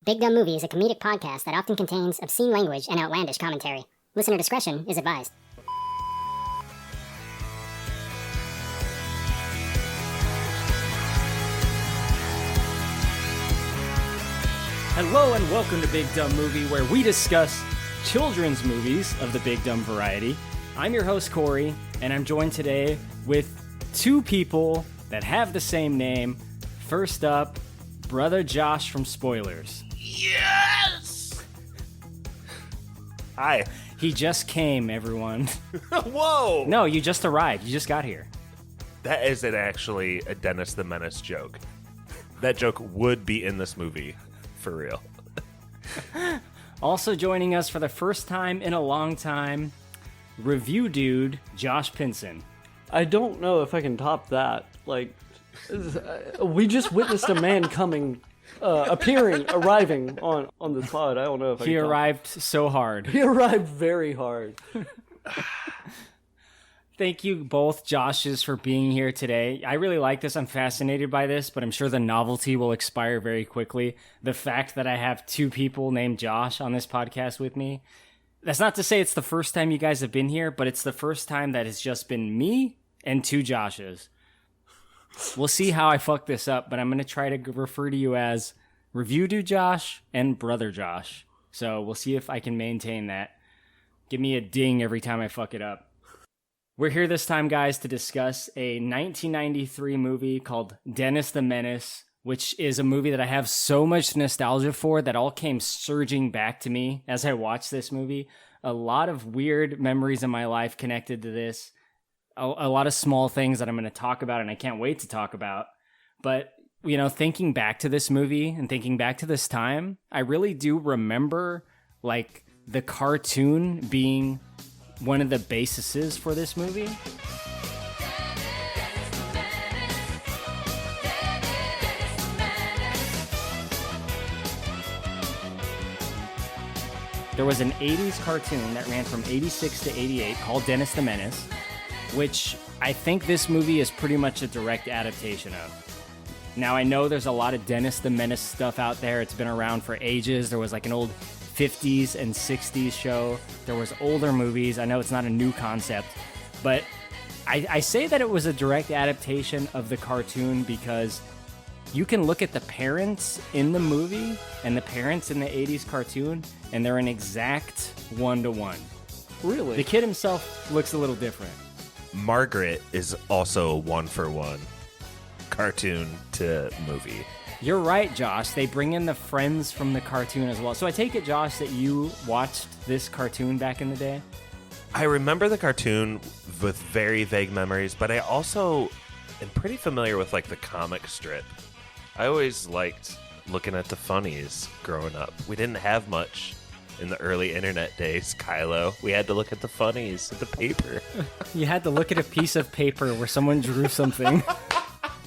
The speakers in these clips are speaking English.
Big Dumb Movie is a comedic podcast that often contains obscene language and outlandish commentary. Listener discretion is advised. Hello and welcome to Big Dumb Movie, where we discuss children's movies of the big dumb variety. I'm your host, Korey, and I'm joined today with two people that have the same name. First up, Brother Josh from Spoilers. Yes! Hi. He just came, everyone. Whoa! No, you just arrived. You just got here. That isn't actually a Dennis the Menace joke. That joke would be in this movie. For real. Also joining us for the first time in a long time, review dude, Josh Pinson. I don't know if I can top that. Like, we just witnessed a man coming, arriving on the pod. I don't know if I can He top. arrived so hard. He arrived very hard. Thank you both, Joshes, for being here today. I really like this. I'm fascinated by this, but I'm sure the novelty will expire very quickly. The fact that I have two people named Josh on this podcast with me, that's not to say it's the first time you guys have been here, but it's the first time that it's just been me and two Joshes. We'll see how I fuck this up, but I'm going to try to refer to you as Review Dude Josh and Brother Josh. So we'll see if I can maintain that. Give me a ding every time I fuck it up. We're here this time, guys, to discuss a 1993 movie called Dennis the Menace, which is a movie that I have so much nostalgia for that all came surging back to me as I watched this movie. A lot of weird memories in my life connected to this. A lot of small things that I'm going to talk about, and I can't wait to talk about. But, you know, thinking back to this movie and thinking back to this time, I really do remember, like, the cartoon being one of the bases for this movie. There was an 80s cartoon that ran from 86 to 88 called Dennis the Menace, which I think this movie is pretty much a direct adaptation of. Now, I know there's a lot of Dennis the Menace stuff out there. It's been around for ages. There was like an old 50s and 60s show. There was older movies. I know it's not a new concept, but I say that it was a direct adaptation of the cartoon because you can look at the parents in the movie and the parents in the 80s cartoon, and they're an exact one-to-one. Really? The kid himself looks a little different. Margaret is also a one-for-one cartoon to movie. You're right, Josh. They bring in the friends from the cartoon as well. So I take it, Josh, that you watched this cartoon back in the day? I remember the cartoon with very vague memories, but I also am pretty familiar with, like, the comic strip. I always liked looking at the funnies growing up. We didn't have much in the early internet days, Kylo. We had to look at the funnies at the paper. You had to look at a piece of paper where someone drew something.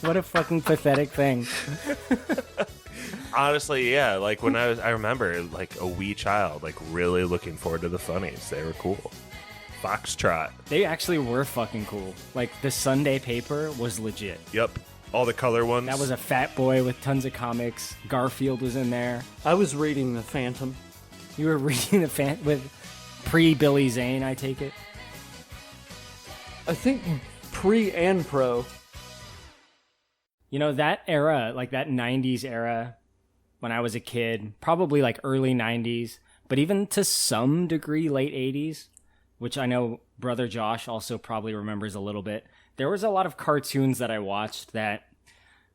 What a fucking pathetic thing. Honestly, yeah. Like when I remember like a wee child, like really looking forward to the funnies. They were cool. Foxtrot. They actually were fucking cool. Like the Sunday paper was legit. Yep. All the color ones. That was a fat boy with tons of comics. Garfield was in there. I was reading The Phantom. You were reading the with pre-Billy Zane, I take it? I think pre and pro. You know, that era, like that 90s era, when I was a kid, probably like early 90s, but even to some degree late 80s, which I know Brother Josh also probably remembers a little bit, there was a lot of cartoons that I watched that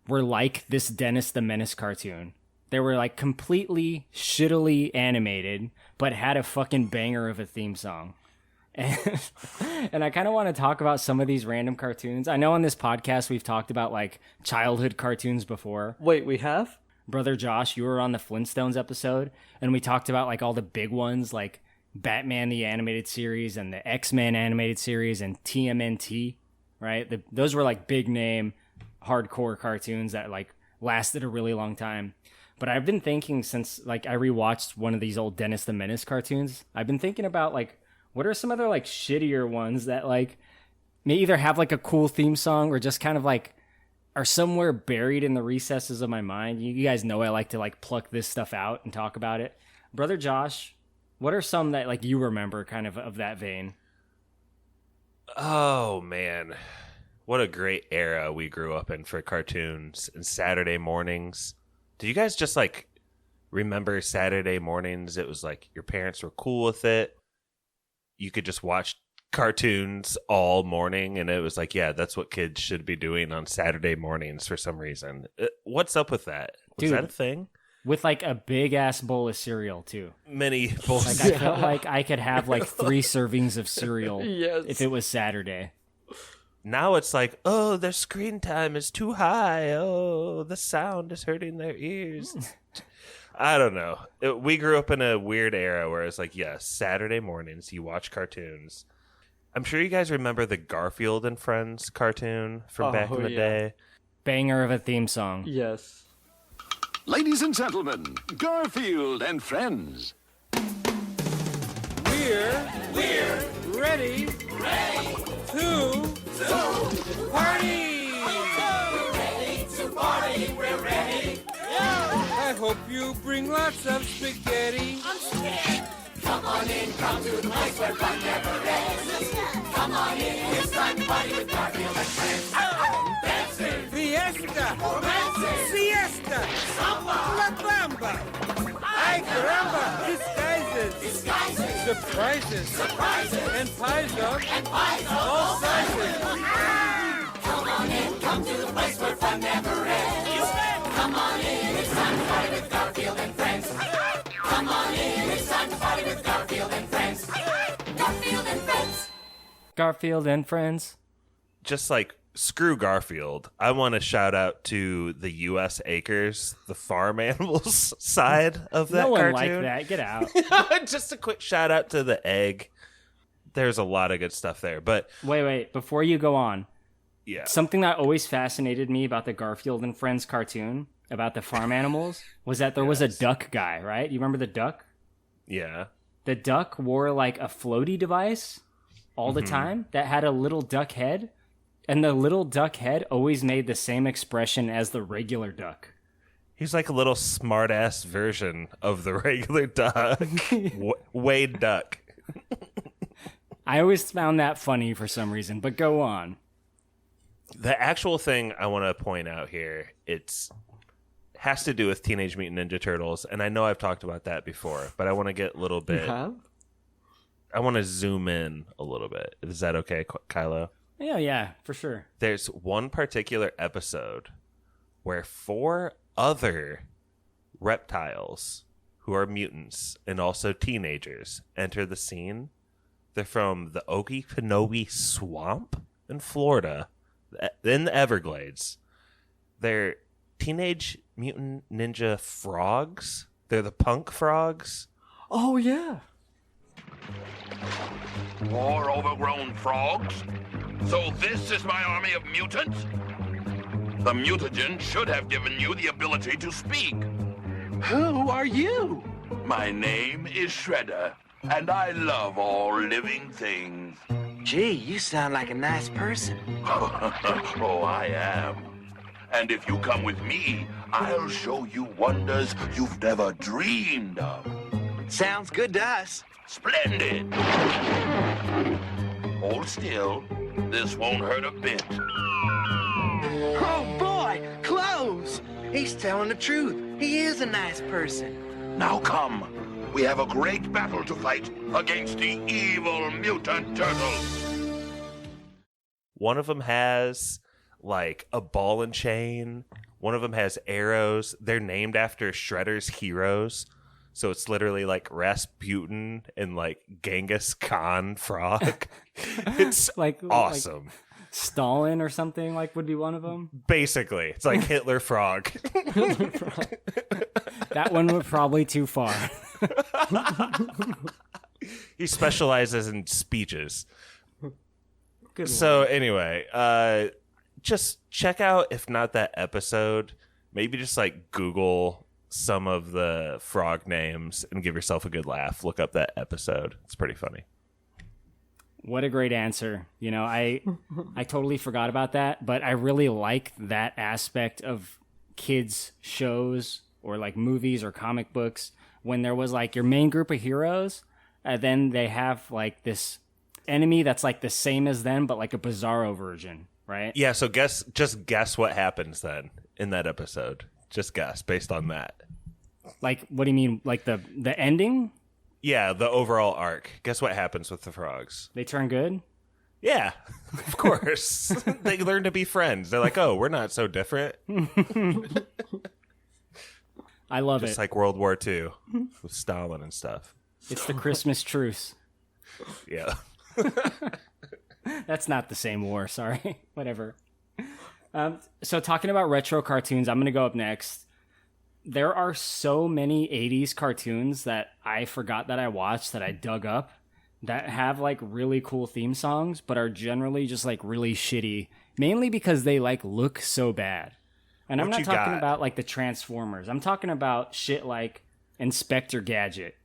were like this Dennis the Menace cartoon. They were like completely shittily animated, but had a fucking banger of a theme song. And I kind of want to talk about some of these random cartoons. I know on this podcast we've talked about like childhood cartoons before. Wait, we have? Brother Josh, you were on the Flintstones episode, and we talked about like all the big ones like Batman the Animated Series and the X-Men Animated Series and TMNT, right? Those were like big name, hardcore cartoons that like lasted a really long time. But I've been thinking since like I rewatched one of these old Dennis the Menace cartoons, I've been thinking about like what are some other like shittier ones that like may either have like a cool theme song or just kind of like are somewhere buried in the recesses of my mind. You guys know I like to like pluck this stuff out and talk about it. Brother Josh, what are some that like you remember kind of that vein? Oh, man. What a great era we grew up in for cartoons and Saturday mornings. Do you guys just like remember Saturday mornings? It was like your parents were cool with it. You could just watch cartoons all morning, and it was like, yeah, that's what kids should be doing on Saturday mornings for some reason. What's up with that? Was Dude, that a thing? With like a big ass bowl of cereal too. Many bowls. Like I felt like I could have like 3 servings of cereal Yes. if it was Saturday. Now it's like, oh, their screen time is too high. Oh, the sound is hurting their ears. I don't know. We grew up in a weird era where it's like, yes, Saturday mornings, you watch cartoons. I'm sure you guys remember the Garfield and Friends cartoon from back in the day. Banger of a theme song. Yes. Ladies and gentlemen, Garfield and Friends. We're ready to party. We're ready. I hope you bring lots of spaghetti. I'm scared. Come on in, come to the place where fun never ends. Come on in, it's time to party with Garfield and Friends. Dancing, fiesta, romancing, siesta, samba, la bamba. Ay caramba, disguises, surprises, and pies of all sizes. Come on in, come to the place where fun never ends. Come on in, it's time to party with Garfield and Friends. Come on in, it's time to party with Garfield and Friends. Garfield and Friends. Garfield and Friends. Just like, screw Garfield. I want to shout out to the U.S. Acres, the farm animals side of that No one cartoon. liked that. Get out. Just a quick shout out to the egg. There's a lot of good stuff there. But Wait. Before you go on, yeah, something that always fascinated me about the Garfield and Friends cartoon about the farm animals was that there was a duck guy, right? You remember the duck? yeah. The duck wore like a floaty device all the time that had a little duck head, and the little duck head always made the same expression as the regular duck. He's like a little smart-ass version of the regular duck. Wade Duck. I always found that funny for some reason, but go on. The actual thing I want to point out here, has to do with Teenage Mutant Ninja Turtles, and I know I've talked about that before, but I want to get a little bit... I want to zoom in a little bit. Is that okay, Kylo? Yeah, for sure. There's one particular episode where 4 other reptiles who are mutants and also teenagers enter the scene. They're from the Okeechobee Swamp in Florida, in the Everglades. They're Teenage Mutant Ninja Frogs. They're the punk frogs. Oh, yeah. 4 overgrown frogs? So this is my army of mutants? The mutagen should have given you the ability to speak. Who are you? My name is Shredder, and I love all living things. Gee, you sound like a nice person. Oh, I am. And if you come with me, I'll show you wonders you've never dreamed of. Sounds good to us. Splendid! Hold still. This won't hurt a bit. Oh boy, clothes! He's telling the truth. He is a nice person. Now come. We have a great battle to fight against the evil mutant turtles. One of them has like a ball and chain. One of them has arrows. They're named after Shredder's heroes. So it's literally like Rasputin and like Genghis Khan frog. It's Like awesome. Like Stalin or something like would be one of them. Basically, it's like Hitler frog. That one was probably too far. He specializes in speeches. Good So anyway, just check out, if not that episode, maybe just like Google some of the frog names and give yourself a good laugh. Look up that episode. It's pretty funny. What a great answer. You know, I totally forgot about that, but I really like that aspect of kids shows or like movies or comic books when there was like your main group of heroes and then they have like this enemy that's like the same as them but like a bizarro version, right? Yeah, so just guess what happens then in that episode. Just guess based on that. Like, what do you mean? Like the ending? Yeah, the overall arc. Guess what happens with the frogs? They turn good? Yeah, of course. They learn to be friends. They're like, oh, we're not so different. I love Just it. like World War II with Stalin and stuff. It's the Christmas truce. Yeah. That's not the same war, sorry. Whatever. So talking about retro cartoons, I'm going to go up next. There are so many 80s cartoons that I forgot that I watched that I dug up that have like really cool theme songs, but are generally just like really shitty, mainly because they like look so bad. And I'm What not you talking got? about like the Transformers. I'm talking about shit like Inspector Gadget.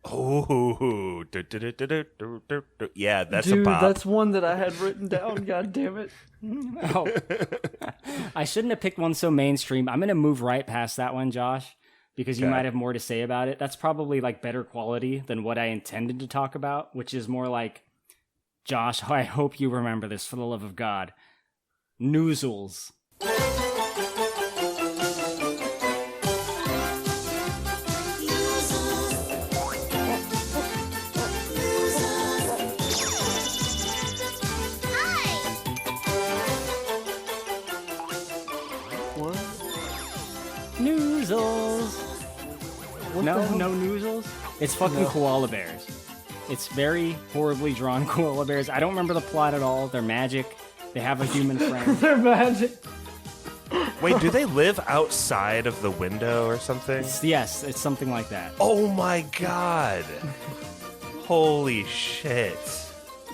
Oh, yeah, that's Dude, a bop. that's one that I had written down. God damn it. Oh. I shouldn't have picked one so mainstream. I'm going to move right past that one, Josh, because you Okay. might have more to say about it. That's probably like better quality than what I intended to talk about, which is more like, Josh, I hope you remember this for the love of God. Noozles. What? Noozles. What the No, hell? no Noozles. It's fucking koala bears. It's very horribly drawn koala bears. I don't remember the plot at all. They're magic. They have a human friend. They're magic. Wait, do they live outside of the window or something? Yes, it's something like that. Oh my god. Holy shit.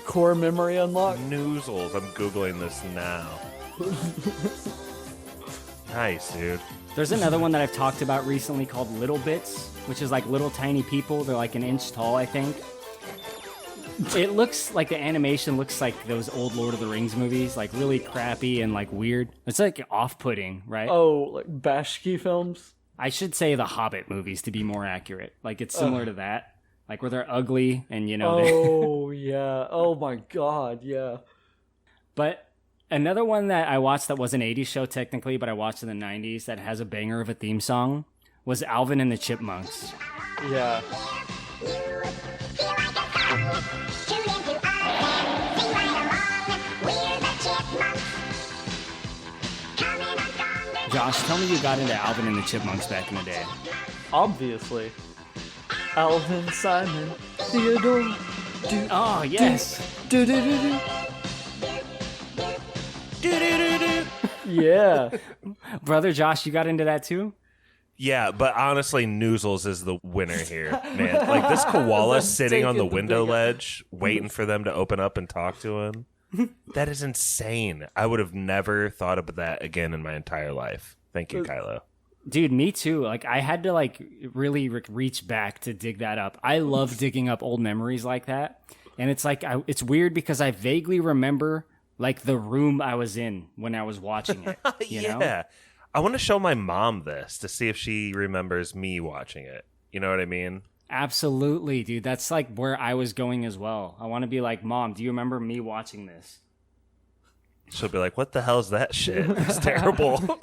Core memory unlocked. Noozles. I'm Googling this now. Nice, dude. There's another one that I've talked about recently called Little Bits, which is like little tiny people. They're like an inch tall, I think. It looks like the animation looks like those old Lord of the Rings movies, like really crappy and like weird. It's like off-putting, right? Oh, like Bashki films? I should say the Hobbit movies to be more accurate. Like it's similar to that, like where they're ugly and you know. Oh, yeah. Oh my god, yeah. But another one that I watched that was an 80s show technically, but I watched in the 90s that has a banger of a theme song was Alvin and the Chipmunks. Yeah. Josh, tell me you got into Alvin and the Chipmunks back in the day. Obviously. Alvin, Simon, Theodore. Oh, yes. Do do do do. Yeah. Brother Josh, you got into that too? Yeah, but honestly, Noozles is the winner here, man. Like this koala sitting on the taking the window big- ledge, waiting for them to open up and talk to him. That is insane. I would have never thought of that again in my entire life. Thank you, Kylo. Dude, me too. Like I had to like really reach back to dig that up. I love digging up old memories like that. And it's like it's weird because I vaguely remember like the room I was in when I was watching it, you know? Yeah. I want to show my mom this to see if she remembers me watching it. You know what I mean? Absolutely, dude. That's like where I was going as well. I want to be like, Mom, do you remember me watching this? She'll be like, what the hell is that shit? It's terrible.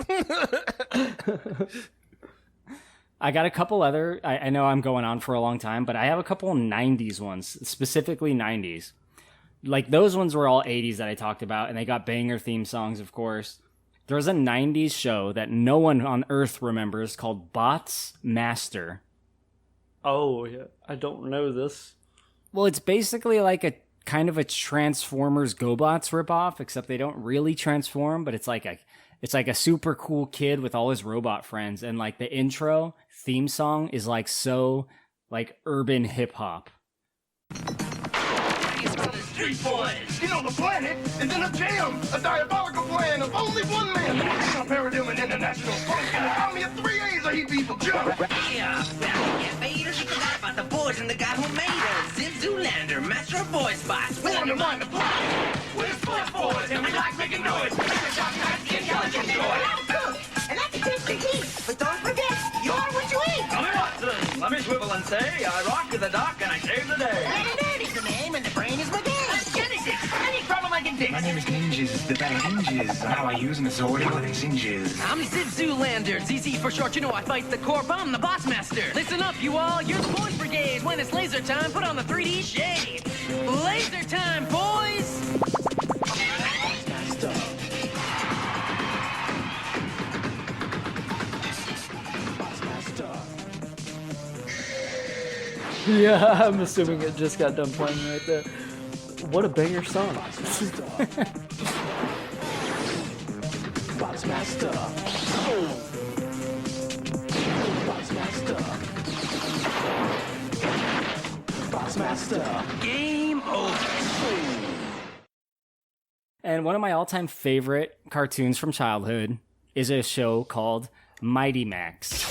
I got a couple other, I know I'm going on for a long time, but I have a couple 90s ones, specifically 90s. Like those ones were all 80s that I talked about, and they got banger theme songs, of course. There was a 90s show that no one on Earth remembers called Bots Master. Oh, yeah. I don't know this. Well, it's basically like a kind of a Transformers GoBots ripoff, except they don't really transform, but it's like a super cool kid with all his robot friends, and like the intro theme song is like so like urban hip hop. Street boys! You know, the planet is in a jam! A diabolical plan of only one man! A Paradigm International Funk got an army of 3 A's or he'd be for jump! Yeah, well, invaders, you forgot about the boys and the guy who made us. Zim Zoolander, master of voice box. Well, time to wind the fly. We're split boys and we like making noise. Make the shot nice, the intelligent noise. And that's a tasty tea. But don't forget, you're what you eat. Tommy Watson, let me swivel and say, I rock to the dock and I save the day. Nerd is the name and the brain is my game. Genesis, any problem I can fix. My name is Ninjas, the bad hinges. How I use them is order and singes. I'm Zip Zoolander, ZZ for short, you know I fight the corp, I'm the boss master. Listen up, you all, you're the boys brigade. When it's laser time, put on the 3D shade. Laser time, boys! Yeah, I'm assuming it just got done playing right there. What a banger song. Game over. And one of my all-time favorite cartoons from childhood is a show called Mighty Max.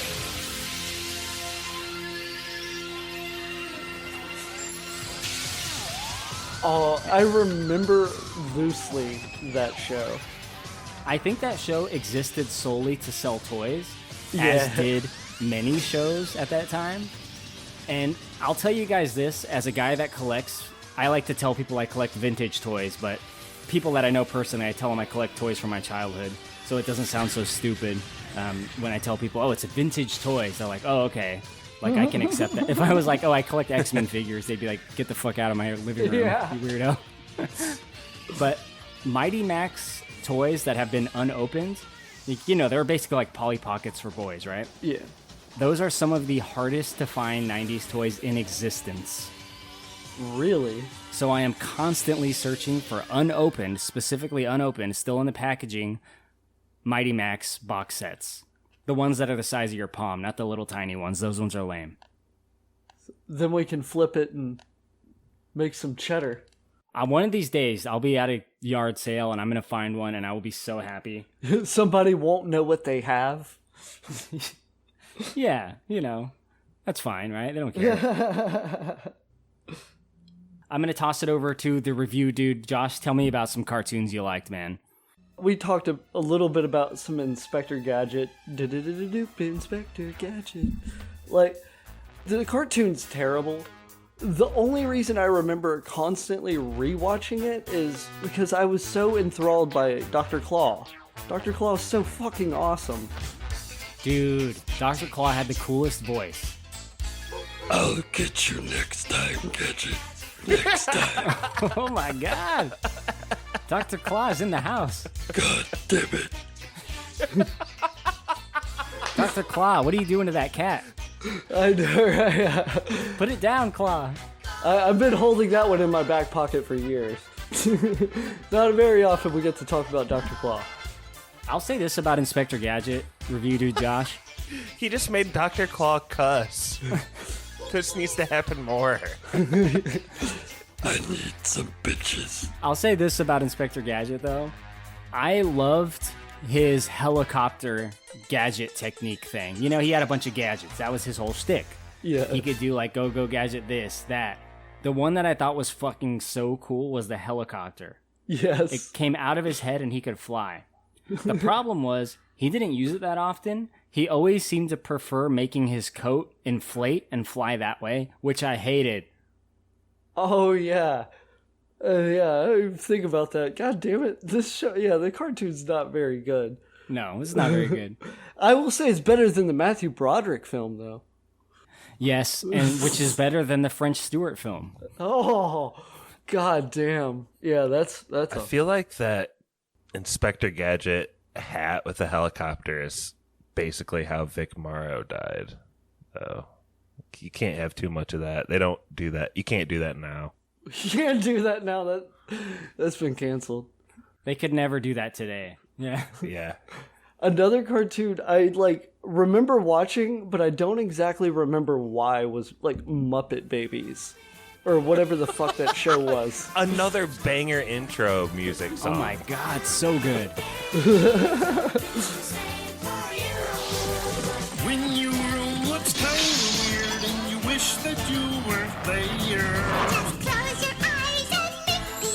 Oh, I remember loosely that show. I think that show existed solely to sell toys, Yeah. as did many shows at that time. And I'll tell you guys this, as a guy that collects, I like to tell people I collect vintage toys, but people that I know personally, I tell them I collect toys from my childhood, so it doesn't sound so stupid when I tell people, oh, it's a vintage toys. They're like, oh, okay. Like, I can accept that. If I was like, oh, I collect X-Men figures, they'd be like, get the fuck out of my living room, Yeah. you weirdo. But Mighty Max toys that have been unopened, you know, they're basically like Polly Pockets for boys, right? Yeah. Those are some of the hardest to find 90s toys in existence. Really? So I am constantly searching for unopened, specifically unopened, still in the packaging, Mighty Max box sets. The ones that are the size of your palm, not the little tiny ones. Those ones are lame. Then we can flip it and make some cheddar. One of these days, I'll be at a yard sale and I'm going to find one and I will be so happy. Somebody won't know what they have. Yeah, you know, that's fine, right? They don't care. I'm going to toss it over to the review dude. Josh, tell me about some cartoons you liked, man. We talked a little bit about some Inspector Gadget. Inspector Gadget. Like, the cartoon's terrible. The only reason I remember constantly rewatching it is because I was so enthralled by Dr. Claw. Dr. Claw is so fucking awesome. Dude, Dr. Claw had the coolest voice. I'll get you next time, Gadget. Next time. Oh my god. Dr. Claw is in the house. God damn it. Dr. Claw, what are you doing to that cat? I know, right? Put it down, Claw. I've been holding that one in my back pocket for years. Not very often we get to talk about Dr. Claw. I'll say this about Inspector Gadget, review dude Josh. He just made Dr. Claw cuss. This needs to happen more. I need some bitches. I'll say this about Inspector Gadget, though. I loved his helicopter gadget technique thing. You know, he had a bunch of gadgets. That was his whole shtick. Yeah. He could do, like, go gadget this, that. The one that I thought was fucking so cool was the helicopter. Yes. It came out of his head and he could fly. The problem was, he didn't use it that often. He always seemed to prefer making his coat inflate and fly that way, which I hated. Oh, yeah. Yeah, think about that. God damn it. This show, yeah, the cartoon's not very good. No, it's not very good. I will say it's better than the Matthew Broderick film, though. Yes, and which is better than the French Stewart film. Oh, god damn. Yeah, that's I feel like that Inspector Gadget hat with the helicopter is basically how Vic Morrow died. So you can't have too much of that. They don't do that. You can't do that now. You can't do that now. That's been canceled. They could never do that today. Yeah. Yeah. Another cartoon I remember watching, but I don't exactly remember why, was like Muppet Babies. Or whatever the fuck that show was. Another banger intro music song. Oh my god, so good. When your room looks kind of weird and you wish that you weren't there. Just close your eyes and make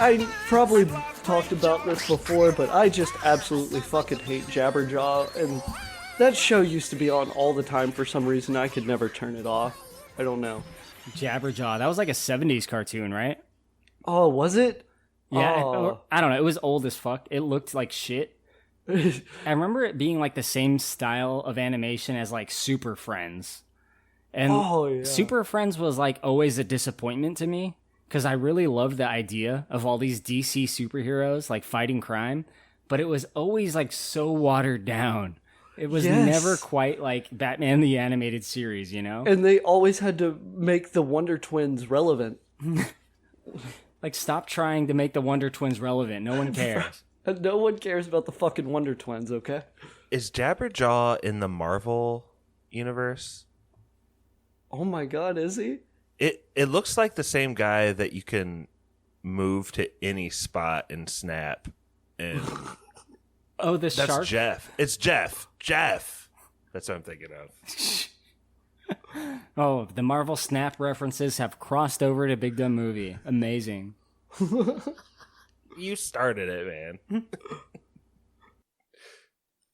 I probably talked about this before, but I just absolutely fucking hate Jabberjaw, and that show used to be on all the time for some reason. I could never turn it off. I don't know. Jabberjaw. That was like a 70s cartoon, right? Oh, was it? Yeah, Oh. I don't know. It was old as fuck. It looked like shit. I remember it being like the same style of animation as like Super Friends. And Super Friends was like always a disappointment to me because I really loved the idea of all these DC superheroes like fighting crime, but it was always like so watered down. It was never quite like Batman the Animated Series, you know? And they always had to make the Wonder Twins relevant. Like, stop trying to make the Wonder Twins relevant. No one cares. No one cares about the fucking Wonder Twins, okay? Is Jabberjaw in the Marvel universe? Oh my god, is he? It looks like the same guy that you can move to any spot and snap. And oh, the that's shark? Jeff. It's Jeff. Jeff. That's what I'm thinking of. Oh, the Marvel Snap references have crossed over to Big Dumb Movie. Amazing. You started it, man.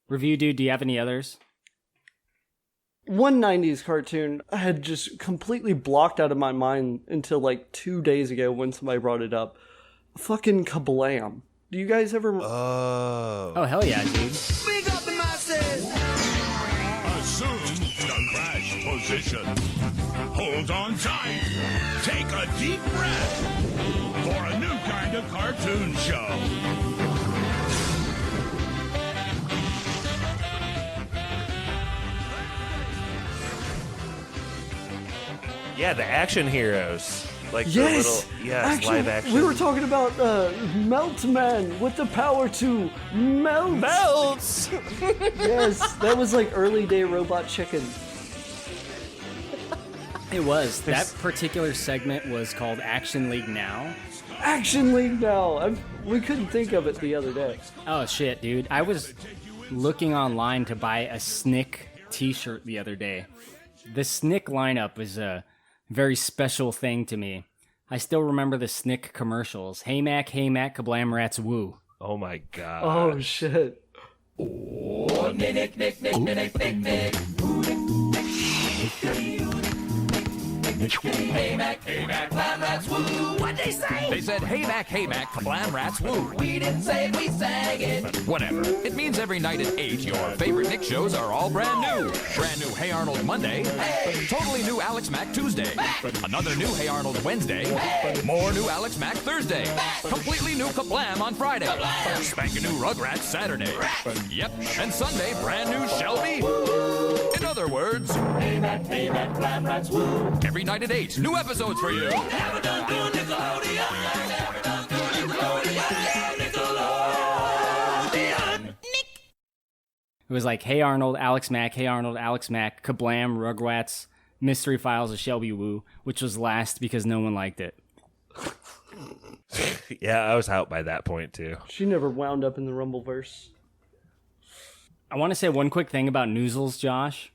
Review dude, do you have any others? One 90s cartoon I had just completely blocked out of my mind until like 2 days ago when somebody brought it up. Fucking Kablam. Do you guys ever... Oh, hell yeah, dude. Big up the masses! Assume the crash position. Hold on tight. Take a deep breath for a new kind of cartoon show. Yeah, the action heroes. Like yes! the little, yes, live action. We were talking about Meltman with the power to melt. Melts! Yes, that was like early day Robot Chicken. It was. That particular segment was called Action League Now. Action League Now! We couldn't think of it the other day. Oh, shit, dude. I was looking online to buy a Snick t-shirt the other day. The Snick lineup is a very special thing to me. I still remember the Snick commercials. Hey Mac, kablam rats, woo. Oh my god. Oh shit. Oh, Nick, Nick, Nick, Nick, Nick, Nick. Hey Mac, kablam rats, woo. What'd they say? They said, hey Mac, kablam rats, woo. We didn't say it, we sang it. Whatever. It means every night at 8, your favorite Nick shows are all brand new. Brand new Hey Arnold Monday. Hey. Totally new Alex Mack Tuesday. Another new Hey Arnold Wednesday. Hey. More new Alex Mack Thursday. Completely new Kablam on Friday. Spanking new Rugrats Saturday. Yep. And Sunday, brand new Shelby. Woo. In other words, hey Mac, kablam rats, woo. Every night at 8, new episodes for you. Never done doing Nickelodeon. Never done doing Nickelodeon. Nickelodeon. It was like, Hey Arnold, Alex Mack, Kablam, Rugrats, Mystery Files of Shelby Woo, which was last because no one liked it. Yeah, I was out by that point too. She never wound up in the Rumbleverse. I want to say one quick thing about Noozles, Josh.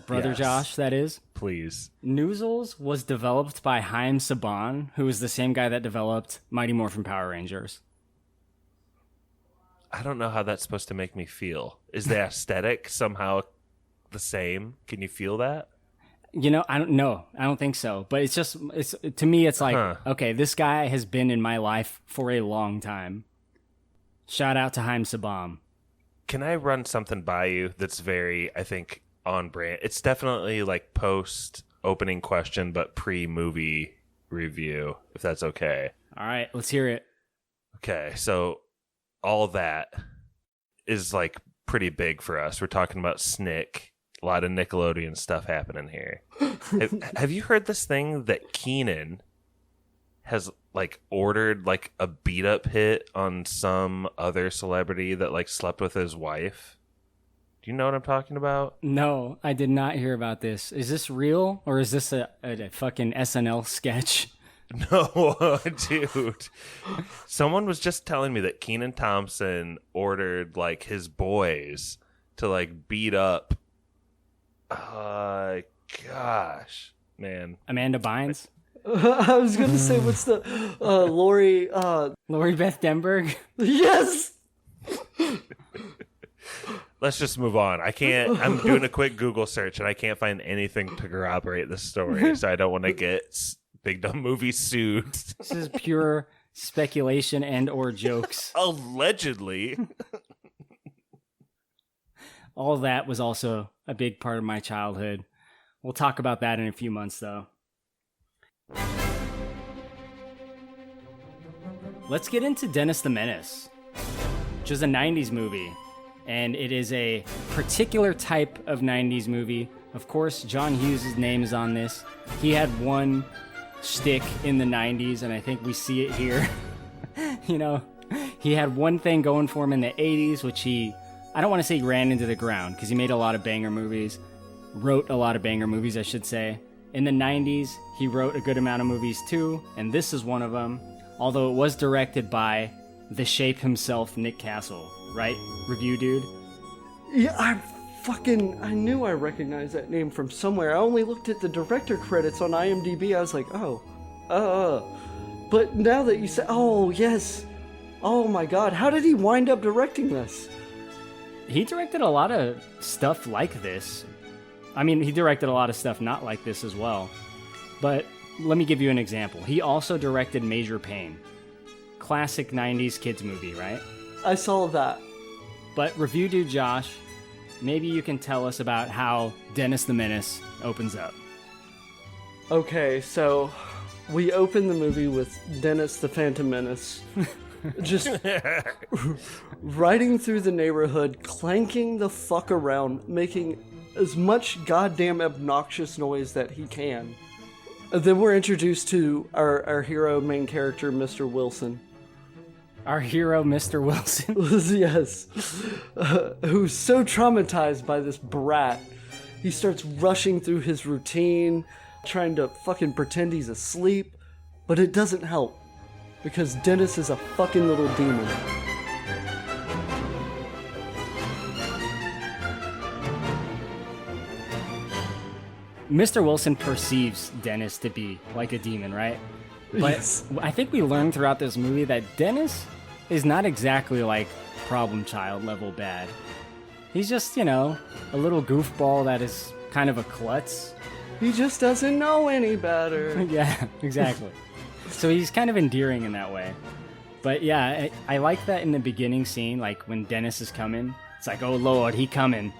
Brother Yes. Josh, that is. Please. Noozles was developed by Haim Saban, who is the same guy that developed Mighty Morphin Power Rangers. I don't know how that's supposed to make me feel. Is the aesthetic somehow the same? Can you feel that? You know, I don't know. I don't think so. But it's just, to me, it's like, okay, this guy has been in my life for a long time. Shout out to Haim Saban. Can I run something by you that's very, I think, on brand? It's definitely like post opening question, but pre-movie review, if that's okay. All right, let's hear it. Okay, so all that is like pretty big for us. We're talking about Snick, a lot of Nickelodeon stuff happening here. have you heard this thing that Keenan has like ordered like a beat up hit on some other celebrity that like slept with his wife? Do you know what I'm talking about? No, I did not hear about this. Is this real or is this a fucking SNL sketch? No, dude. Someone was just telling me that Kenan Thompson ordered like his boys to like beat up. Gosh, man. Amanda Bynes? I was gonna say, what's the Lori Beth Denberg? Yes. Let's just move on. I'm doing a quick Google search and I can't find anything to corroborate this story, so I don't want to get Big Dumb Movie sued. This is pure speculation and or jokes. Allegedly. All that was also a big part of my childhood. We'll talk about that in a few months, though. Let's get into Dennis the Menace, which is a 90s movie. And it is a particular type of 90s movie. Of course, John Hughes' name is on this. He had one shtick in the 90s, and I think we see it here. You know, he had one thing going for him in the 80s, which I don't want to say ran into the ground, because he made a lot of banger movies. Wrote a lot of banger movies, I should say. In the 90s, he wrote a good amount of movies too, and this is one of them. Although it was directed by the Shape himself, Nick Castle. Right? Review dude? Yeah, I knew I recognized that name from somewhere. I only looked at the director credits on IMDb. I was like, But now that you say, oh, yes. Oh my god, how did he wind up directing this? He directed a lot of stuff like this. I mean, he directed a lot of stuff not like this as well. But let me give you an example. He also directed Major Payne. Classic 90s kids movie, right? I saw that. But review dude Josh, maybe you can tell us about how Dennis the Menace opens up. Okay, so we open the movie with Dennis the Phantom Menace just riding through the neighborhood, clanking the fuck around, making as much goddamn obnoxious noise that he can. And then we're introduced to our hero main character, Mr. Wilson. Our hero, Mr. Wilson. Yes. Who's so traumatized by this brat. He starts rushing through his routine, trying to fucking pretend he's asleep, but it doesn't help, because Dennis is a fucking little demon. Mr. Wilson perceives Dennis to be like a demon, right? But Yes. I think we learned throughout this movie that Dennis is not exactly like problem child level bad. He's just, a little goofball that is kind of a klutz. He just doesn't know any better. Yeah, exactly. So he's kind of endearing in that way. But yeah, I like that in the beginning scene, like when Dennis is coming, it's like, oh Lord, he coming.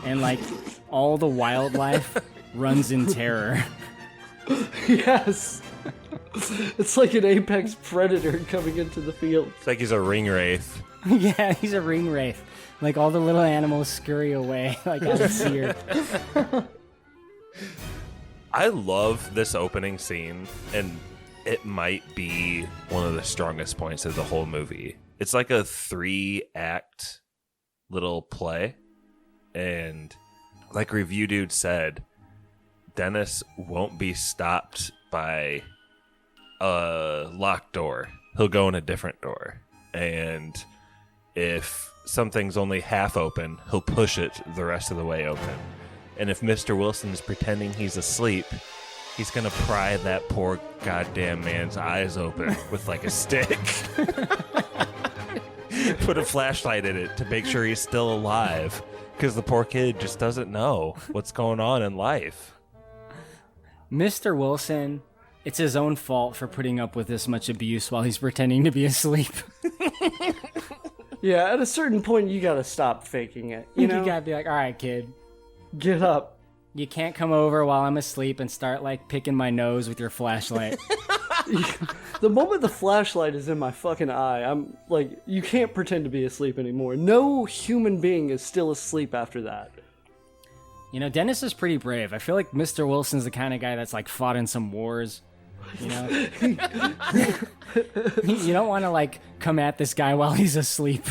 And like all the wildlife runs in terror. Yes. It's like an apex predator coming into the field. It's like he's a ring wraith. Yeah, he's a ring wraith. Like all the little animals scurry away, like out of sear. I love this opening scene, and it might be one of the strongest points of the whole movie. It's like a 3-act little play, and like Review Dude said, Dennis won't be stopped by a locked door. He'll go in a different door. And if something's only half open, he'll push it the rest of the way open. And if Mr. Wilson's pretending he's asleep, he's gonna pry that poor goddamn man's eyes open with like a stick. Put a flashlight in it to make sure he's still alive. Because the poor kid just doesn't know what's going on in life. Mr. Wilson, it's his own fault for putting up with this much abuse while he's pretending to be asleep. Yeah, at a certain point, you gotta stop faking it. You know? You gotta be like, all right, kid. Get up. You can't come over while I'm asleep and start, like, picking my nose with your flashlight. The moment the flashlight is in my fucking eye, I'm like, you can't pretend to be asleep anymore. No human being is still asleep after that. Dennis is pretty brave. I feel like Mr. Wilson's the kind of guy that's, like, fought in some wars. You don't want to, like, come at this guy while he's asleep.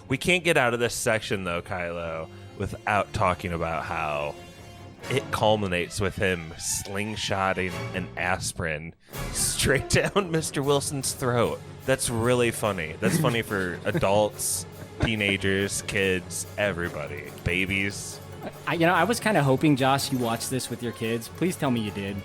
We can't get out of this section, though, Kylo, without talking about how it culminates with him slingshotting an aspirin straight down Mr. Wilson's throat. That's really funny. That's funny for adults, teenagers, kids, everybody, babies. I was kind of hoping, Josh, you watched this with your kids. Please tell me you did.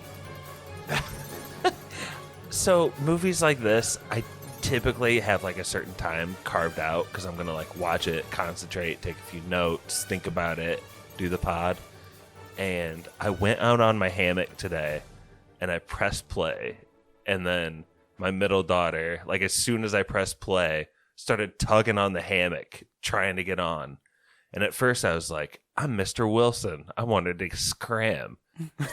So movies like this, I typically have like a certain time carved out because I'm gonna like watch it, concentrate, take a few notes, think about it, do the pod. And I went out on my hammock today and I pressed play, and then my middle daughter, like as soon as I pressed play, started tugging on the hammock trying to get on. And at first I was like, I'm Mr. Wilson, I wanted to scram.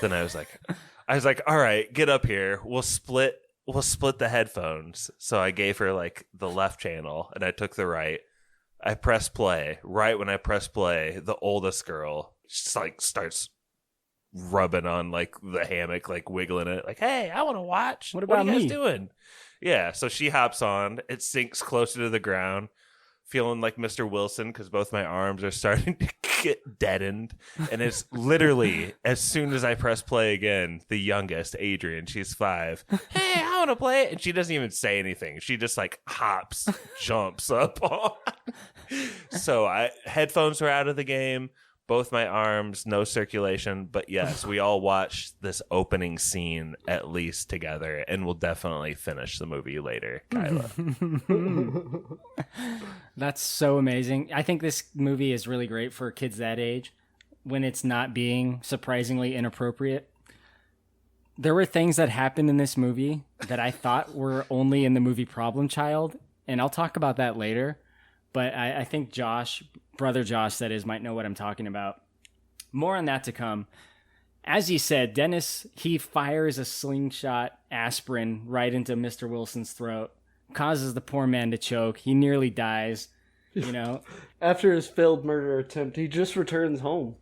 Then I was like, all right, get up here, we'll split the headphones. So I gave her like the left channel and I took the right. I pressed play. Right when I pressed play, the oldest girl just like starts rubbing on like the hammock, like wiggling it, like, hey, I want to watch. What about are you guys me? doing? Yeah, so she hops on. It sinks closer to the ground, feeling like Mr. Wilson because both my arms are starting to get deadened. And it's literally, as soon as I press play again, the youngest, Adrian, she's 5. Hey, I want to play it. And she doesn't even say anything. She just like hops, jumps up on. So headphones were out of the game. Both my arms, no circulation. But yes, we all watched this opening scene at least together, and we'll definitely finish the movie later, Kyla. That's so amazing. I think this movie is really great for kids that age when it's not being surprisingly inappropriate. There were things that happened in this movie that I thought were only in the movie Problem Child, and I'll talk about that later. But I think brother Josh, that is, might know what I'm talking about. More on that to come. As you said, Dennis, he fires a slingshot aspirin right into Mr. Wilson's throat, causes the poor man to choke. He nearly dies, you know. After his failed murder attempt, he just returns home.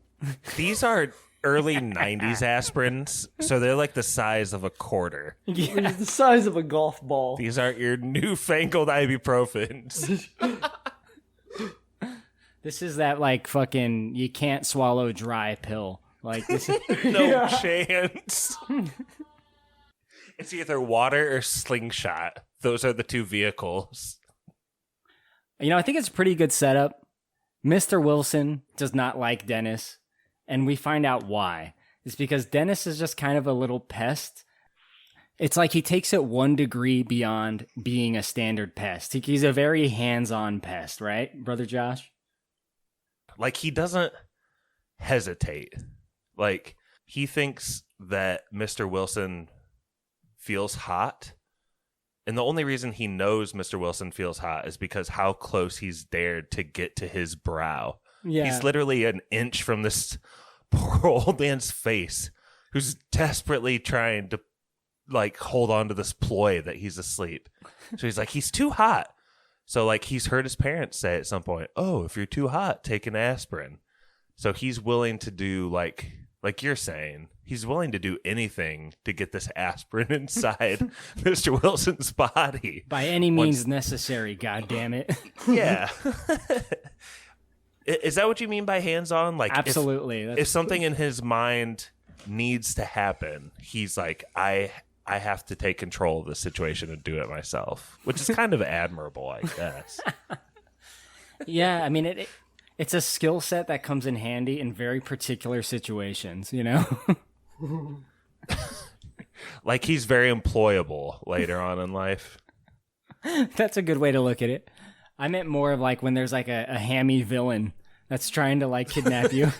These are early 90s aspirins, so they're like the size of a quarter. Yeah. The size of a golf ball. These aren't your newfangled ibuprofens. This is that, like, fucking you can't swallow dry pill. Like, this is... No chance. It's either water or slingshot. Those are the two vehicles. You know, I think it's a pretty good setup. Mr. Wilson does not like Dennis, and we find out why. It's because Dennis is just kind of a little pest. It's like he takes it 1 degree beyond being a standard pest. He's a very hands-on pest, right, Brother Josh? Like, he doesn't hesitate. Like, he thinks that Mr. Wilson feels hot. And the only reason he knows Mr. Wilson feels hot is because how close he's dared to get to his brow. Yeah. He's literally an inch from this poor old man's face, who's desperately trying to, like, hold on to this ploy that he's asleep. So he's like, he's too hot. So, like, he's heard his parents say at some point, oh, if you're too hot, take an aspirin. So he's willing to do, like you're saying, he's willing to do anything to get this aspirin inside Mr. Wilson's body. By any means necessary, goddammit. Yeah. Is that what you mean by hands-on? Like, absolutely. If something in his mind needs to happen, he's like, I have to take control of the situation and do it myself, which is kind of admirable, I guess. Yeah, I mean, it's a skill set that comes in handy in very particular situations, you know? Like, he's very employable later on in life. That's a good way to look at it. I meant more of like when there's like a hammy villain that's trying to like kidnap you.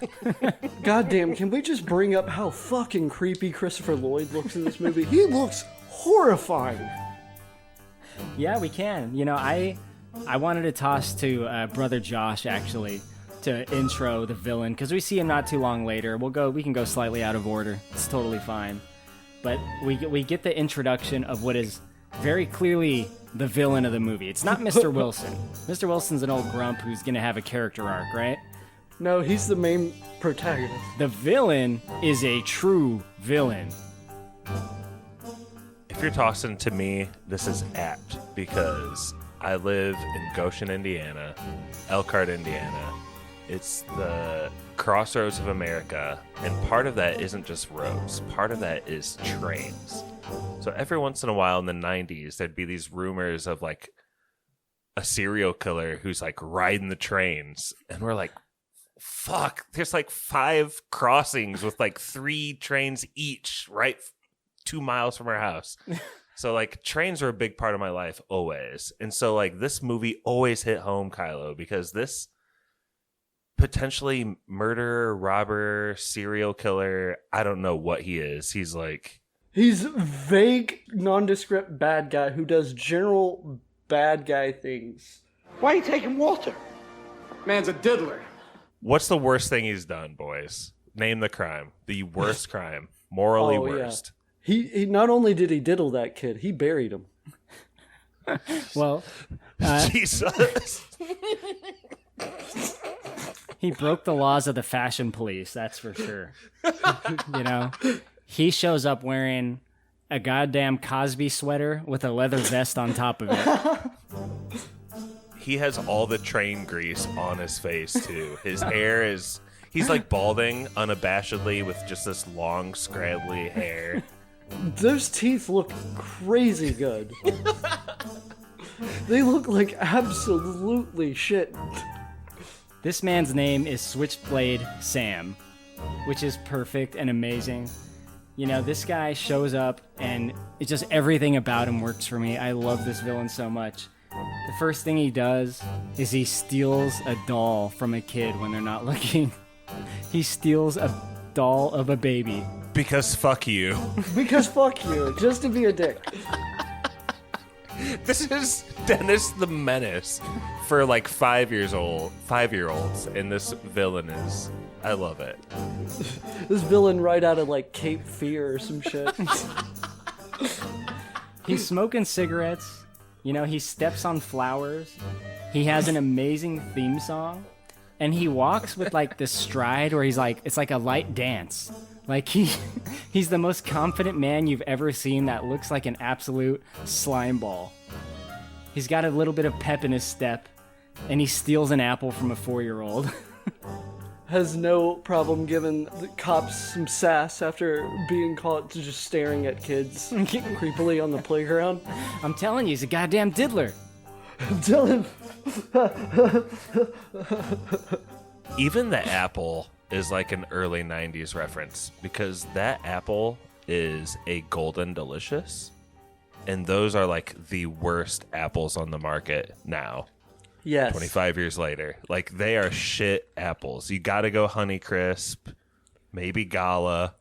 Goddamn, can we just bring up how fucking creepy Christopher Lloyd looks in this movie? He looks horrifying. Yeah, we can. You know, I wanted to toss to Brother Josh, actually, to intro the villain, because we see him not too long later. We can go slightly out of order. It's totally fine. But we get the introduction of what is very clearly the villain of the movie. It's not Mr. Wilson. Mr. Wilson's an old grump who's going to have a character arc, right? No, he's the main protagonist. The villain is a true villain. If you're tossing to me, this is apt because I live in Goshen, Indiana, Elkhart, Indiana. It's the crossroads of America, and part of that isn't just roads. Part of that is trains. So every once in a while in the 90s, there'd be these rumors of like a serial killer who's like riding the trains. And we're like, fuck, there's like 5 crossings with like 3 trains each right 2 miles from our house. So like trains were a big part of my life always. And so like this movie always hit home, Kylo, because this potentially murderer, robber, serial killer, I don't know what he is. He's vague, nondescript bad guy who does general bad guy things. Why are you taking Walter? Man's a diddler. What's the worst thing he's done, boys? Name the crime. The worst crime. Morally worst. Yeah. He not only did he diddle that kid, he buried him. Well, Jesus. He broke the laws of the fashion police, that's for sure. You know, he shows up wearing a goddamn Cosby sweater with a leather vest on top of it. He has all the train grease on his face, too. His hair is... He's like balding unabashedly with just this long, scraggly hair. Those teeth look crazy good. They look like absolutely shit. This man's name is Switchblade Sam, which is perfect and amazing. You know, this guy shows up and it's just everything about him works for me. I love this villain so much. The first thing he does is he steals a doll from a kid when they're not looking. He steals a doll of a baby. Because fuck you. Because fuck you, just to be a dick. This is Dennis the Menace for like 5-year-olds, and this villain is... I love it. This villain right out of like Cape Fear or some shit. He's smoking cigarettes. You know, he steps on flowers. He has an amazing theme song. And he walks with like this stride where he's like, it's like a light dance. Like he's the most confident man you've ever seen that looks like an absolute slime ball. He's got a little bit of pep in his step, and he steals an apple from a 4-year-old. Has no problem giving the cops some sass after being caught just staring at kids creepily on the playground. I'm telling you, he's a goddamn diddler. I'm telling. Even the apple is like an early 90s reference, because that apple is a Golden Delicious, and those are like the worst apples on the market now. Yes. 25 years later. Like, they are shit apples. You gotta go Honeycrisp, maybe Gala,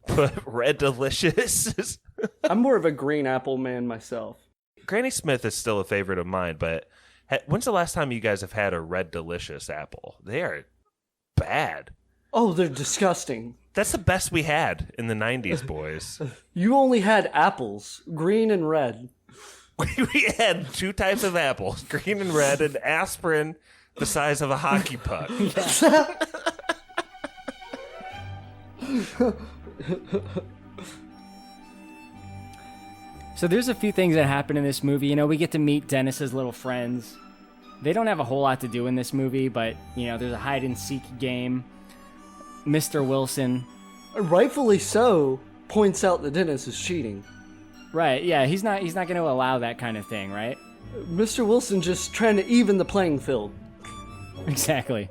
but Red Delicious. I'm more of a green apple man myself. Granny Smith is still a favorite of mine, but when's the last time you guys have had a Red Delicious apple? They are bad. Oh, they're disgusting. That's the best we had in the 90s, boys. You only had apples, green and red. We had 2 types of apples, green and red, and aspirin the size of a hockey puck. So there's a few things that happen in this movie. You know, we get to meet Dennis's little friends. They don't have a whole lot to do in this movie, but, you know, there's a hide-and-seek game. Mr. Wilson, rightfully so, points out that Dennis is cheating. Right, yeah, he's not going to allow that kind of thing, right? Mr. Wilson just trying to even the playing field. Exactly.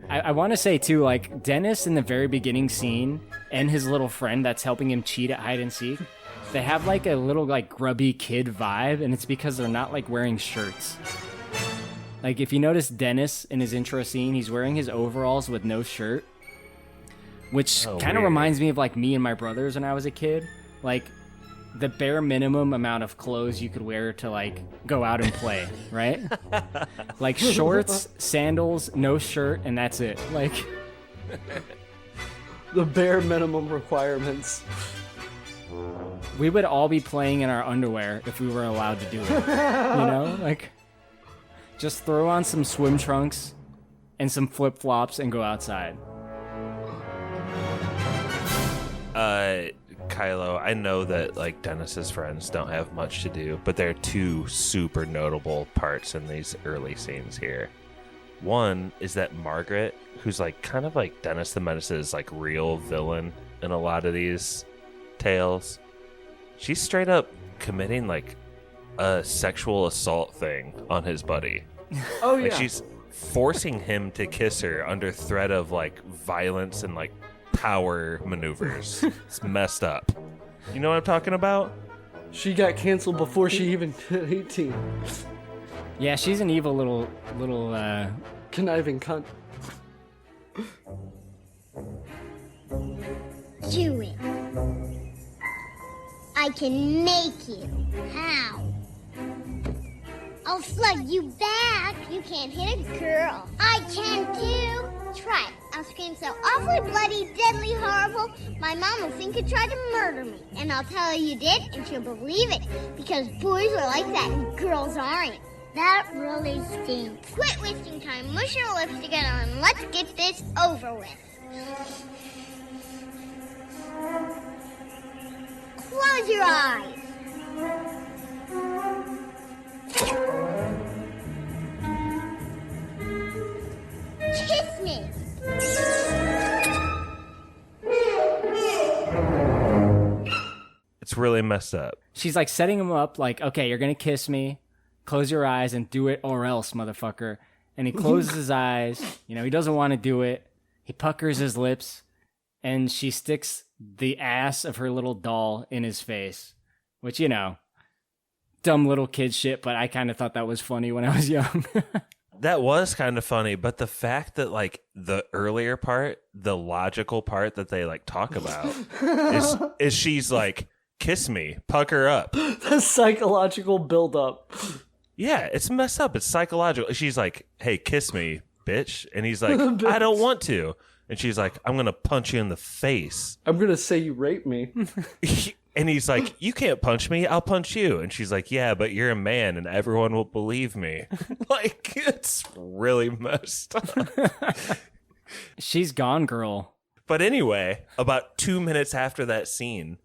I want to say, too, like, Dennis in the very beginning scene and his little friend that's helping him cheat at hide-and-seek, they have, like, a little, like, grubby kid vibe, and it's because they're not, like, wearing shirts. Like, if you notice Dennis in his intro scene, he's wearing his overalls with no shirt, which kind of reminds me of, like, me and my brothers when I was a kid. Like, the bare minimum amount of clothes you could wear to, like, go out and play, right? Like, shorts, sandals, no shirt, and that's it. Like, the bare minimum requirements. We would all be playing in our underwear if we were allowed to do it. You know? Like, just throw on some swim trunks and some flip-flops and go outside. Kylo, I know that like Dennis's friends don't have much to do, but there are 2 super notable parts in these early scenes here. One is that Margaret, who's like kind of like Dennis the Menace's like real villain in a lot of these tales, she's straight up committing like a sexual assault thing on his buddy. Oh yeah. Like she's forcing him to kiss her under threat of like violence and like power maneuvers. It's messed up. You know what I'm talking about? She got canceled before she even hit 18. Yeah, she's an evil little conniving cunt. Do it. I can make you. How? I'll slug you back. You can't hit a girl. I can too. Try it. I'll scream so awfully bloody, deadly, horrible, my mom will think you tried to murder me. And I'll tell her you did, and she'll believe it. Because boys are like that and girls aren't. That really stinks. Quit wasting time. Mush your lips together and let's get this over with. Close your eyes. Kiss me. It's really messed up. She's like setting him up like, okay, you're going to kiss me. Close your eyes and do it or else, motherfucker. And he closes his eyes. You know, he doesn't want to do it. He puckers his lips. And she sticks the ass of her little doll in his face. Which, you know, dumb little kid shit, but I kind of thought that was funny when I was young. That was kind of funny, but the fact that, like, the earlier part, the logical part that they, like, talk about is she's like, kiss me, pucker up. The psychological buildup. Yeah, it's messed up. It's psychological. She's like, hey, kiss me, bitch. And he's like, I don't want to. And she's like, I'm going to punch you in the face. I'm going to say you raped me. And he's like, you can't punch me. I'll punch you. And she's like, yeah, but you're a man and everyone will believe me. Like, it's really messed up. She's gone, girl. But anyway, about 2 minutes after that scene,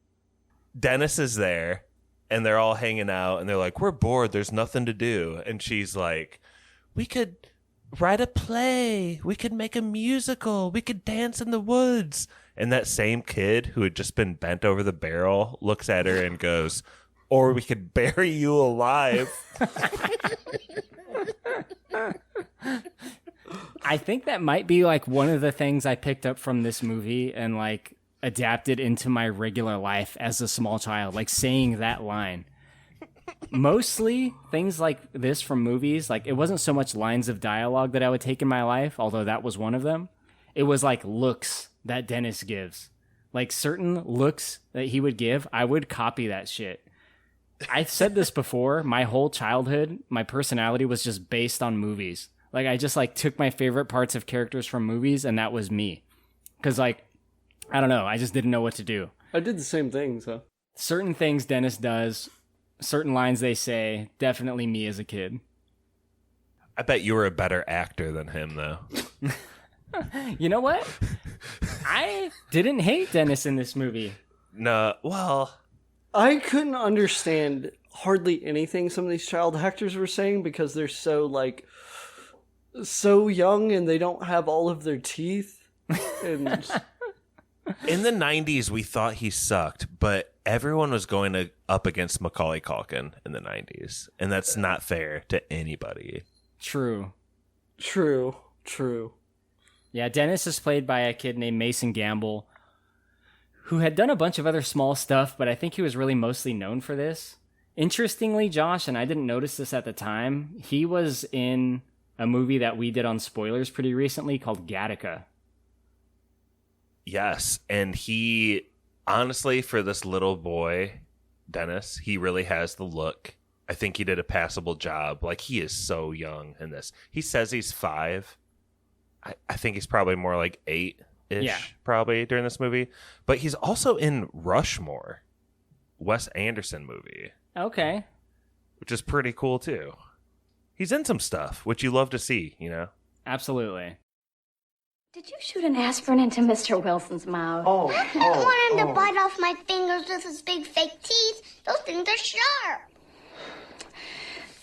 Dennis is there and they're all hanging out and they're like, we're bored. There's nothing to do. And she's like, we could write a play. We could make a musical. We could dance in the woods. And that same kid who had just been bent over the barrel looks at her and goes, or we could bury you alive. I think that might be like one of the things I picked up from this movie and like adapted into my regular life as a small child, like saying that line. Mostly things like this from movies, like it wasn't so much lines of dialogue that I would take in my life, although that was one of them. It was like looks that Dennis gives. Like certain looks that he would give, I would copy that shit. I've said this before, my whole childhood, my personality was just based on movies. Like I just like took my favorite parts of characters from movies and that was me. Cause like, I don't know, I just didn't know what to do. I did the same thing, so. Certain things Dennis does, certain lines they say, definitely me as a kid. I bet you were a better actor than him, though. You know what? I didn't hate Dennis in this movie. No, well, I couldn't understand hardly anything some of these child actors were saying because they're so, like, so young and they don't have all of their teeth. And in the 90s, we thought he sucked, but everyone was going up against Macaulay Culkin in the 90s, and that's not fair to anybody. True. Yeah, Dennis is played by a kid named Mason Gamble, who had done a bunch of other small stuff, but I think he was really mostly known for this. Interestingly, Josh, and I didn't notice this at the time, he was in a movie that we did on Spoilers pretty recently called Gattaca. Yes, and he, honestly, for this little boy, Dennis, he really has the look. I think he did a passable job. Like, he is so young in this. He says he's 5. I think he's probably more like 8-ish, probably, during this movie. But he's also in Rushmore, Wes Anderson movie. Okay. Which is pretty cool, too. He's in some stuff, which you love to see, you know? Absolutely. Did you shoot an aspirin into Mr. Wilson's mouth? I want him to bite off my fingers with his big fake teeth. Those things are sharp.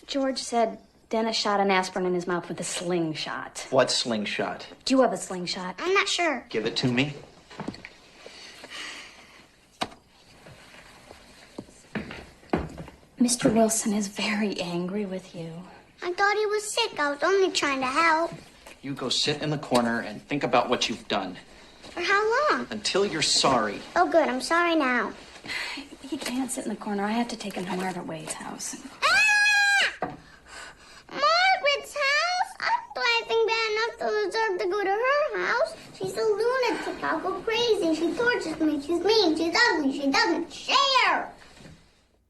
George said Dennis shot an aspirin in his mouth with a slingshot. What slingshot? Do you have a slingshot? I'm not sure. Give it to me. Mr. Wilson is very angry with you. I thought he was sick. I was only trying to help. You go sit in the corner and think about what you've done. For how long? Until you're sorry. Oh, good. I'm sorry now. He can't sit in the corner. I have to take him to Margaret Wade's house. Margaret's house? I'm driving bad enough to deserve to go to her house. She's a lunatic. I'll go crazy. She tortures me. She's mean. She's ugly. She doesn't share.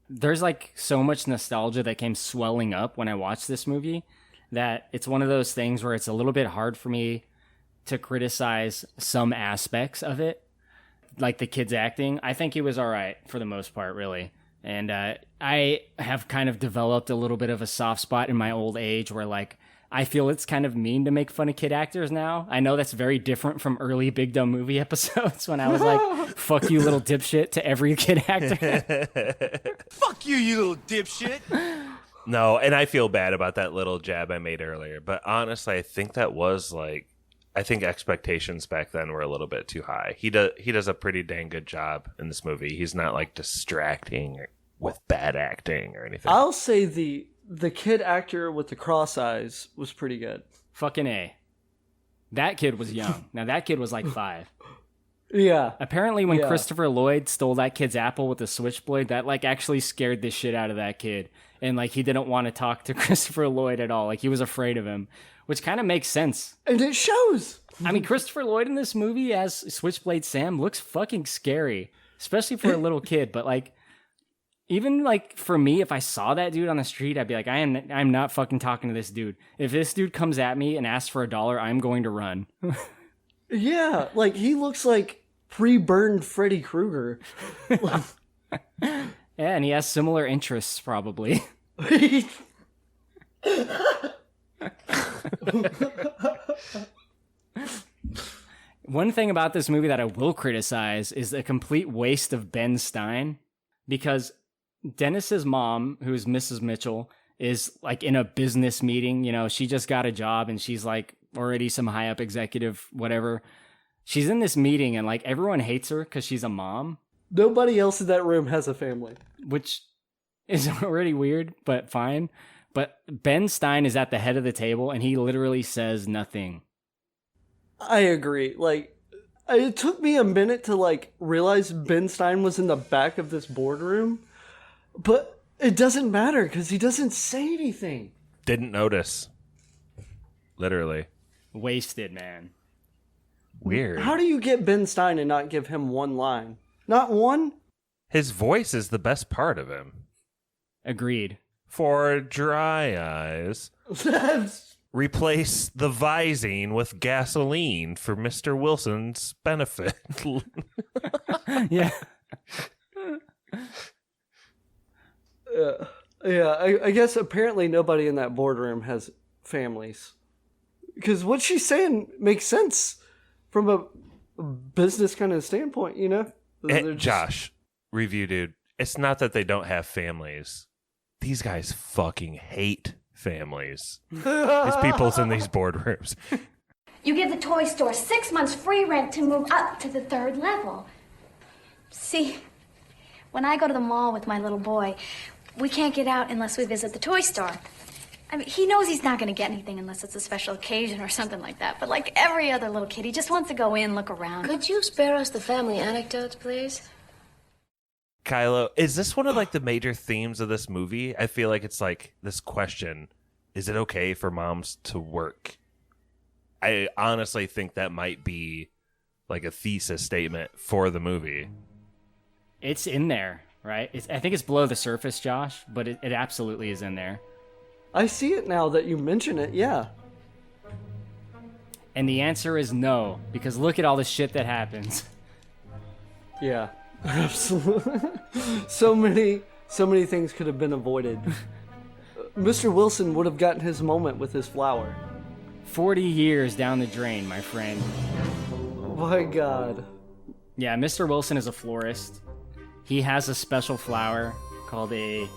There's like so much nostalgia that came swelling up when I watched this movie that it's one of those things where it's a little bit hard for me to criticize some aspects of it. Like the kid's acting, I think he was all right for the most part, really. And I have kind of developed a little bit of a soft spot in my old age where, like, I feel it's kind of mean to make fun of kid actors now. I know that's very different from early Big Dumb Movie episodes when I was like, fuck you, little dipshit, to every kid actor. Fuck you, you little dipshit. No, and I feel bad about that little jab I made earlier. But honestly, I think that was like, I think expectations back then were a little bit too high. He does a pretty dang good job in this movie. He's not like distracting with bad acting or anything. I'll say the kid actor with the cross eyes was pretty good. Fucking A. That kid was young. Now that kid was like 5. Yeah. Apparently when Yeah. Christopher Lloyd stole that kid's apple with the switchblade, that like actually scared the shit out of that kid. And like he didn't want to talk to Christopher Lloyd at all. Like he was afraid of him, which kind of makes sense. And it shows. I mean, Christopher Lloyd in this movie as Switchblade Sam looks fucking scary, especially for a little kid. But like, even like for me, if I saw that dude on the street, I'd be like, I'm not fucking talking to this dude. If this dude comes at me and asks for $1, I'm going to run. Yeah, like he looks like pre-burned Freddy Krueger. Yeah, and he has similar interests, probably. One thing about this movie that I will criticize is the complete waste of Ben Stein, because Dennis's mom, who's Mrs. Mitchell, is like in a business meeting. You know, she just got a job and she's like already some high up executive, whatever. She's in this meeting and like everyone hates her because she's a mom. Nobody else in that room has a family. Which is already weird, but fine. But Ben Stein is at the head of the table and he literally says nothing. I agree. Like, it took me a minute to like realize Ben Stein was in the back of this boardroom, but it doesn't matter because he doesn't say anything. Didn't notice. Literally. Wasted, man. Weird. How do you get Ben Stein and not give him one line? Not one? His voice is the best part of him. Agreed. For dry eyes, replace the Visine with gasoline for Mr. Wilson's benefit. Yeah. I guess apparently nobody in that boardroom has families. Because what she's saying makes sense from a business kind of standpoint, you know? Josh, review dude, it's not that they don't have families. These guys fucking hate families. These people's in these boardrooms. You give the toy store 6 months free rent to move up to the 3rd level. See, when I go to the mall with my little boy, we can't get out unless we visit the toy store. I mean, he knows he's not going to get anything unless it's a special occasion or something like that. But like every other little kid, he just wants to go in, look around. Could you spare us the family anecdotes, please? Kylo, is this one of like the major themes of this movie? I feel like it's like this question, is it okay for moms to work? I honestly think that might be like a thesis statement for the movie. It's in there, right? I think it's below the surface, Josh, but it absolutely is in there. I see it now that you mention it, yeah. And the answer is no, because look at all the shit that happens. Yeah, absolutely. So many things could have been avoided. Mr. Wilson would have gotten his moment with his flower. 40 years down the drain, my friend. My God. Yeah, Mr. Wilson is a florist. He has a special flower called a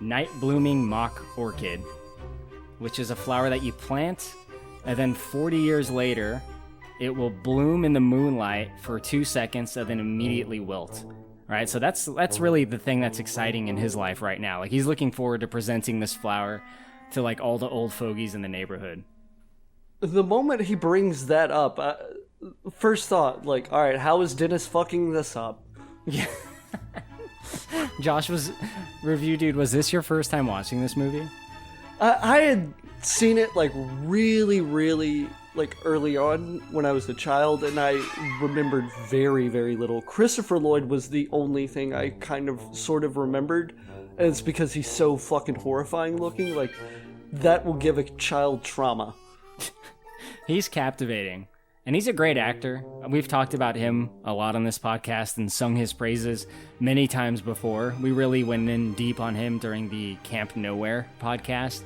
night blooming mock orchid, which is a flower that you plant, and then 40 years later, it will bloom in the moonlight for 2 seconds and then immediately wilt. Right, so that's really the thing that's exciting in his life right now. Like he's looking forward to presenting this flower to like all the old fogies in the neighborhood. The moment he brings that up, first thought, like, all right, how is Dennis fucking this up? Yeah. Josh review dude, was this your first time watching this movie? I had seen it like really, really like early on when I was a child, and I remembered very, very little. Christopher Lloyd was the only thing I kind of sort of remembered, and it's because he's so fucking horrifying looking. Like, that will give a child trauma. He's captivating. And he's a great actor. We've talked about him a lot on this podcast and sung his praises many times before. We really went in deep on him during the Camp Nowhere podcast.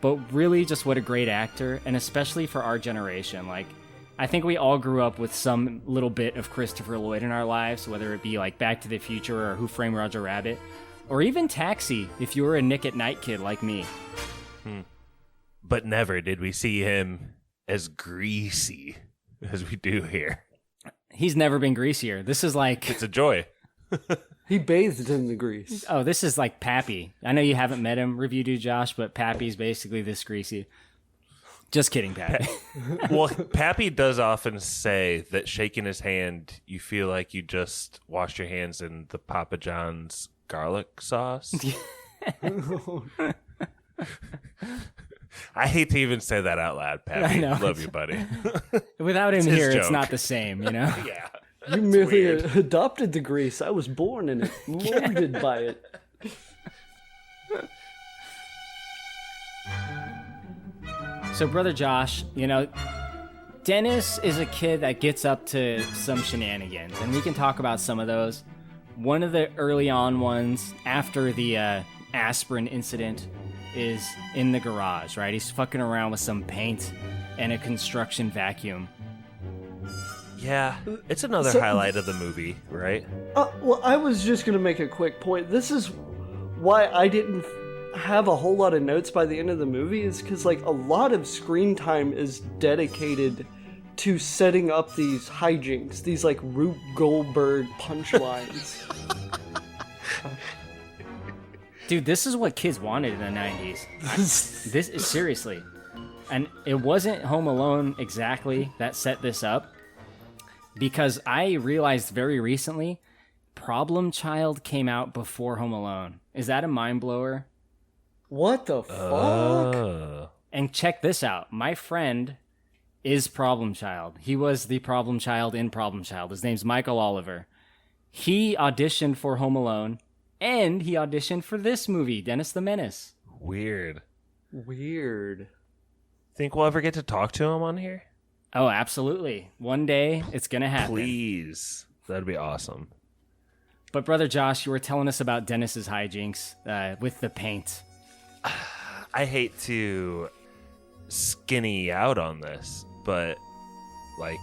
But really, just what a great actor, and especially for our generation. Like, I think we all grew up with some little bit of Christopher Lloyd in our lives, whether it be like Back to the Future or Who Framed Roger Rabbit, or even Taxi, if you were a Nick at Night kid like me. But never did we see him as greasy as we do here. He's never been greasier. This is like... It's a joy. He bathed in the grease. Oh, this is like Pappy. I know you haven't met him, review dude Josh, but Pappy's basically this greasy. Just kidding, Pappy. Well, Pappy does often say that shaking his hand, you feel like you just washed your hands in the Papa John's garlic sauce. I hate to even say that out loud, Pappy. I know. Love you, buddy. Without him It's his here, joke. it's not the same, you know? Yeah. You merely adopted the grease. I was born in it, molded by it. So, Brother Josh, you know, Dennis is a kid that gets up to some shenanigans, and we can talk about some of those. One of the early on ones, after the aspirin incident, is in the garage, right? He's fucking around with some paint and a construction vacuum. Yeah, it's another highlight of the movie, right? Well, I was just going to make a quick point. This is why I didn't have a whole lot of notes by the end of the movie, is because, like, a lot of screen time is dedicated to setting up these hijinks, these, like, Rube Goldberg punchlines. Dude, this is what kids wanted in the 90s. This is seriously. And it wasn't Home Alone exactly that set this up, because I realized very recently, Problem Child came out before Home Alone. Is that a mind blower? What the fuck? And check this out. My friend is Problem Child. He was the Problem Child in Problem Child. His name's Michael Oliver. He auditioned for Home Alone, and he auditioned for this movie, Dennis the Menace. Weird. Think we'll ever get to talk to him on here? Oh, absolutely. One day, it's going to happen. Please. That'd be awesome. But Brother Josh, you were telling us about Dennis's hijinks with the paint. I hate to skinny out on this, but like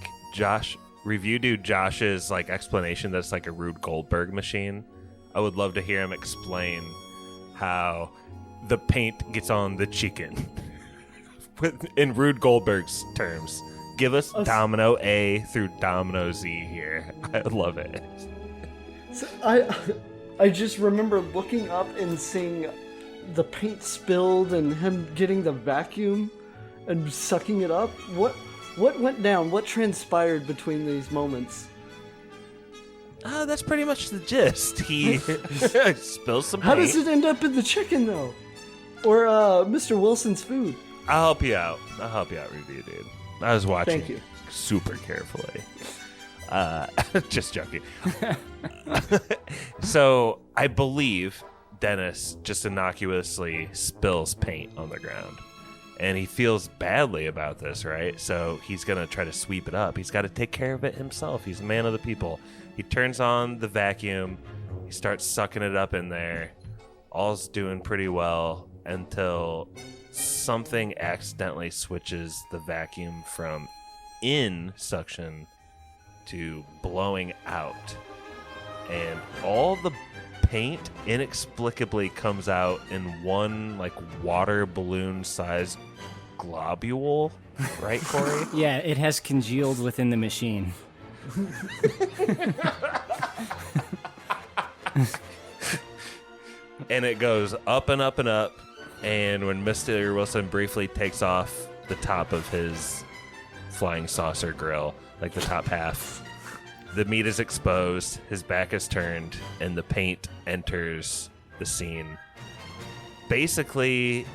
review dude Josh's like explanation that's like a Rube Goldberg machine. I would love to hear him explain how the paint gets on the chicken in Rube Goldberg's terms. Give us Domino A through Domino Z here. I love it. So I just remember looking up and seeing the paint spilled and him getting the vacuum and sucking it up. What went down? What transpired between these moments? That's pretty much the gist. He spills some paint. How does it end up in the chicken, though? Or Mr. Wilson's food? I'll help you out, review dude. I was watching Thank you. super carefully. Just joking. So I believe Dennis just innocuously spills paint on the ground. And he feels badly about this, right? So he's going to try to sweep it up. He's got to take care of it himself. He's a man of the people. He turns on the vacuum. He starts sucking it up in there. All's doing pretty well until something accidentally switches the vacuum from in suction to blowing out. And all the paint inexplicably comes out in one like water balloon sized globule, right, Korey? Yeah, it has congealed within the machine. And it goes up and up and up. And when Mr. Wilson briefly takes off the top of his flying saucer grill, like the top half. The meat is exposed, his back is turned, and the paint enters the scene. Basically,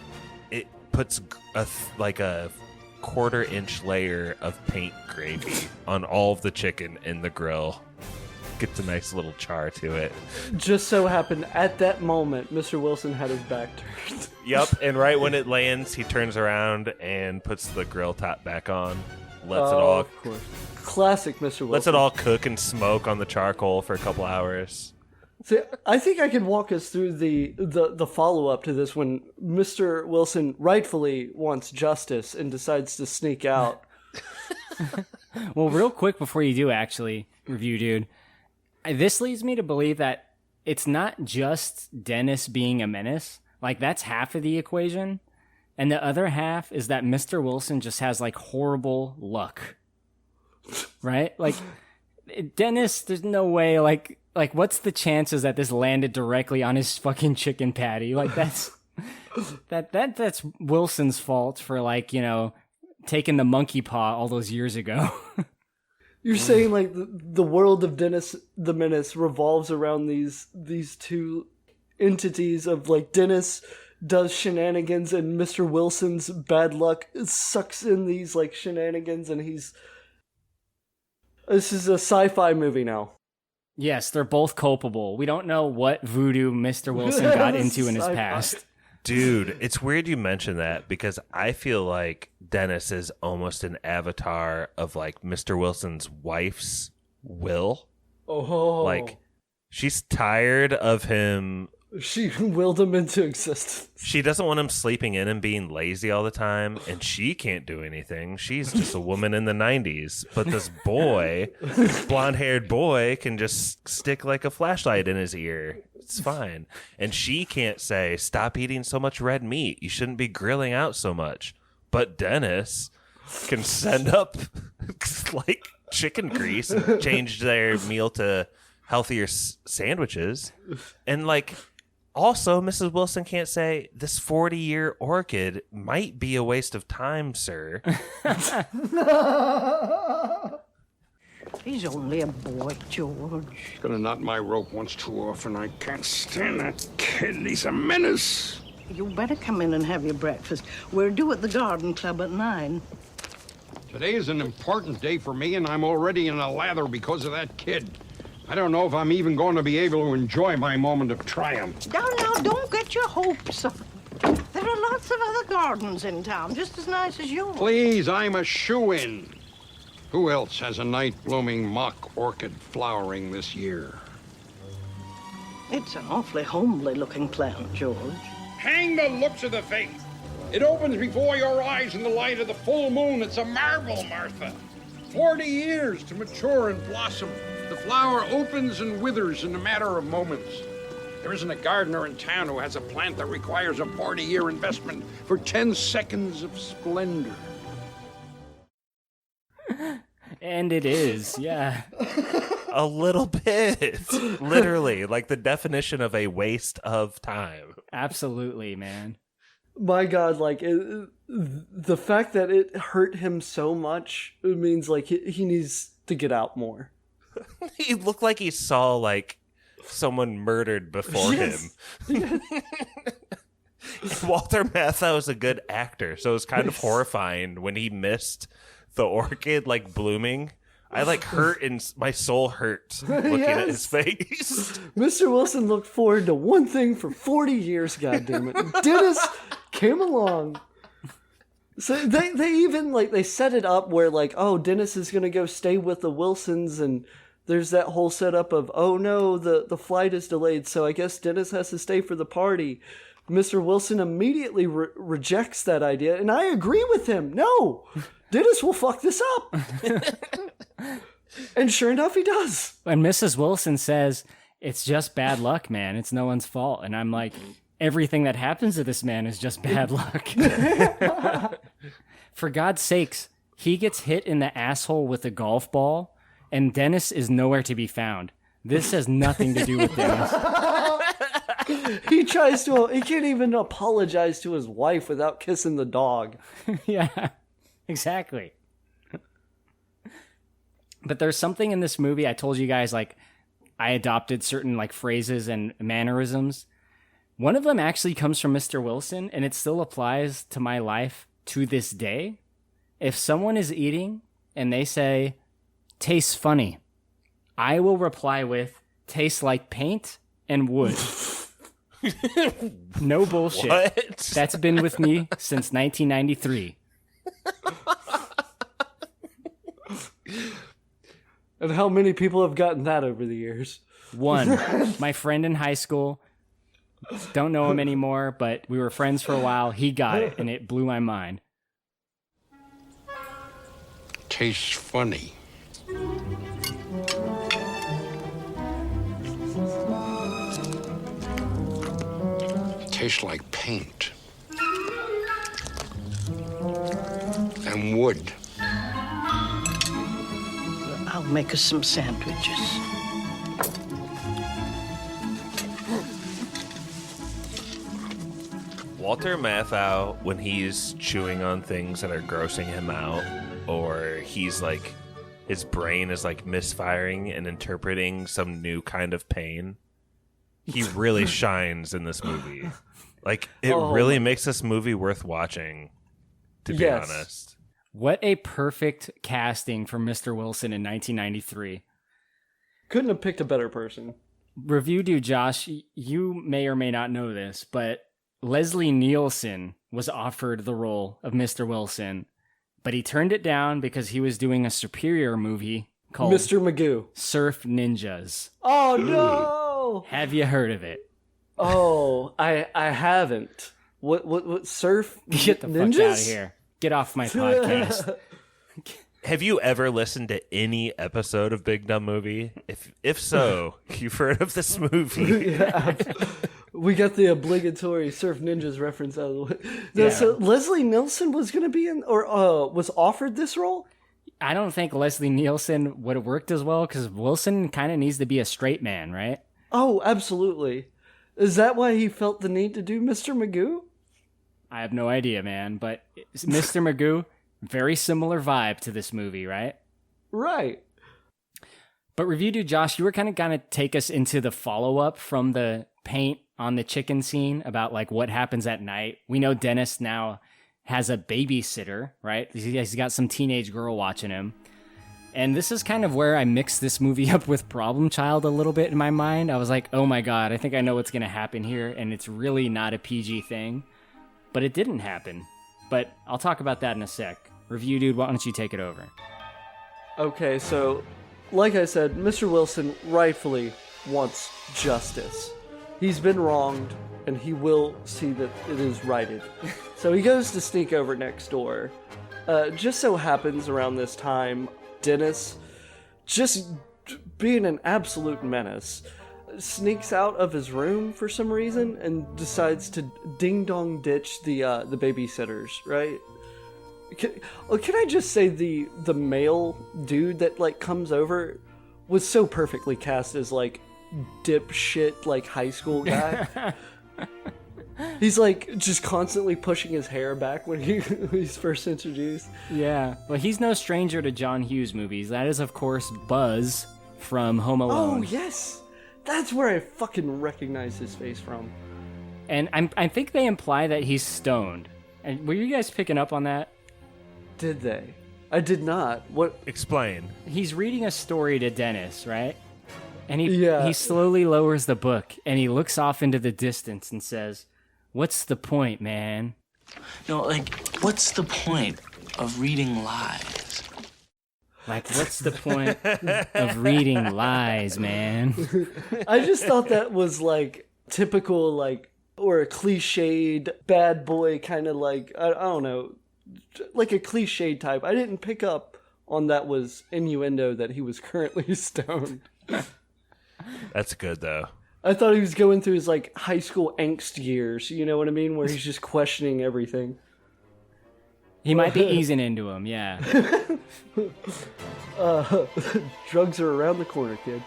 it puts a 1/4-inch layer of paint gravy on all of the chicken in the grill. Gets a nice little char to it. Just so happened at that moment, Mr. Wilson had his back turned. Yep, and right when it lands, he turns around and puts the grill top back on. Lets it all, of course. Classic Mr. Wilson. Lets it all cook and smoke on the charcoal for a couple hours. See, I think I can walk us through the follow-up to this when Mr. Wilson rightfully wants justice and decides to sneak out. Well, real quick before you do actually, review dude, this leads me to believe that it's not just Dennis being a menace. Like, that's half of the equation. And the other half is that Mr. Wilson just has, like, horrible luck. Right? Like, Dennis, there's no way, like, what's the chances that this landed directly on his fucking chicken patty? Like, that's that's Wilson's fault for, like, you know, taking the monkey paw all those years ago. You're saying, like, the world of Dennis the Menace revolves around these two entities of, like, Dennis does shenanigans and Mr. Wilson's bad luck sucks in these, like, shenanigans, and this is a sci-fi movie now. Yes, they're both culpable. We don't know what voodoo Mr. Wilson got into in his past. Dude, it's weird you mention that because I feel like Dennis is almost an avatar of, like, Mr. Wilson's wife's will. Oh. Like, she's tired of him. She willed him into existence. She doesn't want him sleeping in and being lazy all the time, and she can't do anything. She's just a woman in the 90s. But this boy, blonde-haired boy, can just stick, like, a flashlight in his ear. It's fine. And she can't say, stop eating so much red meat. You shouldn't be grilling out so much. But Dennis can send up, like, chicken grease and change their meal to healthier sandwiches. And, like, also, Mrs. Wilson can't say, this 40-year orchid might be a waste of time, sir. He's only a boy, George. Gonna knot my rope once too often. I can't stand that kid. He's a menace. You better come in and have your breakfast. We're due at the garden club at 9. Today is an important day for me, and I'm already in a lather because of that kid. I don't know if I'm even going to be able to enjoy my moment of triumph. Now, don't get your hopes up. There are lots of other gardens in town, just as nice as yours. Please, I'm a shoo-in. Who else has a night-blooming mock orchid flowering this year? It's an awfully homely-looking plant, George. Hang the looks of the face. It opens before your eyes in the light of the full moon. It's a marvel, Martha. 40 years to mature and blossom. The flower opens and withers in a matter of moments. There isn't a gardener in town who has a plant that requires a 40-year investment for 10 seconds of splendor. And it is, yeah. A little bit. Literally, like the definition of a waste of time. Absolutely, man. My God, like, the fact that it hurt him so much, it means, like, he needs to get out more. He looked like he saw, like, someone murdered before him. Walter Matthau is a good actor, so it was kind of horrifying when he missed the orchid, like, blooming. I, like, hurt and my soul hurt looking at his face. Mr. Wilson looked forward to one thing for 40 years, goddammit. Dennis came along. So they even, like, they set it up where, like, oh, Dennis is going to go stay with the Wilsons, and there's that whole setup of, oh no, the flight is delayed, so I guess Dennis has to stay for the party. Mr. Wilson immediately rejects that idea, and I agree with him. No, Dennis will fuck this up. And sure enough, he does. And Mrs. Wilson says, it's just bad luck, man. It's no one's fault. And I'm like, everything that happens to this man is just bad luck. For God's sakes, he gets hit in the asshole with a golf ball, and Dennis is nowhere to be found. This has nothing to do with Dennis. He can't even apologize to his wife without kissing the dog. Yeah, exactly. But there's something in this movie, I told you guys, like, I adopted certain, like, phrases and mannerisms. One of them actually comes from Mr. Wilson, and it still applies to my life to this day. If someone is eating and they say, tastes funny, I will reply with, tastes like paint and wood. No bullshit. What? That's been with me since 1993. And how many people have gotten that over the years? One. My friend in high school. Don't know him anymore, but we were friends for a while. He got it, and it blew my mind. Tastes funny. Tastes like paint. And wood. I'll make us some sandwiches. Walter Matthau, when he's chewing on things that are grossing him out, or he's like, his brain is like misfiring and interpreting some new kind of pain, he really shines in this movie. Like, it really makes this movie worth watching, to be honest. What a perfect casting for Mr. Wilson in 1993. Couldn't have picked a better person. Review dude Josh, you may or may not know this, but Leslie Nielsen was offered the role of Mr. Wilson, but he turned it down because he was doing a superior movie called Mr. Magoo. Surf Ninjas. Oh no! Have you heard of it? Oh, I haven't. What Surf Get the Ninjas? fuck out of here. Get off my podcast. Have you ever listened to any episode of Big Dumb Movie? If so, you've heard of this movie. Yeah. We got the obligatory Surf Ninjas reference out of the way. No, so Leslie Nielsen was going to be in, or was offered this role? I don't think Leslie Nielsen would have worked as well because Wilson kind of needs to be a straight man, right? Oh, absolutely. Is that why he felt the need to do Mr. Magoo? I have no idea, man. But Mr. Magoo, very similar vibe to this movie, right? Right. But review dude Josh, you were kind of going to take us into the follow-up from the paint on the chicken scene about like what happens at night. We know Dennis now has a babysitter, right? He's got some teenage girl watching him. And this is kind of where I mixed this movie up with Problem Child a little bit in my mind. I was like, oh my God, I think I know what's going to happen here. And it's really not a PG thing. But it didn't happen. But I'll talk about that in a sec. Review dude, why don't you take it over? Okay, so like I said, Mr. Wilson rightfully wants justice. He's been wronged, and he will see that it is righted. So he goes to sneak over next door. Just so happens around this time, Dennis, just being an absolute menace, sneaks out of his room for some reason and decides to ding-dong ditch the babysitters, right? Can I just say the male dude that like comes over was so perfectly cast as like dipshit like high school guy. He's like just constantly pushing his hair back when he's first introduced. Yeah, well, he's no stranger to John Hughes movies. That is, of course, Buzz from Home Alone. Oh yes, that's where I fucking recognize his face from. And I think they imply that he's stoned. And were you guys picking up on that? Did they? I did not. What? Explain. He's reading a story to Dennis, right? And he slowly lowers the book, and he looks off into the distance and says, "What's the point, man?" No, like, what's the point of reading lies? Like, what's the point of reading lies, man? I just thought that was like typical, like, or a cliched bad boy kind of like, I don't know, like a cliched type. I didn't pick up on that was innuendo that he was currently stoned. That's good, though. I thought he was going through his like high school angst years, you know what I mean? Where he's just questioning everything. He might be easing into him, yeah. Drugs are around the corner, kid.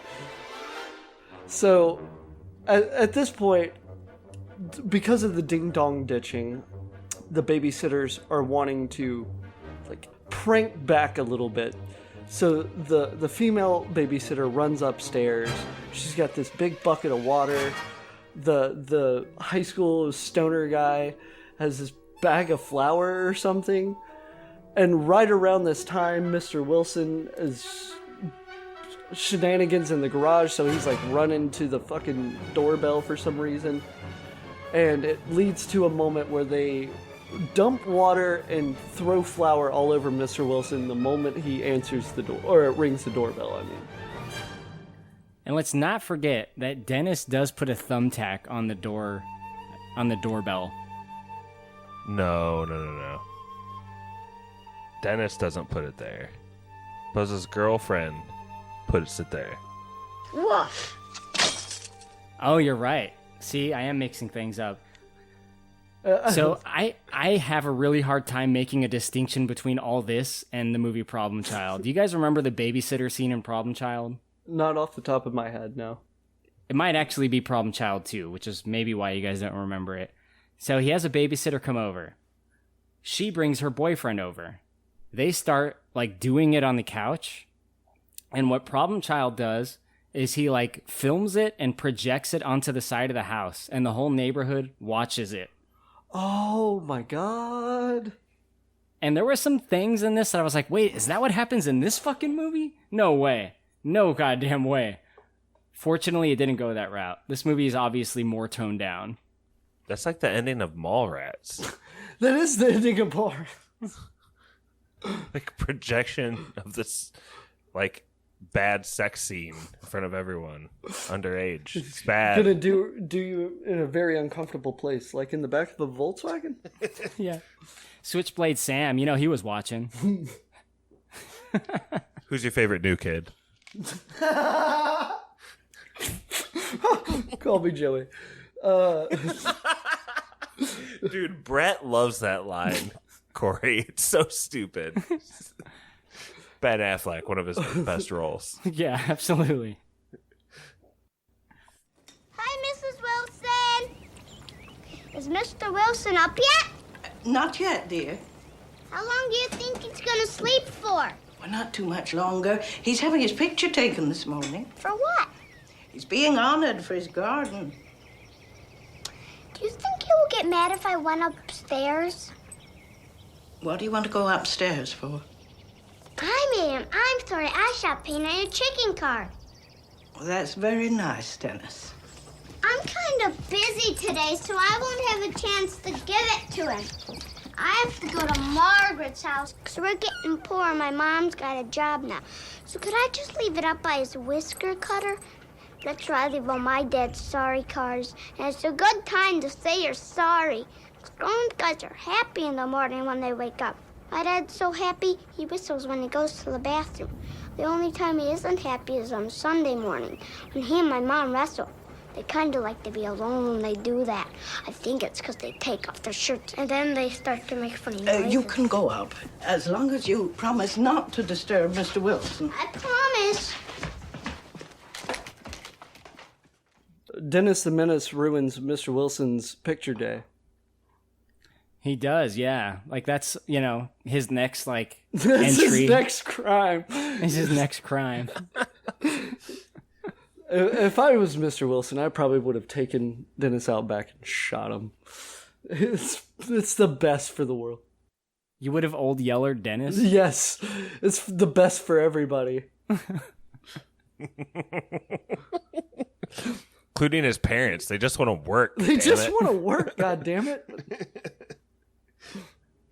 So, at this point, because of the ding-dong ditching, the babysitters are wanting to, like, prank back a little bit. So the female babysitter runs upstairs. She's got this big bucket of water. The high school stoner guy has this bag of flour or something. And right around this time, Mr. Wilson is shenanigans in the garage, so he's like running to the fucking doorbell for some reason. And it leads to a moment where they dump water and throw flour all over Mr. Wilson the moment he answers the door, or rings the doorbell, I mean. And let's not forget that Dennis does put a thumbtack on the door, on the doorbell. No. Dennis doesn't put it there. But his girlfriend puts it there. Woof. Oh, you're right. See, I am mixing things up. So I have a really hard time making a distinction between all this and the movie Problem Child. Do you guys remember the babysitter scene in Problem Child? Not off the top of my head, no. It might actually be Problem Child 2, which is maybe why you guys don't remember it. So he has a babysitter come over. She brings her boyfriend over. They start, like, doing it on the couch. And what Problem Child does is he, like, films it and projects it onto the side of the house. And the whole neighborhood watches it. Oh, my God. And there were some things in this that I was like, wait, is that what happens in this fucking movie? No way. No goddamn way. Fortunately, it didn't go that route. This movie is obviously more toned down. That's like the ending of Mallrats. That is the ending of Mallrats. Like projection of this, like, bad sex scene in front of everyone, underage. It's bad. Gonna do you in a very uncomfortable place, like in the back of a Volkswagen. Yeah. Switchblade Sam, you know he was watching. Who's your favorite new kid? Call me Joey. Dude, Brett loves that line. Korey, it's so stupid. Ben Affleck, one of his best roles. Yeah, absolutely. Hi, Mrs. Wilson. Is Mr. Wilson up yet? Not yet, dear. How long do you think he's gonna sleep for? Well, not too much longer. He's having his picture taken this morning. For what? He's being honored for his garden. Do you think he will get mad if I went upstairs? What do you want to go upstairs for? Hi, ma'am. I'm sorry. I shot paint on your chicken cart. Well, that's very nice, Dennis. I'm kind of busy today, so I won't have a chance to give it to him. I have to go to Margaret's house because we're getting poor. My mom's got a job now. So could I just leave it up by his whisker cutter? That's where I leave all my dad's sorry cars. And it's a good time to say you're sorry. Grown guys are happy in the morning when they wake up. My dad's so happy, he whistles when he goes to the bathroom. The only time he isn't happy is on Sunday morning, when he and my mom wrestle. They kind of like to be alone when they do that. I think it's because they take off their shirts, and then they start to make funny noises. You can go up, as long as you promise not to disturb Mr. Wilson. I promise. Dennis the Menace ruins Mr. Wilson's picture day. He does, yeah. Like, that's, you know, his next, like, That's entry. his next crime. It's his next crime. If I was Mr. Wilson, I probably would have taken Dennis out back and shot him. It's the best for the world. You would have old yeller Dennis? Yes. It's the best for everybody. Including his parents. They just want to work. They just want to work, God damn it.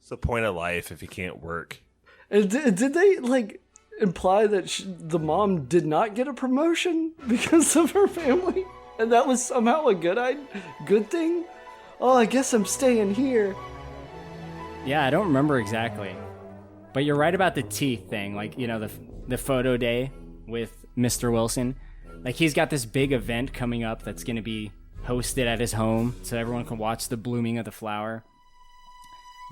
It's the point of life if you can't work. And did they, like, imply that the mom did not get a promotion because of her family? And that was somehow a good thing? Oh, I guess I'm staying here. Yeah, I don't remember exactly. But you're right about the teeth thing. Like, you know, the photo day with Mr. Wilson. Like, he's got this big event coming up that's going to be hosted at his home so everyone can watch the blooming of the flower.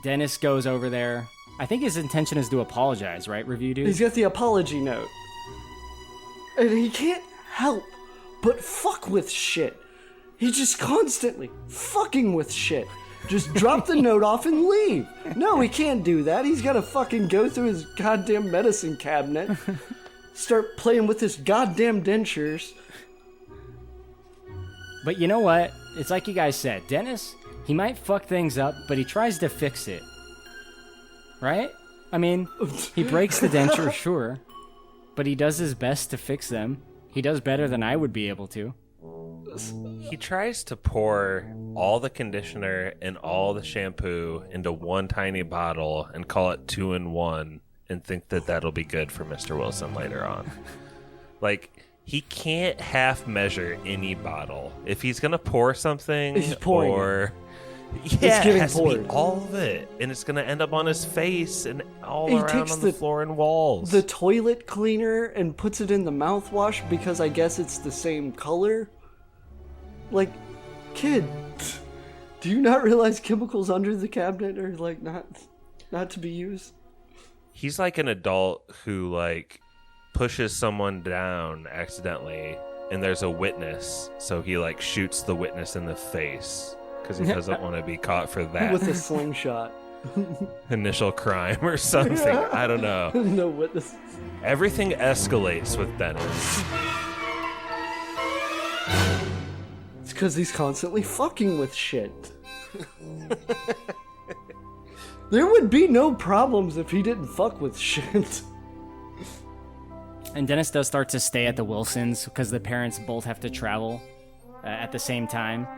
Dennis goes over there. I think his intention is to apologize, right, Review Dude? He's got the apology note. And he can't help but fuck with shit. He's just constantly fucking with shit. Just drop the note off and leave. No, he can't do that. He's got to fucking go through his goddamn medicine cabinet, start playing with his goddamn dentures. But you know what? It's like you guys said. Dennis, he might fuck things up, but he tries to fix it. Right? I mean, he breaks the denture, sure, but he does his best to fix them. He does better than I would be able to. He tries to pour all the conditioner and all the shampoo into one tiny bottle and call it 2-in-1 and think that that'll be good for Mr. Wilson later on. Like, he can't half measure any bottle. If he's going to pour something, he's pouring or... Yeah, it has to be all of it, and it's gonna end up on his face and all around on the floor and walls. The toilet cleaner and puts it in the mouthwash because I guess it's the same color. Like, kid, do you not realize chemicals under the cabinet are like not to be used? He's like an adult who like pushes someone down accidentally, and there's a witness, so he like shoots the witness in the face. Because he doesn't want to be caught for that. With a slingshot. Initial crime or something. I don't know. No witnesses. Everything escalates with Dennis. It's because he's constantly fucking with shit. There would be no problems if he didn't fuck with shit. And Dennis does start to stay at the Wilsons because the parents both have to travel at the same time.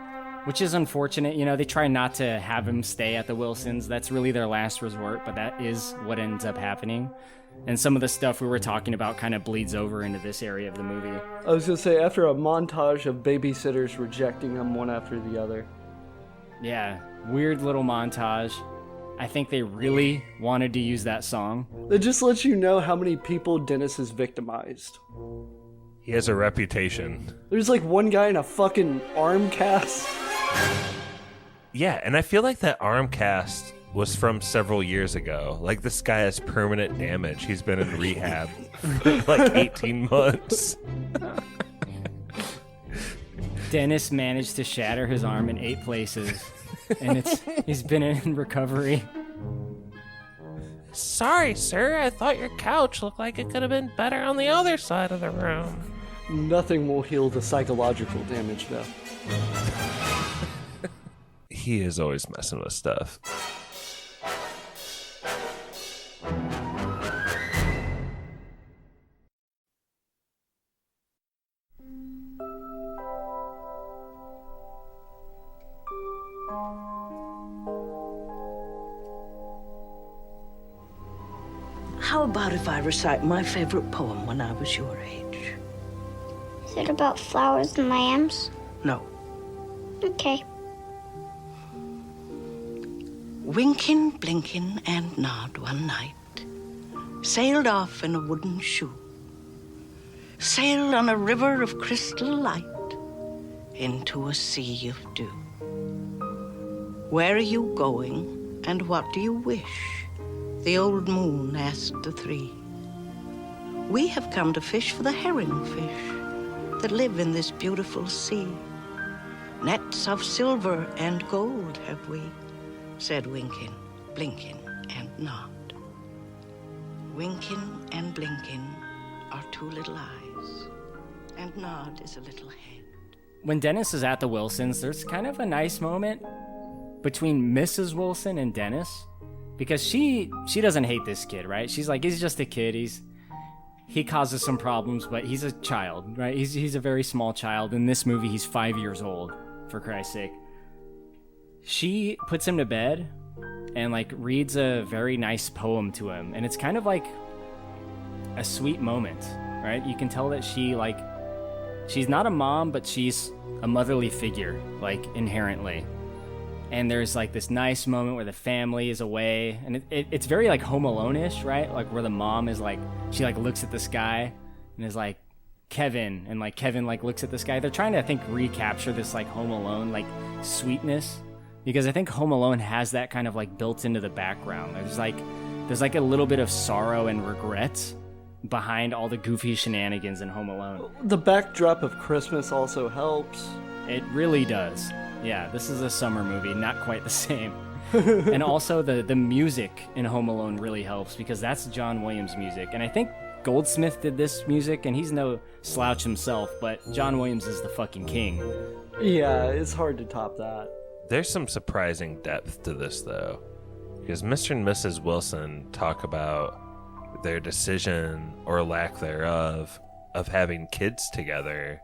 Which is unfortunate. You know, they try not to have him stay at the Wilsons. That's really their last resort, but that is what ends up happening. And some of the stuff we were talking about kind of bleeds over into this area of the movie. I was going to say, after a montage of babysitters rejecting him one after the other. Yeah, weird little montage. I think they really wanted to use that song. It just lets you know how many people Dennis has victimized. He has a reputation. There's like one guy in a fucking arm cast. Yeah, and I feel like that arm cast was from several years ago. Like, this guy has permanent damage. He's been in rehab for like 18 months. Dennis managed to shatter his arm in 8 places, and he's been in recovery. Sorry, sir. I thought your couch looked like it could have been better on the other side of the room. Nothing will heal the psychological damage, though. He is always messing with stuff. How about if I recite my favorite poem when I was your age? Is it about flowers and lambs? No. Okay. Winkin', blinkin', and Nod one night sailed off in a wooden shoe, sailed on a river of crystal light into a sea of dew. Where are you going, and what do you wish? The old moon asked the three. We have come to fish for the herring fish that live in this beautiful sea. Nets of silver and gold have we, said Winkin', Blinkin', and Nod. Winkin' and Blinkin' are 2 little eyes, and Nod is a little head. When Dennis is at the Wilsons, there's kind of a nice moment between Mrs. Wilson and Dennis, because she doesn't hate this kid, right? She's like, he's just a kid. He causes some problems, but he's a child, right? He's a very small child. In this movie, he's 5 years old, for Christ's sake. She puts him to bed and like reads a very nice poem to him, and it's kind of like a sweet moment, right? You can tell that she's not a mom, but she's a motherly figure, like inherently. And there's like this nice moment where the family is away, and it's very like Home Alone-ish, right? Like where the mom is like, she like looks at the sky and is like, Kevin, and like Kevin like looks at the sky. They're trying to, I think, recapture this like Home Alone like sweetness, because I think Home Alone has that kind of like built into the background. There's like a little bit of sorrow and regret behind all the goofy shenanigans in Home Alone. The backdrop of Christmas also helps. It really does. Yeah, this is a summer movie, not quite the same. And also the music in Home Alone really helps because that's John Williams music. And I think Goldsmith did this music, and he's no slouch himself, but John Williams is the fucking king. Yeah, it's hard to top that. There's some surprising depth to this, though, because Mr. and Mrs. Wilson talk about their decision, or lack thereof, of having kids together.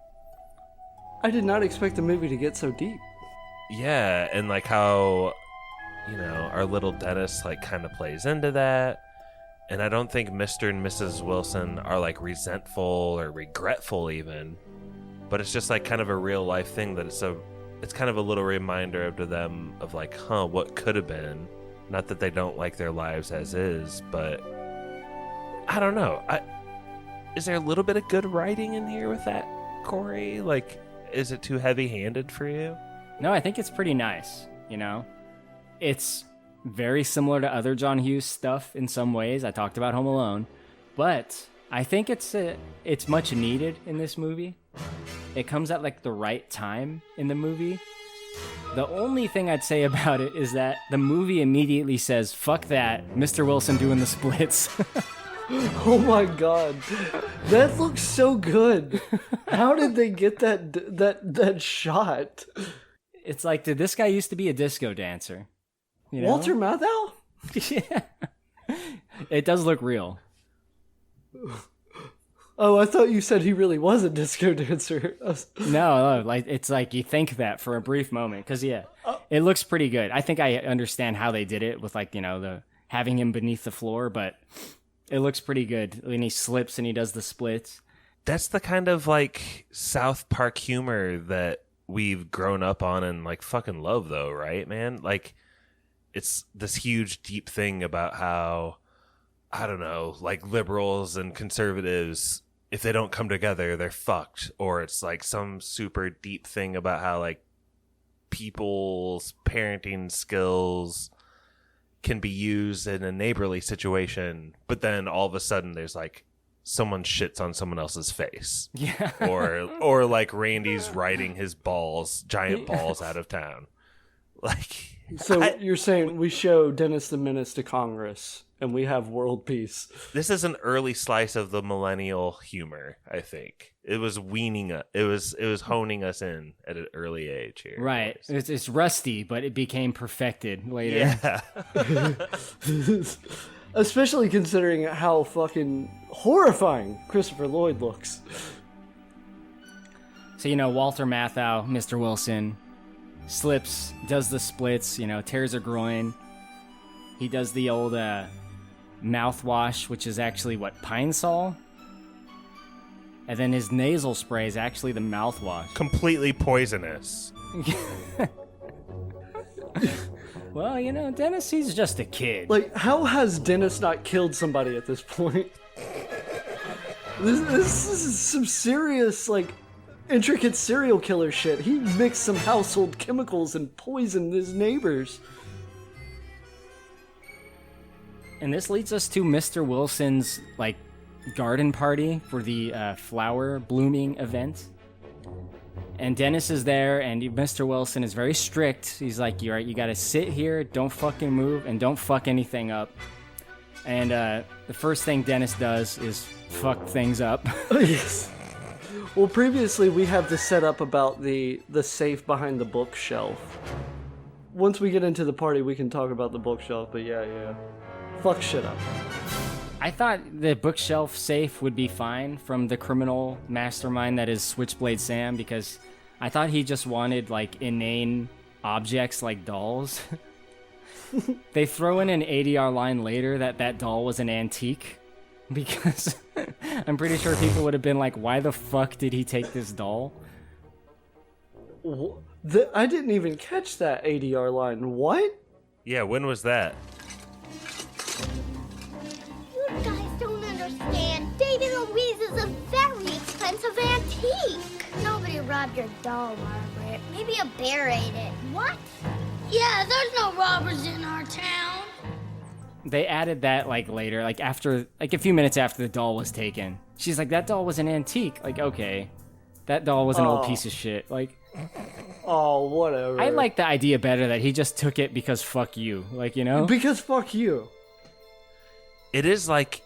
I did not expect the movie to get so deep. Yeah, and like how, our little Dennis like kind of plays into that. And I don't think Mr. and Mrs. Wilson are like resentful or regretful even, but it's just like kind of a real life thing that it's kind of a little reminder to them of like, what could have been. Not that they don't like their lives as is, but I don't know. Is there a little bit of good writing in here with that, Korey? Like, is it too heavy-handed for you? No, I think it's pretty nice, It's very similar to other John Hughes stuff in some ways. I talked about Home Alone, but I think it's much needed in this movie. It comes at like the right time in the movie. The only thing I'd say about it is that the movie immediately says, fuck that, Mr. Wilson doing the splits. Oh my god. That looks so good. How did they get that shot? It's like, did this guy used to be a disco dancer? Walter Matthau? Yeah. It does look real. Oh, I thought you said he really was a disco dancer. No, like it's like you think that for a brief moment, because it looks pretty good. I think I understand how they did it with like the having him beneath the floor, but it looks pretty good when he slips and he does the splits. That's the kind of like South Park humor that we've grown up on and like fucking love, though, right, man? Like, it's this huge deep thing about how, I don't know, like liberals and conservatives, if they don't come together, they're fucked. Or it's like some super deep thing about how like people's parenting skills can be used in a neighborly situation, but then all of a sudden there's like someone shits on someone else's face. Yeah. Or like Randy's riding his giant balls out of town. Like, so you're saying we show Dennis the Menace to Congress and we have world peace. This is an early slice of the millennial humor, I think. It was it was honing us in at an early age here. Right. It's rusty, but it became perfected later. Yeah. Especially considering how fucking horrifying Christopher Lloyd looks. So, Walter Matthau, Mr. Wilson, slips, does the splits, tears a groin. He does the old mouthwash, which is actually Pine Sol? And then his nasal spray is actually the mouthwash. Completely poisonous. Well, Dennis, he's just a kid. Like, how has Dennis not killed somebody at this point? This is some serious, like, intricate serial killer shit. He mixed some household chemicals and poisoned his neighbors. And this leads us to Mr. Wilson's, like, garden party for the flower blooming event. And Dennis is there, and Mr. Wilson is very strict. He's like, "You're right, you gotta sit here, don't fucking move, and don't fuck anything up." And the first thing Dennis does is fuck things up. Yes. Well, previously we have the setup about the safe behind the bookshelf. Once we get into the party, we can talk about the bookshelf, but yeah. Fuck shit up. I thought the bookshelf safe would be fine from the criminal mastermind that is Switchblade Sam, because I thought he just wanted, like, inane objects like dolls. They throw in an ADR line later that doll was an antique, because I'm pretty sure people would have been like, why the fuck did he take this doll? I didn't even catch that ADR line. What? Yeah, when was that? You guys don't understand. David Louise is a very expensive antique. Nobody robbed your doll, Margaret. Maybe a bear ate it. What? Yeah, there's no robbers in our town. They added that, like, later, like, after, like, a few minutes after the doll was taken. She's like, that doll was an antique. Like, okay. That doll was an old piece of shit. Like, Oh, whatever. I like the idea better that he just took it because fuck you. Like, you know? Because fuck you. It is like,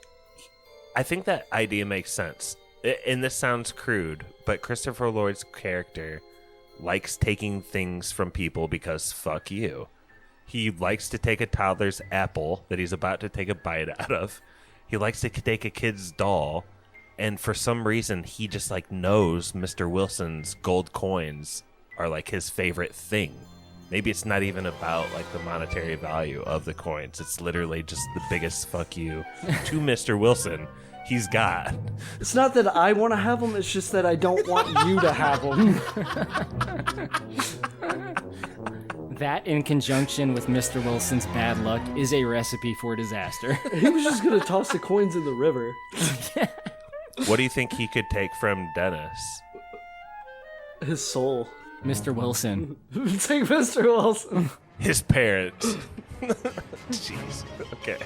I think that idea makes sense. And this sounds crude, but Christopher Lloyd's character likes taking things from people because fuck you. He likes to take a toddler's apple that he's about to take a bite out of. He likes to take a kid's doll. And for some reason, he just like knows Mr. Wilson's gold coins are like his favorite thing. Maybe it's not even about like the monetary value of the coins. It's literally just the biggest fuck you to Mr. Wilson he's got. It's not that I want to have them, it's just that I don't want you to have them. That, in conjunction with Mr. Wilson's bad luck, is a recipe for disaster. He was just going to toss the coins in the river. What do you think he could take from Dennis? His soul. Mr. Wilson. Take Mr. Wilson. His parents. Jeez. Okay.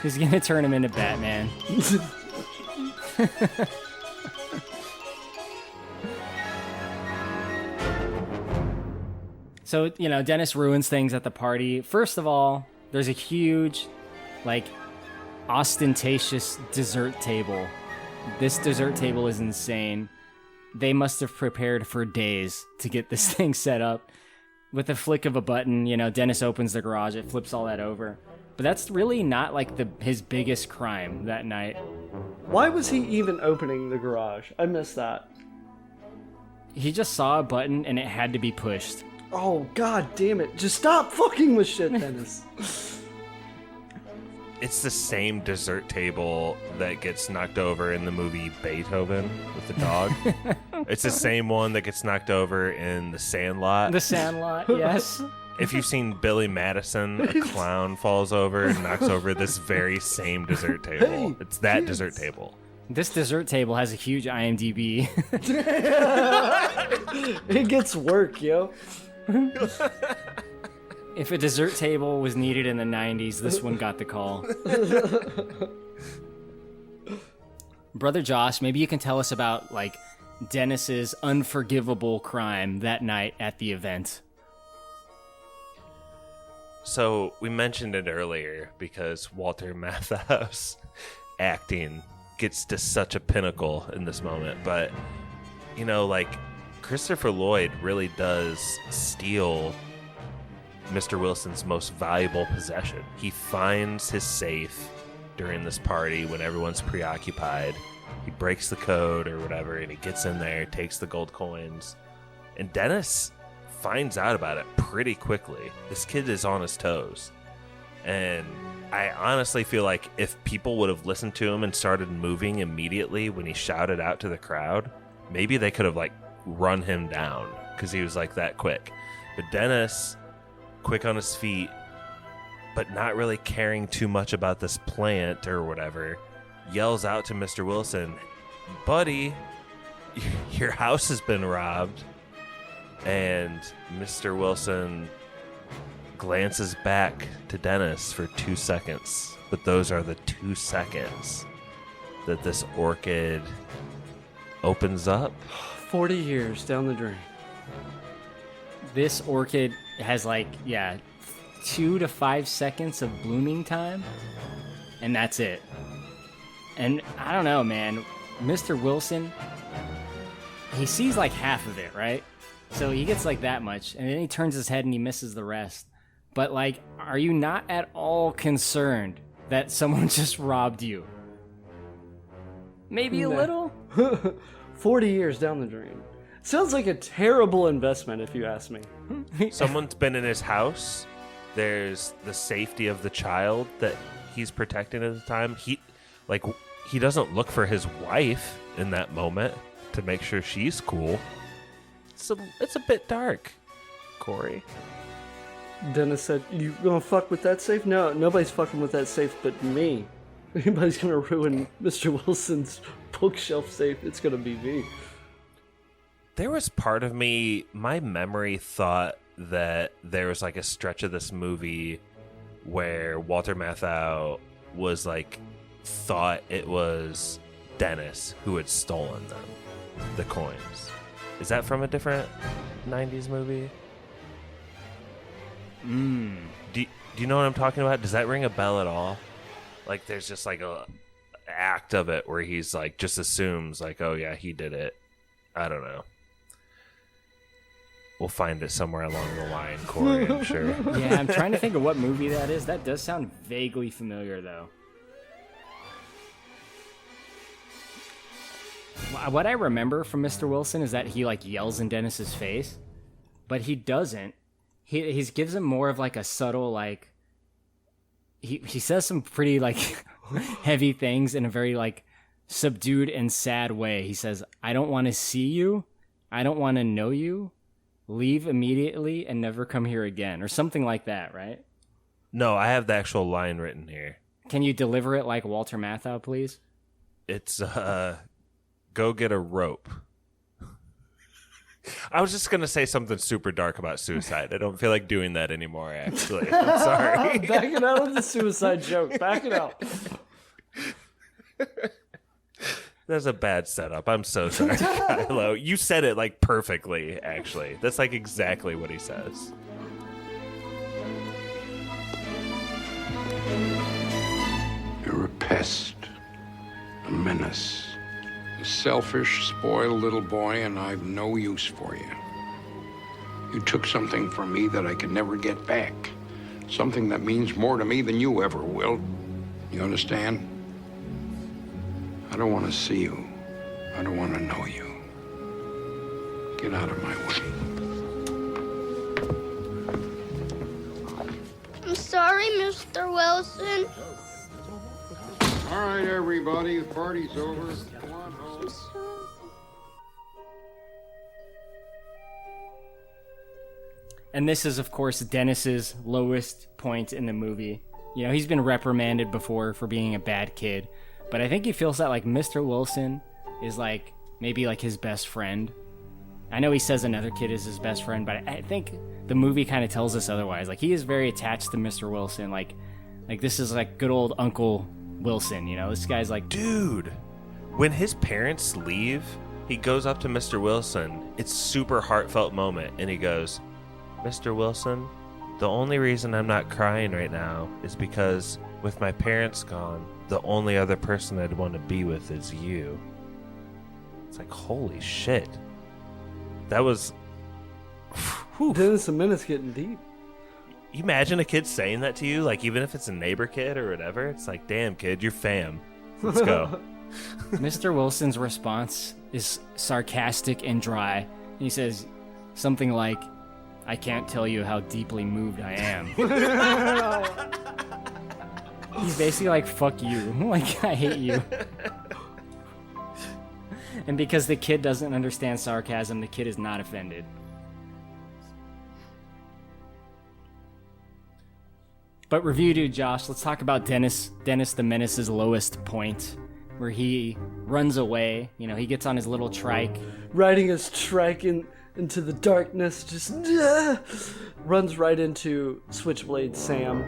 He's going to turn him into Batman. So, you know, Dennis ruins things at the party. First of all, there's a huge, like, ostentatious dessert table. This dessert table is insane. They must have prepared for days to get this thing set up. With a flick of a button, you know, Dennis opens the garage, it flips all that over. But that's really not, like, his biggest crime that night. Why was he even opening the garage? I missed that. He just saw a button and it had to be pushed. Oh, god damn it. Just stop fucking with shit, Dennis. It's the same dessert table that gets knocked over in the movie Beethoven with the dog. It's the same one that gets knocked over in The Sandlot. The Sandlot, yes. If you've seen Billy Madison, a clown falls over and knocks over this very same dessert table. Hey, it's that kids. dessert table. This dessert table has a huge IMDb. It gets work, yo. If a dessert table was needed in the 90s, this one got the call. Brother Josh, maybe you can tell us about, like, Dennis's unforgivable crime that night at the event. So we mentioned it earlier because Walter Matthau's acting gets to such a pinnacle in this moment. But, you know, like, Christopher Lloyd really does steal Mr. Wilson's most valuable possession. He finds his safe during this party when everyone's preoccupied. He breaks the code or whatever, and he gets in there, takes the gold coins. And Dennis finds out about it pretty quickly. This kid is on his toes. And I honestly feel like if people would have listened to him and started moving immediately when he shouted out to the crowd, maybe they could have, like, run him down because he was, like, that quick. But Dennis, quick on his feet, but not really caring too much about this plant or whatever, yells out to Mr. Wilson, "Buddy, your house has been robbed." And Mr. Wilson glances back to Dennis for 2 seconds, but those are the 2 seconds that this orchid opens up. 40 years down the drain. This orchid has, like, 2 to 5 seconds of blooming time, and that's it. And I don't know, man. Mr. Wilson, he sees like half of it, right? So he gets like that much, and then he turns his head and he misses the rest. But, like, are you not at all concerned that someone just robbed you? Maybe a little? 40 years down the drain. Sounds like a terrible investment, if you ask me. Someone's been in his house. There's the safety of the child that he's protecting at the time. He doesn't look for his wife in that moment to make sure she's cool. It's a bit dark, Korey. Dennis said, "You gonna fuck with that safe?" No, nobody's fucking with that safe but me. If anybody's gonna ruin Mr. Wilson's bookshelf safe, it's gonna be me. There was part of me, my memory thought that there was like a stretch of this movie where Walter Matthau was like, thought it was Dennis who had stolen them, the coins. Is that from a different 90s movie? Do you know what I'm talking about? Does that ring a bell at all? Like, there's just like a act of it where he's like just assumes like, oh yeah, he did it. I don't know. We'll find it somewhere along the line, Korey, I'm sure. Yeah, I'm trying to think of what movie that is. That does sound vaguely familiar, though. What I remember from Mr. Wilson is that he, like, yells in Dennis's face, but he doesn't. He gives him more of, like, a subtle, like... He says some pretty, like, heavy things in a very, like, subdued and sad way. He says, I don't want to see you. I don't want to know you. Leave immediately and never come here again, or something like that, right? No, I have the actual line written here. Can you deliver it like Walter Matthau, please? It's, go get a rope. I was just going to say something super dark about suicide. I don't feel like doing that anymore, actually. I'm sorry. Back it out of the suicide joke. Back it out. That's a bad setup. I'm so sorry, Kylo. You said it like perfectly, actually. That's like exactly what he says. You're a pest, a menace, a selfish, spoiled little boy, and I've no use for you. You took something from me that I could never get back. Something that means more to me than you ever will. You understand? I don't want to see you. I don't want to know you. Get out of my way. I'm sorry, Mr. Wilson. All right, everybody, the party's over. Come on home. And this is, of course, Dennis's lowest point in the movie. You know, he's been reprimanded before for being a bad kid. But I think he feels that, like, Mr. Wilson is, like, maybe, like, his best friend. I know he says another kid is his best friend, but I think the movie kind of tells us otherwise. Like, he is very attached to Mr. Wilson. Like this is, like, good old Uncle Wilson, you know? This guy's like... Dude, when his parents leave, he goes up to Mr. Wilson. It's super heartfelt moment, and he goes, Mr. Wilson, the only reason I'm not crying right now is because with my parents gone, the only other person I'd want to be with is you. It's like, holy shit. That was... Dennis the Menace getting deep. You imagine a kid saying that to you? Like, even if it's a neighbor kid or whatever, it's like, damn, kid, you're fam. Let's go. Mr. Wilson's response is sarcastic and dry. He says something like, I can't tell you how deeply moved I am. He's basically like, fuck you. Like, I hate you. And because the kid doesn't understand sarcasm, the kid is not offended. But review dude Josh, let's talk about Dennis the Menace's lowest point, where he runs away. You know, he gets on his little trike. Riding his trike into the darkness, just runs right into Switchblade Sam,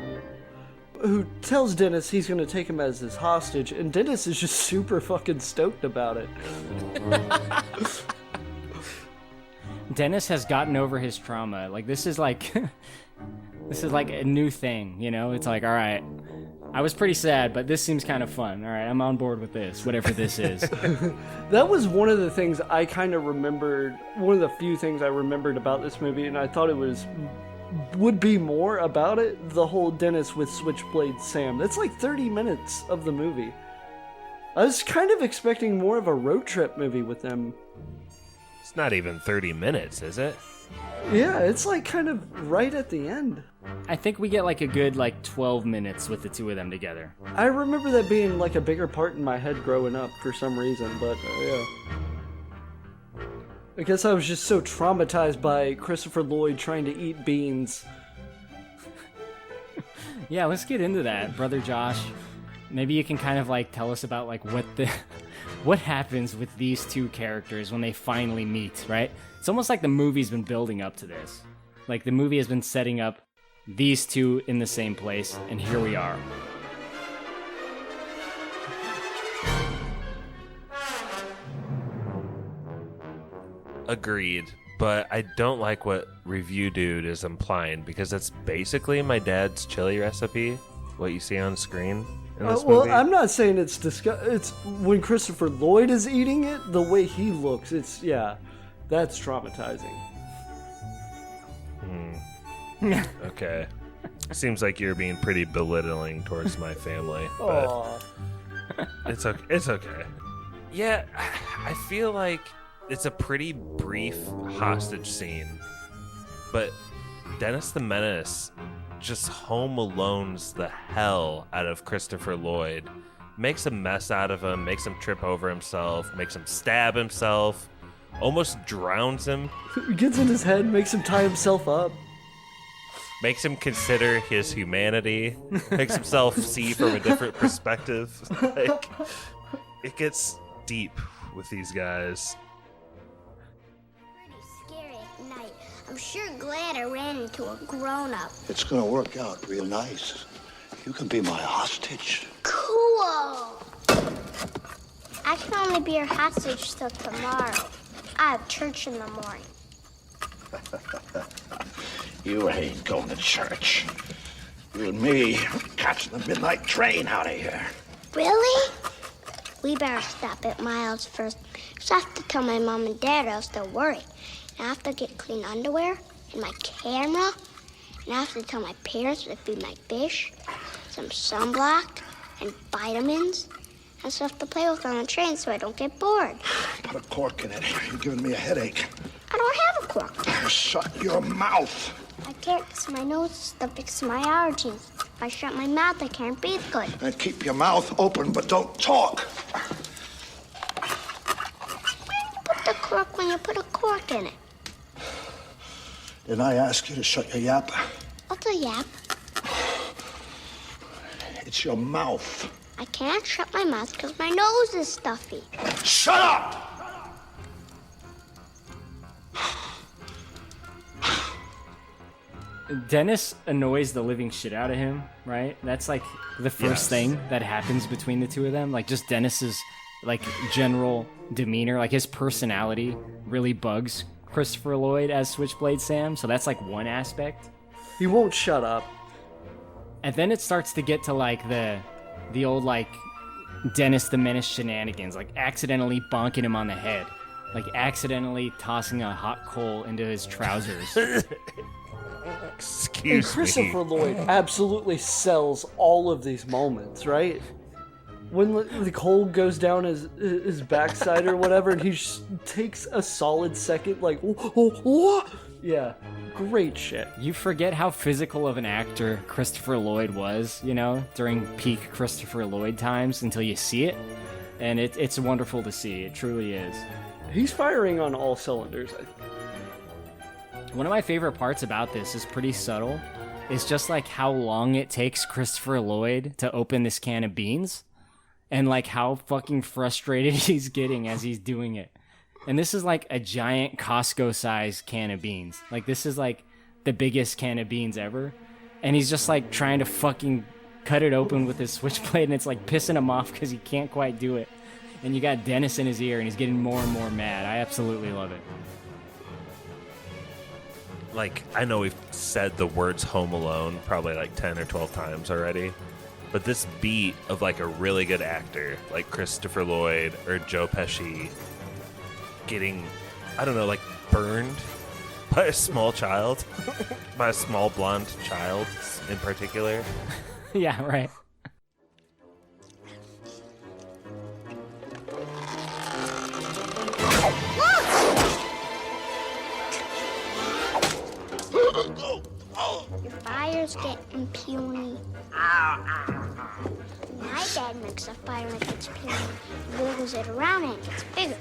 who tells Dennis he's going to take him as his hostage, and Dennis is just super fucking stoked about it. Dennis has gotten over his trauma. Like, this is like a new thing, you know? It's like, all right, I was pretty sad, but this seems kind of fun. All right, I'm on board with this, whatever this is. That was one of the things I kind of remembered, one of the few things I remembered about this movie, and I thought it would be more about it, the whole Dennis with Switchblade Sam. That's like 30 minutes of the movie. I was kind of expecting more of a road trip movie with them. It's not even 30 minutes, is it? Yeah, it's like kind of right at the end. I think we get like a good 12 minutes with the two of them together. I remember that being like a bigger part in my head growing up for some reason, but yeah. I guess I was just so traumatized by Christopher Lloyd trying to eat beans. Yeah, let's get into that, Brother Josh. Maybe you can kind of tell us about what happens with these two characters when they finally meet, right? It's almost like the movie's been building up to this. Like the movie has been setting up these two in the same place, and here we are. Agreed. But I don't like what Review Dude is implying, because it's basically my dad's chili recipe, what you see on screen in this well, movie. I'm not saying it's It's when Christopher Lloyd is eating it, the way he looks, that's traumatizing. Okay. Seems like you're being pretty belittling towards my family, but it's okay. It's okay. Yeah, I feel like it's a pretty brief hostage scene, but Dennis the Menace just home alones the hell out of Christopher Lloyd, makes a mess out of him, makes him trip over himself, makes him stab himself, almost drowns him. Gets in his head, makes him tie himself up. Makes him consider his humanity, makes himself see from a different perspective. Like, it gets deep with these guys. Scary at night. I'm sure glad I ran into a grown-up. It's gonna work out real nice. You can be my hostage. Cool. I can only be your hostage till tomorrow. I have church in the morning. You ain't going to church. You and me catching the midnight train out of here. Really? We better stop at Miles first. So I have to tell my mom and dad or else they'll worry. And I have to get clean underwear and my camera. And I have to tell my parents to feed my fish, some sunblock and vitamins and stuff to play with on the train so I don't get bored. Put a cork in it. You're giving me a headache. I don't have a cork. Shut your mouth. I can't because my nose is stuffed because of my allergies. If I shut my mouth, I can't breathe good. And keep your mouth open, but don't talk. Put the cork when you put a cork in it. Didn't I ask you to shut your yap? What's a yap? It's your mouth. I can't shut my mouth because my nose is stuffy. Shut up! Dennis annoys the living shit out of him, right? That's like the first thing that happens between the two of them. Like just Dennis's like general demeanor, like his personality really bugs Christopher Lloyd as Switchblade Sam. So that's like one aspect. He won't shut up. And then it starts to get to like the old like Dennis the Menace shenanigans, like accidentally bonking him on the head, like accidentally tossing a hot coal into his trousers. Excuse and Christopher Lloyd absolutely sells all of these moments, right? When the coal goes down his backside or whatever, and he just takes a solid second, like, oh, yeah, great shit. You forget how physical of an actor Christopher Lloyd was, you know, during peak Christopher Lloyd times until you see it, and it's wonderful to see. It truly is. He's firing on all cylinders, I think. One of my favorite parts about this is pretty subtle. It's just like how long it takes Christopher Lloyd to open this can of beans and like how fucking frustrated he's getting as he's doing it. And this is like a giant Costco-sized can of beans. Like this is like the biggest can of beans ever. And he's just like trying to fucking cut it open with his switchblade and it's like pissing him off because he can't quite do it. And you got Dennis in his ear and he's getting more and more mad. I absolutely love it. Like, I know we've said the words Home Alone probably like 10 or 12 times already, but this beat of like a really good actor like Christopher Lloyd or Joe Pesci getting, I don't know, like burned by a small child, by a small blonde child in particular. Yeah, right. Your fire's getting puny. My dad makes a fire and it gets puny. He wiggles it around and it gets bigger.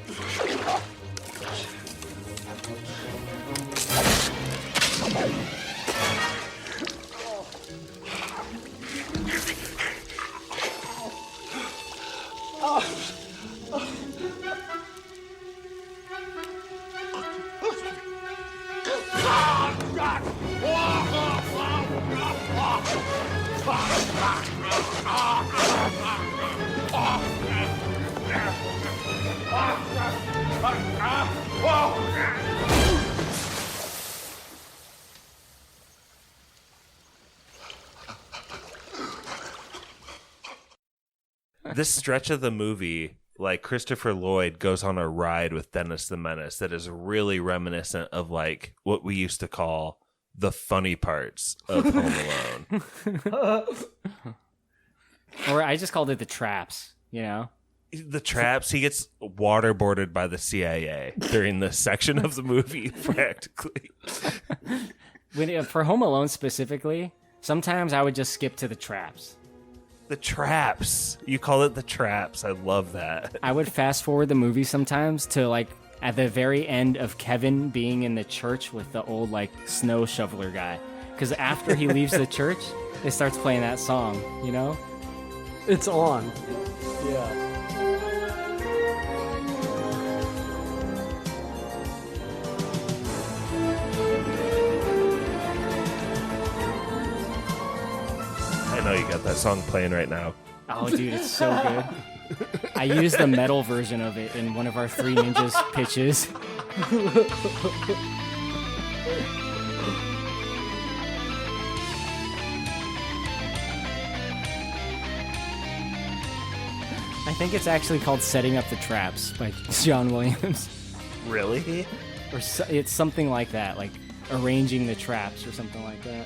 This stretch of the movie, like Christopher Lloyd goes on a ride with Dennis the Menace that is really reminiscent of like what we used to call the funny parts of Home Alone. Or I just called it the traps, you know? The traps, he gets waterboarded by the CIA during this section of the movie, practically. For Home Alone specifically, sometimes I would just skip to the traps. The traps. You call it the traps. I love that. I would fast forward the movie sometimes to like at the very end of Kevin being in the church with the old like snow shoveler guy. Because after he leaves the church, it starts playing that song, you know? It's on. Yeah. I know you got that song playing right now. Oh, dude, it's so good. I used the metal version of it in one of our Three Ninjas pitches. I think it's actually called Setting Up the Traps by John Williams. Really? Or it's something like that, like arranging the traps or something like that.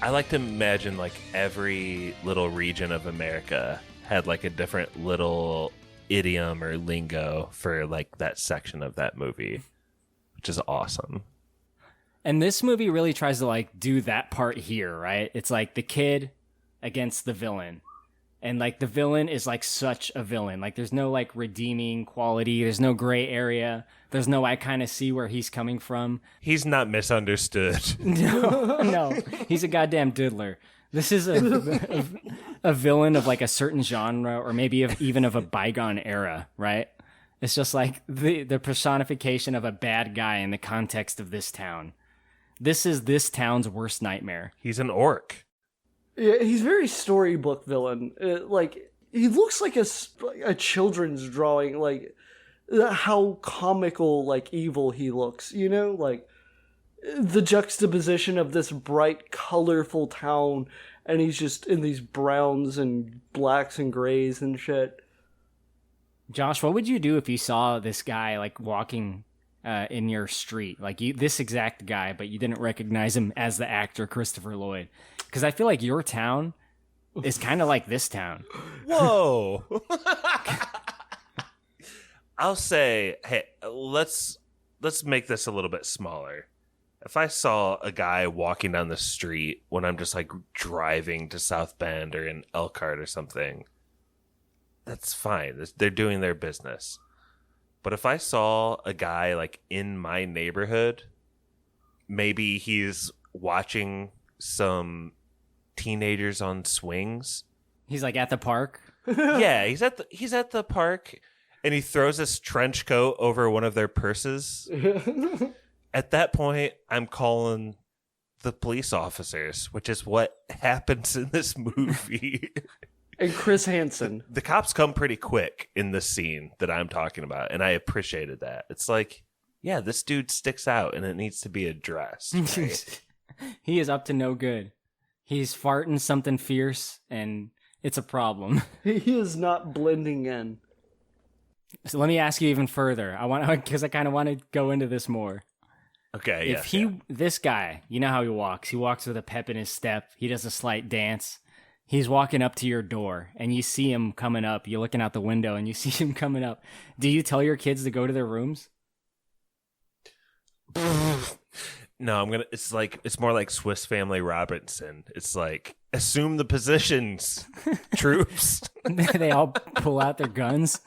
I like to imagine like every little region of America had like a different little idiom or lingo for like that section of that movie, which is awesome. And this movie really tries to like do that part here, right? It's like the kid against the villain. And like the villain is like such a villain. Like there's no like redeeming quality. There's no gray area. There's no I kind of see where he's coming from. He's not misunderstood. No. He's a goddamn diddler. This is a villain of like a certain genre or maybe even of a bygone era, right? It's just like the personification of a bad guy in the context of this town. This is this town's worst nightmare. He's an orc. Yeah, he's very storybook villain. Like he looks like a children's drawing. Like how comical, like evil he looks. You know, like the juxtaposition of this bright, colorful town, and he's just in these browns and blacks and grays and shit. Josh, what would you do if you saw this guy like walking in your street, like this exact guy, but you didn't recognize him as the actor Christopher Lloyd? Because I feel like your town is kind of like this town. Whoa. I'll say, hey, let's make this a little bit smaller. If I saw a guy walking down the street when I'm just like driving to South Bend or in Elkhart or something, that's fine. They're doing their business. But if I saw a guy like in my neighborhood, maybe he's watching some teenagers on swings. He's like at the park. Yeah, he's at the park, and he throws his trench coat over one of their purses. At that point, I'm calling the police officers, which is what happens in this movie. And Chris Hansen. The cops come pretty quick in this scene that I'm talking about, and I appreciated that. It's like, yeah, this dude sticks out, and it needs to be addressed. Right? He is up to no good. He's farting something fierce, and it's a problem. He is not blending in. So let me ask you even further. Because I kind of want to go into this more. Okay, This guy, you know how he walks. He walks with a pep in his step. He does a slight dance. He's walking up to your door, and you see him coming up. You're looking out the window, and you see him coming up. Do you tell your kids to go to their rooms? No, it's more like Swiss Family Robinson. It's like, assume the positions, troops. They all pull out their guns.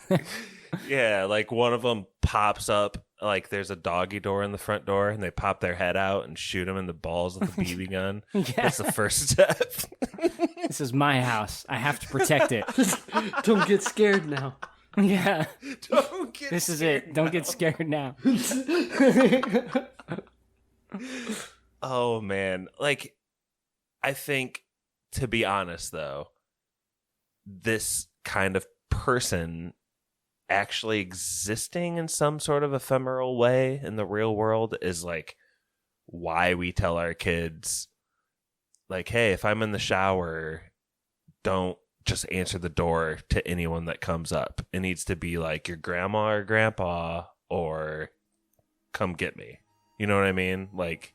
Yeah, like one of them pops up, like there's a doggy door in the front door, and they pop their head out and shoot him in the balls with a BB gun. Yeah. That's the first step. This is my house. I have to protect it. Don't get scared now. Yeah. This is it. Don't get scared now. Oh, man. Like, I think, to be honest, though, this kind of person actually existing in some sort of ephemeral way in the real world is like why we tell our kids, like, hey, if I'm in the shower, don't just answer the door to anyone that comes up. It needs to be like your grandma or grandpa or come get me. You know what I mean? Like,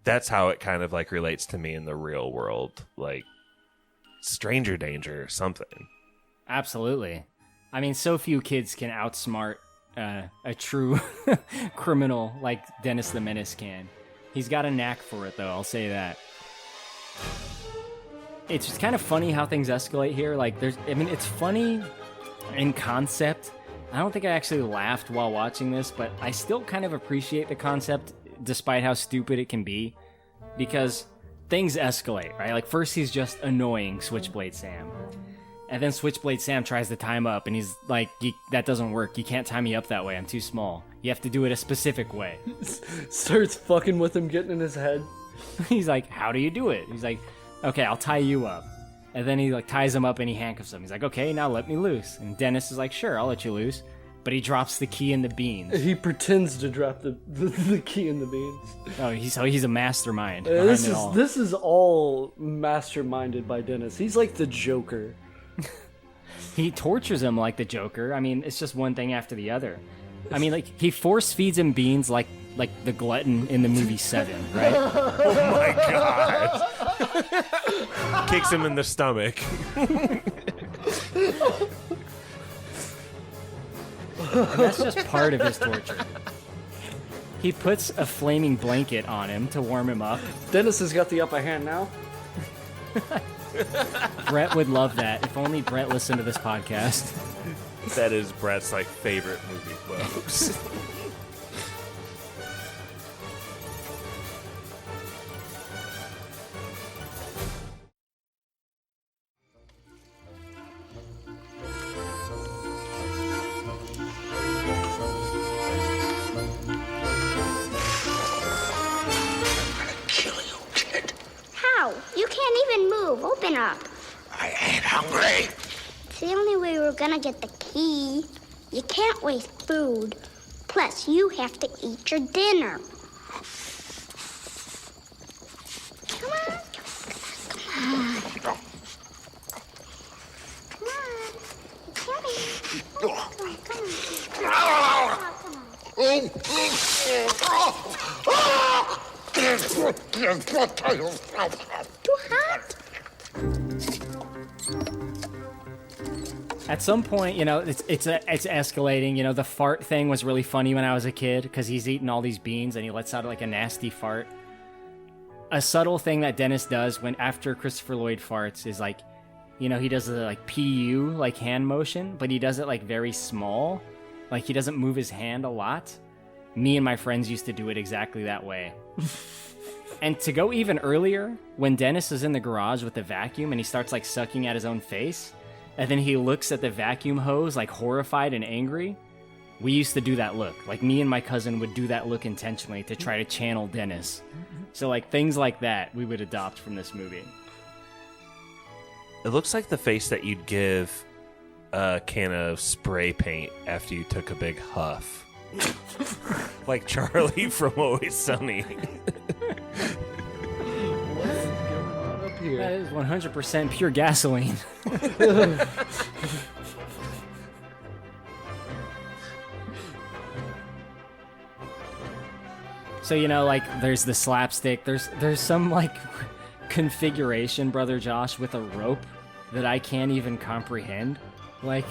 that's how it kind of like relates to me in the real world. Like stranger danger or something. Absolutely. I mean, so few kids can outsmart a true criminal like Dennis the Menace can. He's got a knack for it, though, I'll say that. It's just kind of funny how things escalate here. Like, it's funny in concept. I don't think I actually laughed while watching this, but I still kind of appreciate the concept despite how stupid it can be, because things escalate, right? Like, first he's just annoying Switchblade Sam. And then Switchblade Sam tries to time up, and he's like, that doesn't work. You can't tie me up that way. I'm too small. You have to do it a specific way. Starts fucking with him, getting in his head. He's like, how do you do it? He's like, okay, I'll tie you up. And then he like ties him up and he handcuffs him. He's like, okay, now let me loose. And Dennis is like, sure, I'll let you loose. But he drops the key in the beans. He pretends to drop the key in the beans. Oh, he's a mastermind. This is all masterminded by Dennis. He's like the Joker. He tortures him like the Joker. I mean, it's just one thing after the other. I mean, like, he force feeds him beans like the glutton in the movie Seven, right? Oh my god! Kicks him in the stomach. And that's just part of his torture. He puts a flaming blanket on him to warm him up. Dennis has got the upper hand now. Brett would love that. If only Brett listened to this podcast. That is Brett's like favorite movie quotes. How? You can't even move. Open up. I ain't hungry. It's the only way we're gonna get the key. You can't waste food. Plus, you have to eat your dinner. Come on. Come on. Come on. Come on. Too hot? At some point, you know, it's escalating. You know, the fart thing was really funny when I was a kid because he's eating all these beans and he lets out like a nasty fart. A subtle thing that Dennis does when after Christopher Lloyd farts is like, you know, he does the like PU like hand motion, but he does it like very small. Like he doesn't move his hand a lot. Me and my friends used to do it exactly that way. And to go even earlier, when Dennis is in the garage with the vacuum and he starts like sucking at his own face, and then he looks at the vacuum hose like horrified and angry, we used to do that look. Like me and my cousin would do that look intentionally to try to channel Dennis. So like things like that we would adopt from this movie. It looks like the face that you'd give a can of spray paint after you took a big huff. Like Charlie from Always Sunny. That is 100% pure gasoline. So, you know, like, there's the slapstick. There's some, like, configuration, Brother Josh, with a rope that I can't even comprehend. Like...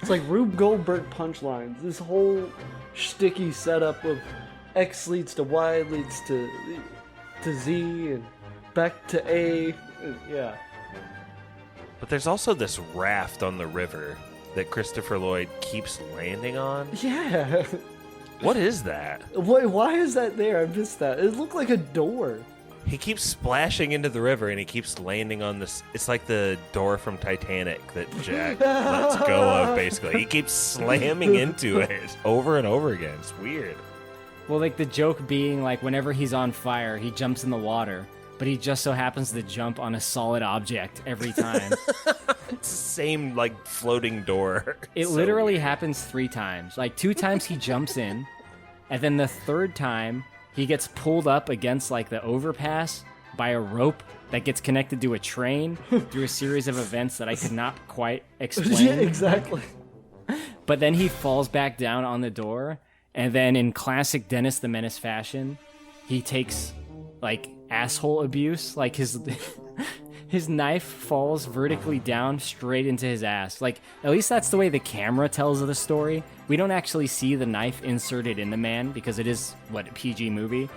It's like Rube Goldberg punchlines. This whole sticky setup of X leads to Y leads to Z and back to A. Yeah. But there's also this raft on the river that Christopher Lloyd keeps landing on. Yeah. What is that? Why is that there? I missed that. It looked like a door. He keeps splashing into the river and he keeps landing on this. It's like the door from Titanic that Jack lets go of, basically. He keeps slamming into it over and over again. It's weird. Well, like the joke being like whenever he's on fire, he jumps in the water. but he just so happens to jump on a solid object every time. It's the same, like, floating door. It So literally weird. happens 3 times. Like, 2 times he jumps in, and then the 3rd time he gets pulled up against, like, the overpass by a rope that gets connected to a train through a series of events that I could not quite explain. Yeah, exactly. But then he falls back down on the door, and then in classic Dennis the Menace fashion, he takes, like, asshole abuse. Like, his knife falls vertically down straight into his ass. Like, at least that's the way the camera tells the story. We don't actually see the knife inserted in the man because it is, a PG movie.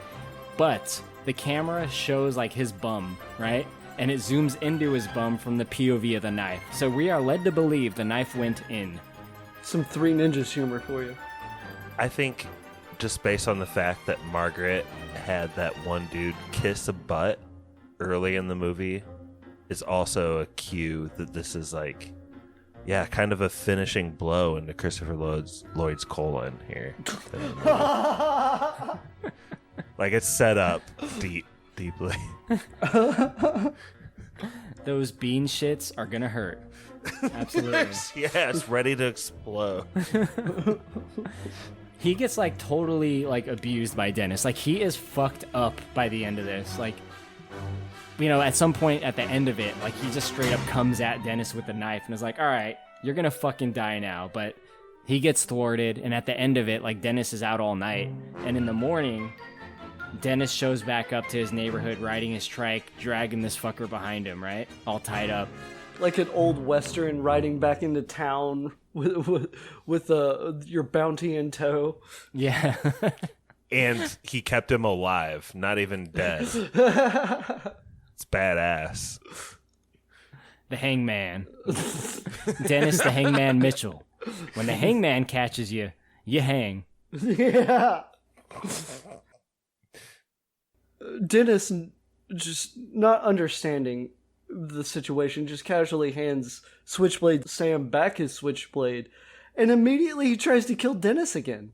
But the camera shows, like, his bum, right? And it zooms into his bum from the POV of the knife. So we are led to believe the knife went in. Some Three Ninjas humor for you. I think just based on the fact that Margaret had that one dude kiss a butt early in the movie is also a cue that this is like, yeah, kind of a finishing blow into Christopher Lloyd's colon here. Like, it's set up deeply. Those bean shits are gonna hurt. Absolutely. Yes, ready to explode. He gets, like, totally, like, abused by Dennis. Like, he is fucked up by the end of this. Like, you know, at some point at the end of it, like, he just straight up comes at Dennis with a knife and is like, all right, you're gonna fucking die now. But he gets thwarted, and at the end of it, like, Dennis is out all night. And in the morning, Dennis shows back up to his neighborhood riding his trike, dragging this fucker behind him, right? All tied up. Like an old Western riding back into town with your bounty in tow. Yeah. And he kept him alive, not even dead. It's badass. The Hangman. Dennis the Hangman Mitchell. When the Hangman catches you, you hang. Yeah. Dennis, just not understanding the situation, just casually hands Switchblade Sam back his switchblade, and immediately he tries to kill Dennis again.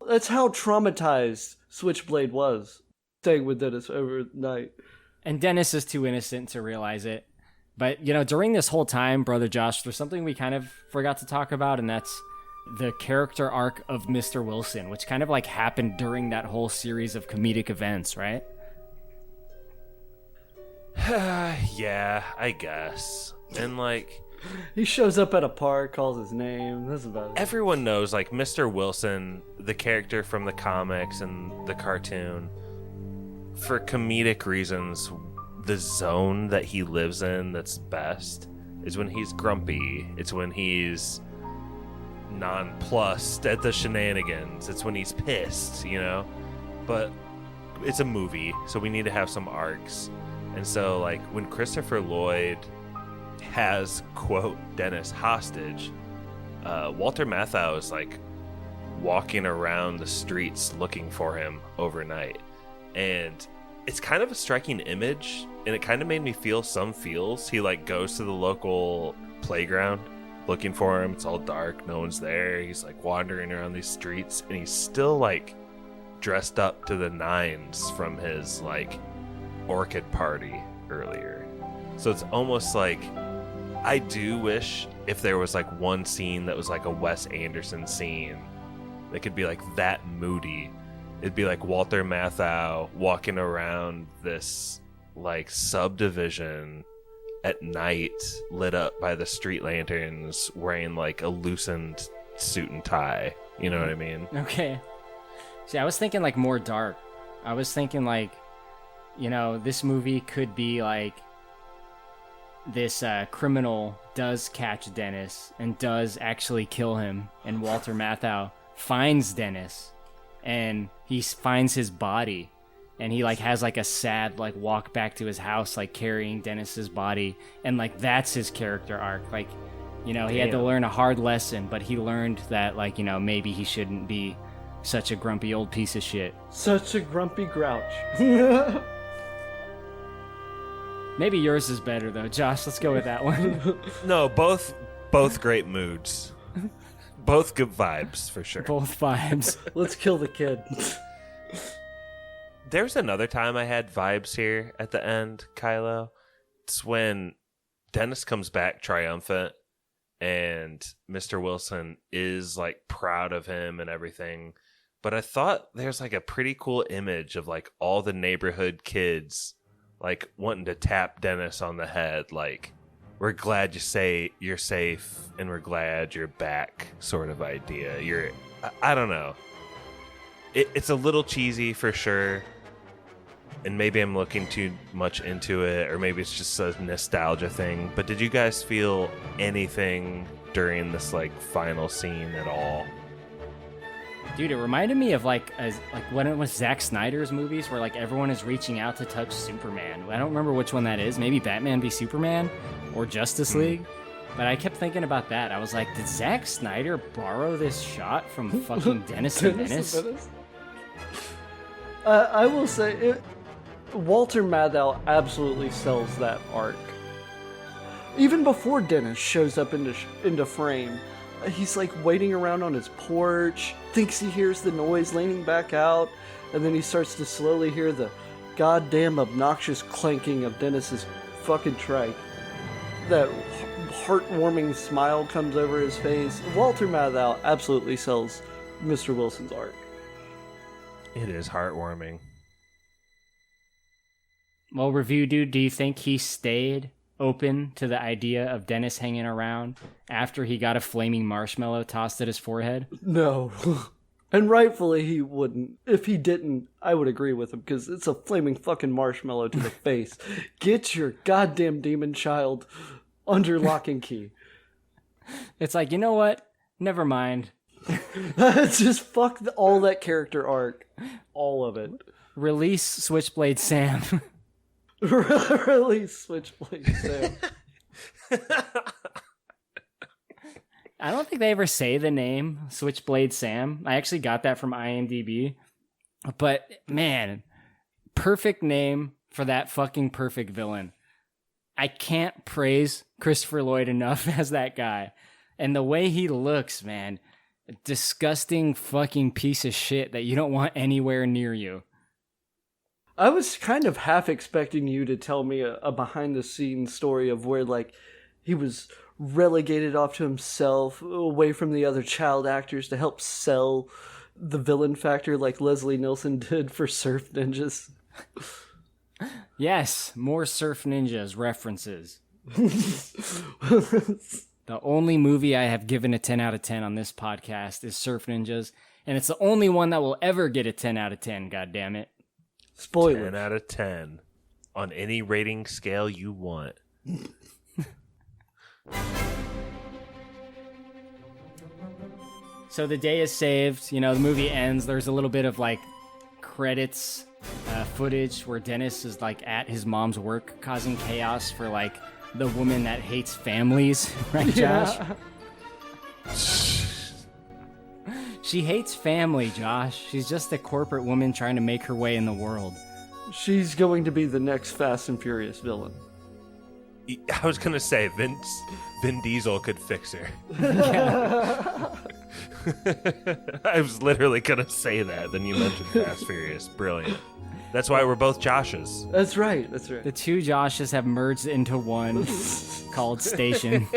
That's how traumatized Switchblade was, staying with Dennis overnight. And Dennis is too innocent to realize it. But, you know, during this whole time, Brother Josh, there's something we kind of forgot to talk about, and that's the character arc of Mr. Wilson, which kind of, like, happened during that whole series of comedic events, right? Yeah, I guess. And, like, he shows up at a park, calls his name. That's about it. Everyone knows, like, Mr. Wilson, the character from the comics and the cartoon, for comedic reasons, the zone that he lives in that's best is when he's grumpy. It's when he's nonplussed at the shenanigans. It's when he's pissed, you know? But it's a movie, so we need to have some arcs. And so, like, when Christopher Lloyd has, quote, Dennis hostage, Walter Matthau is, like, walking around the streets looking for him overnight. And it's kind of a striking image, and it kind of made me feel some feels. He, like, goes to the local playground looking for him. It's all dark. No one's there. He's, like, wandering around these streets, and he's still, like, dressed up to the nines from his, like, orchid party earlier. So it's almost like, I do wish if there was, like, one scene that was like a Wes Anderson scene that could be, like, that moody. It'd be like Walter Matthau walking around this, like, subdivision at night, lit up by the street lanterns, wearing, like, a loosened suit and tie. You know what I mean? Okay. See, I was thinking, like, more dark. I was thinking, like, you know, this movie could be like this criminal does catch Dennis and does actually kill him, and Walter Matthau finds Dennis and he finds his body, and he, like, has, like, a sad, like, walk back to his house, like, carrying Dennis's body, and, like, that's his character arc. Like, you know, he had to learn a hard lesson, but he learned that, like, you know, maybe he shouldn't be such a grumpy old piece of shit. Such a grumpy grouch. Maybe yours is better, though. Josh, let's go with that one. No, both great moods. Both good vibes, for sure. Both vibes. Let's kill the kid. There's another time I had vibes here at the end, Kylo. It's when Dennis comes back triumphant and Mr. Wilson is like proud of him and everything. But I thought there's like a pretty cool image of like all the neighborhood kids like wanting to tap Dennis on the head. Like, we're glad you're safe and we're glad you're back sort of idea. I don't know. It's a little cheesy for sure. And maybe I'm looking too much into it, or maybe it's just a nostalgia thing. But did you guys feel anything during this like final scene at all? Dude, it reminded me of like when it was Zack Snyder's movies where like everyone is reaching out to touch Superman. I don't remember which one that is. Maybe Batman v Superman or Justice League. But I kept thinking about that. I was like, did Zack Snyder borrow this shot from fucking Dennis the Menace? I will say, Walter Matthau absolutely sells that arc. Even before Dennis shows up into frame, he's like waiting around on his porch, thinks he hears the noise, leaning back out, and then he starts to slowly hear the goddamn obnoxious clanking of Dennis's fucking trike. That heartwarming smile comes over his face. Walter Matthau absolutely sells Mr. Wilson's arc. It is heartwarming. Well, Review Dude, do you think he stayed open to the idea of Dennis hanging around after he got a flaming marshmallow tossed at his forehead? No. And rightfully he wouldn't. If he didn't, I would agree with him, because it's a flaming fucking marshmallow to the face. Get your goddamn demon child under lock and key. It's like, you know what? Never mind. Just fuck all that character arc. All of it. Release Switchblade Sam. Release Switchblade Sam. I don't think they ever say the name Switchblade Sam. I actually got that from IMDb. But man, perfect name for that fucking perfect villain. I can't praise Christopher Lloyd enough as that guy. And the way he looks, man, disgusting fucking piece of shit that you don't want anywhere near you. I was kind of half expecting you to tell me a behind-the-scenes story of where, like, he was relegated off to himself, away from the other child actors to help sell the villain factor like Leslie Nielsen did for Surf Ninjas. Yes, more Surf Ninjas references. The only movie I have given a 10 out of 10 on this podcast is Surf Ninjas, and it's the only one that will ever get a 10 out of 10, goddammit. Spoiler. 10 out of 10 on any rating scale you want. So the day is saved. You know, the movie ends. There's a little bit of like credits footage where Dennis is like at his mom's work causing chaos for like the woman that hates families. Right, Josh? Yeah. She hates family, Josh. She's just a corporate woman trying to make her way in the world. She's going to be the next Fast and Furious villain. I was going to say, Vin Diesel could fix her. I was literally going to say that. Then you mentioned Fast Furious. Brilliant. That's why we're both Joshes. That's right. That's right. The two Joshes have merged into one called Station.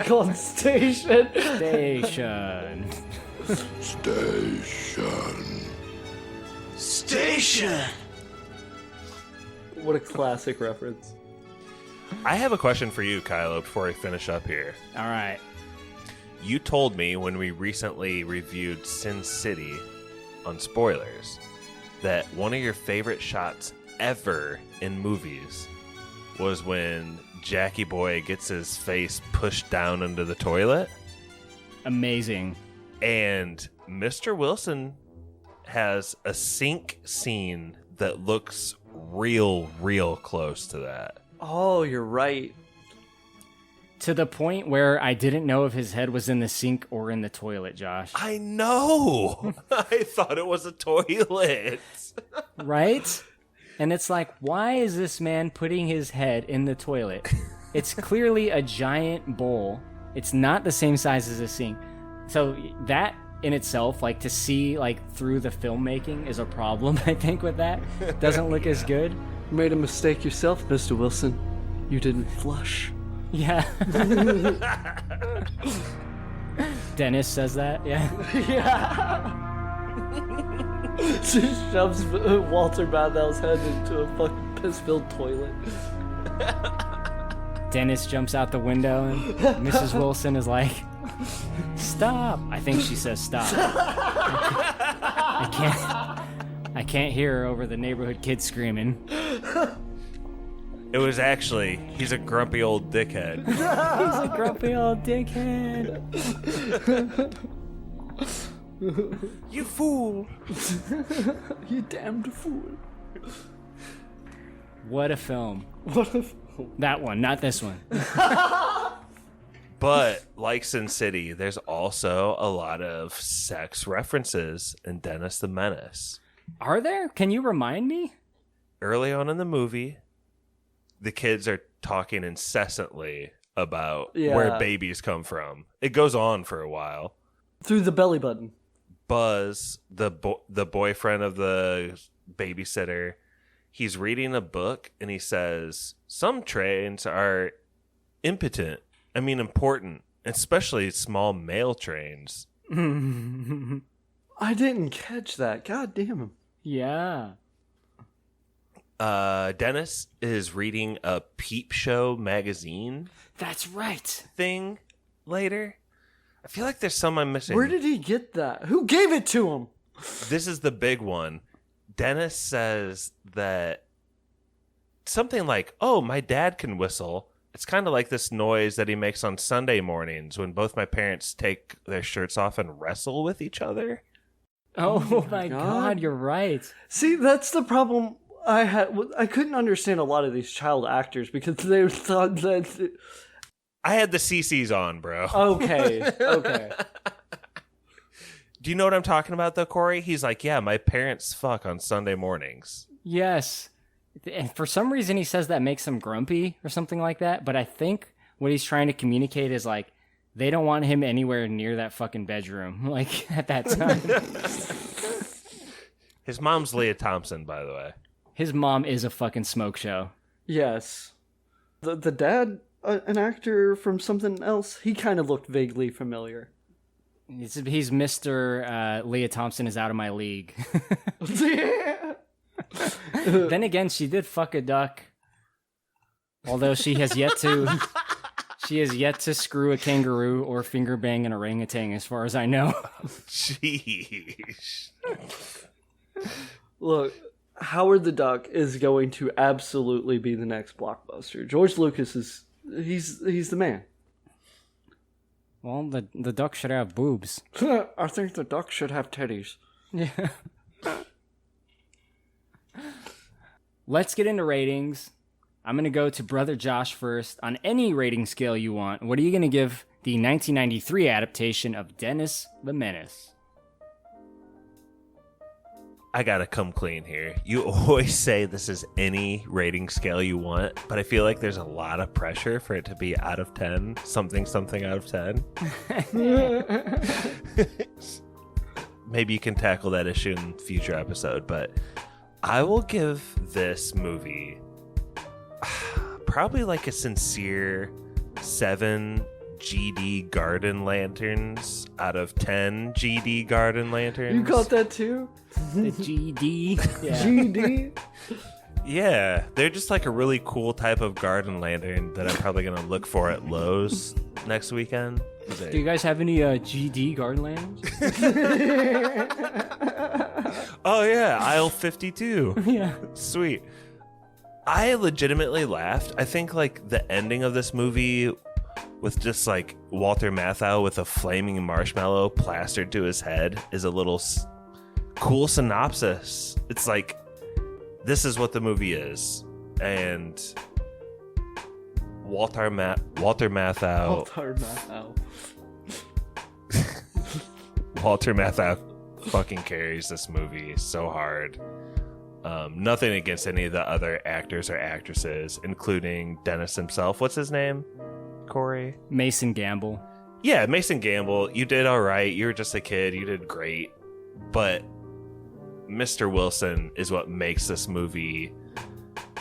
Called Station. Station. Station. What a classic reference. I have a question for you, Kylo, before I finish up here. All right. You told me when we recently reviewed Sin City on spoilers that one of your favorite shots ever in movies was when Jackie Boy gets his face pushed down into the toilet. Amazing. And Mr. Wilson has a sink scene that looks real close to that. Oh, you're right. To the point where I didn't know if his head was in the sink or in the toilet, Josh. I know. I thought it was a toilet. Right? And it's like, why is this man putting his head in the toilet? It's clearly a giant bowl. It's not the same size as a sink. So that in itself, like to see like through the filmmaking is a problem. I think with that doesn't look as good. You made a mistake yourself, Mr. Wilson. You didn't flush. Yeah. Dennis says that. Yeah. Yeah. Just shoves Walter Matthau's head into a fucking piss-filled toilet. Dennis jumps out the window and Mrs. Wilson is like, "Stop!" I think she says stop. I can't hear her over the neighborhood kids screaming. It was actually, he's a grumpy old dickhead. He's a grumpy old dickhead. You fool. You damned fool. What a film. What a film. That one, not this one. But like Sin City, there's also a lot of sex references in Dennis the Menace. Are there? Can you remind me? Early on in the movie, the kids are talking incessantly about where babies come from. It goes on for a while. Through the belly button. Buzz, the boyfriend of the babysitter, he's reading a book and he says, some trains are important, especially small mail trains. I didn't catch that. God damn him. Yeah. Dennis is reading a Peep Show magazine. That's right. Thing later. I feel like there's some I'm missing. Where did he get that? Who gave it to him? This is the big one. Dennis says that something like, "Oh, my dad can whistle. It's kind of like this noise that he makes on Sunday mornings when both my parents take their shirts off and wrestle with each other." Oh my God, you're right. See, that's the problem I had. I couldn't understand a lot of these child actors because they thought that... I had the CCs on, bro. Okay. Do you know what I'm talking about, though, Korey? He's like, yeah, my parents fuck on Sunday mornings. Yes. And for some reason, he says that makes him grumpy or something like that. But I think what he's trying to communicate is like, they don't want him anywhere near that fucking bedroom, like, at that time. His mom's Leah Thompson, by the way. His mom is a fucking smoke show. Yes. The dad, an actor from something else, he kind of looked vaguely familiar. He's Mr. Leah Thompson is out of my league. Then again, she did fuck a duck. Although she has yet to screw a kangaroo or finger bang an orangutan, as far as I know. Jeez. Look, Howard the Duck is going to absolutely be the next blockbuster. George Lucas he's the man. Well, the duck should have boobs. I think the duck should have teddies. Yeah. Let's get into ratings. I'm going to go to Brother Josh first. On any rating scale you want, what are you going to give the 1993 adaptation of Dennis the Menace? I gotta come clean here. You always say this is any rating scale you want, but I feel like there's a lot of pressure for it to be out of 10, something out of 10. Maybe you can tackle that issue in a future episode, but I will give this movie probably like a sincere 7 GD garden lanterns out of 10 GD garden lanterns. You got that too? The GD. Yeah. GD? Yeah, they're just like a really cool type of garden lantern that I'm probably going to look for at Lowe's next weekend. Do you guys have any GD garden lanterns? Oh yeah, aisle 52. Yeah. Sweet. I legitimately laughed. I think like the ending of this movie with just like Walter Matthau with a flaming marshmallow plastered to his head is a little cool synopsis. It's like, this is what the movie is. And Walter Matthau. Walter Matthau fucking carries this movie so hard. Nothing against any of the other actors or actresses, including Dennis himself. What's his name? Korey? Mason Gamble. Yeah, Mason Gamble, you did all right. You were just a kid. You did great. But Mr. Wilson is what makes this movie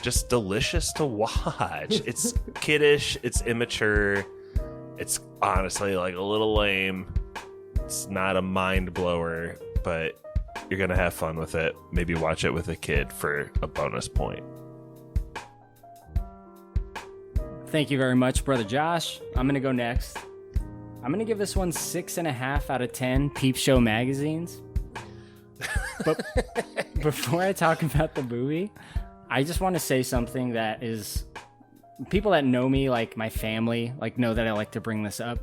just delicious to watch. It's kiddish. It's immature. It's honestly like a little lame. It's not a mind blower, but you're going to have fun with it. Maybe watch it with a kid for a bonus point. Thank you very much, Brother Josh. I'm going to go next. I'm going to give this one 6.5 out of 10 Peep Show magazines. But before I talk about the movie, I just want to say something that is... People that know me, like my family, like know that I like to bring this up.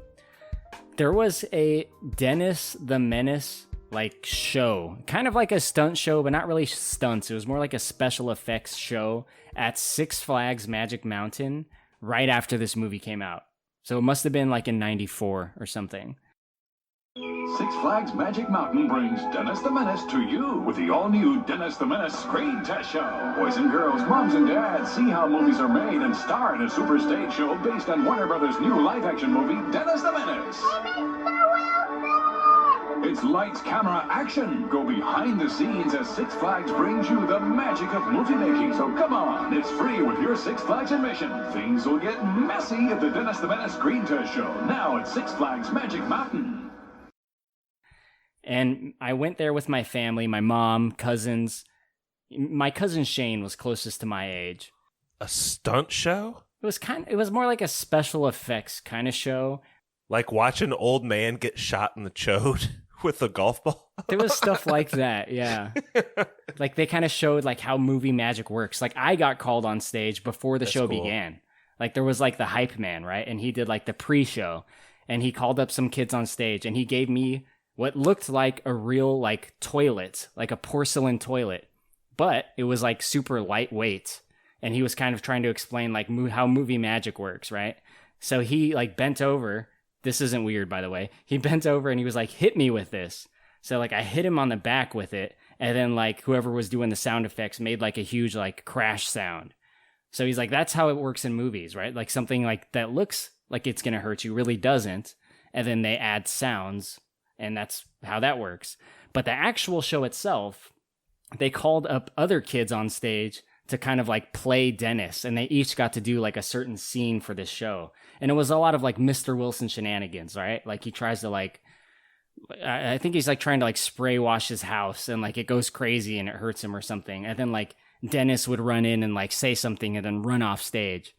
There was a Dennis the Menace like show, kind of like a stunt show, but not really stunts. It was more like a special effects show at Six Flags Magic Mountain right after this movie came out. So it must have been like in 94 or something. Six Flags Magic Mountain brings Dennis the Menace to you with the all-new Dennis the Menace Screen Test Show. Boys and girls, moms and dads, see how movies are made and star in a super stage show based on Warner Brothers' new live-action movie, Dennis the Menace. It's lights, camera, action. Go behind the scenes as Six Flags brings you the magic of movie making. So come on, it's free with your Six Flags admission. Things will get messy at the Dennis the Menace Screen Test Show, now at Six Flags Magic Mountain. And I went there with my family, my mom, cousins. My cousin Shane was closest to my age. A stunt show? It was more like a special effects kind of show. Like watch an old man get shot in the chode with a golf ball? There was stuff like that, yeah. Like they kind of showed like how movie magic works. Like I got called on stage before the show began. Like there was like the hype man, right? And he did like the pre-show. And he called up some kids on stage and he gave me what looked like a real like toilet, like a porcelain toilet. But it was like super lightweight. And he was kind of trying to explain like how movie magic works, right? So he like bent over. This isn't weird, by the way. He bent over and he was like, hit me with this. So like I hit him on the back with it. And then like whoever was doing the sound effects made like a huge like crash sound. So he's like, that's how it works in movies, right? Like something like that looks like it's going to hurt you really doesn't. And then they add sounds and that's how that works. But the actual show itself, they called up other kids on stage to kind of like play Dennis, and they each got to do like a certain scene for this show. And it was a lot of like Mr. Wilson shenanigans, right? Like he tries to like, I think he's like trying to like spray wash his house and like it goes crazy and it hurts him or something. And then like Dennis would run in and like say something and then run off stage.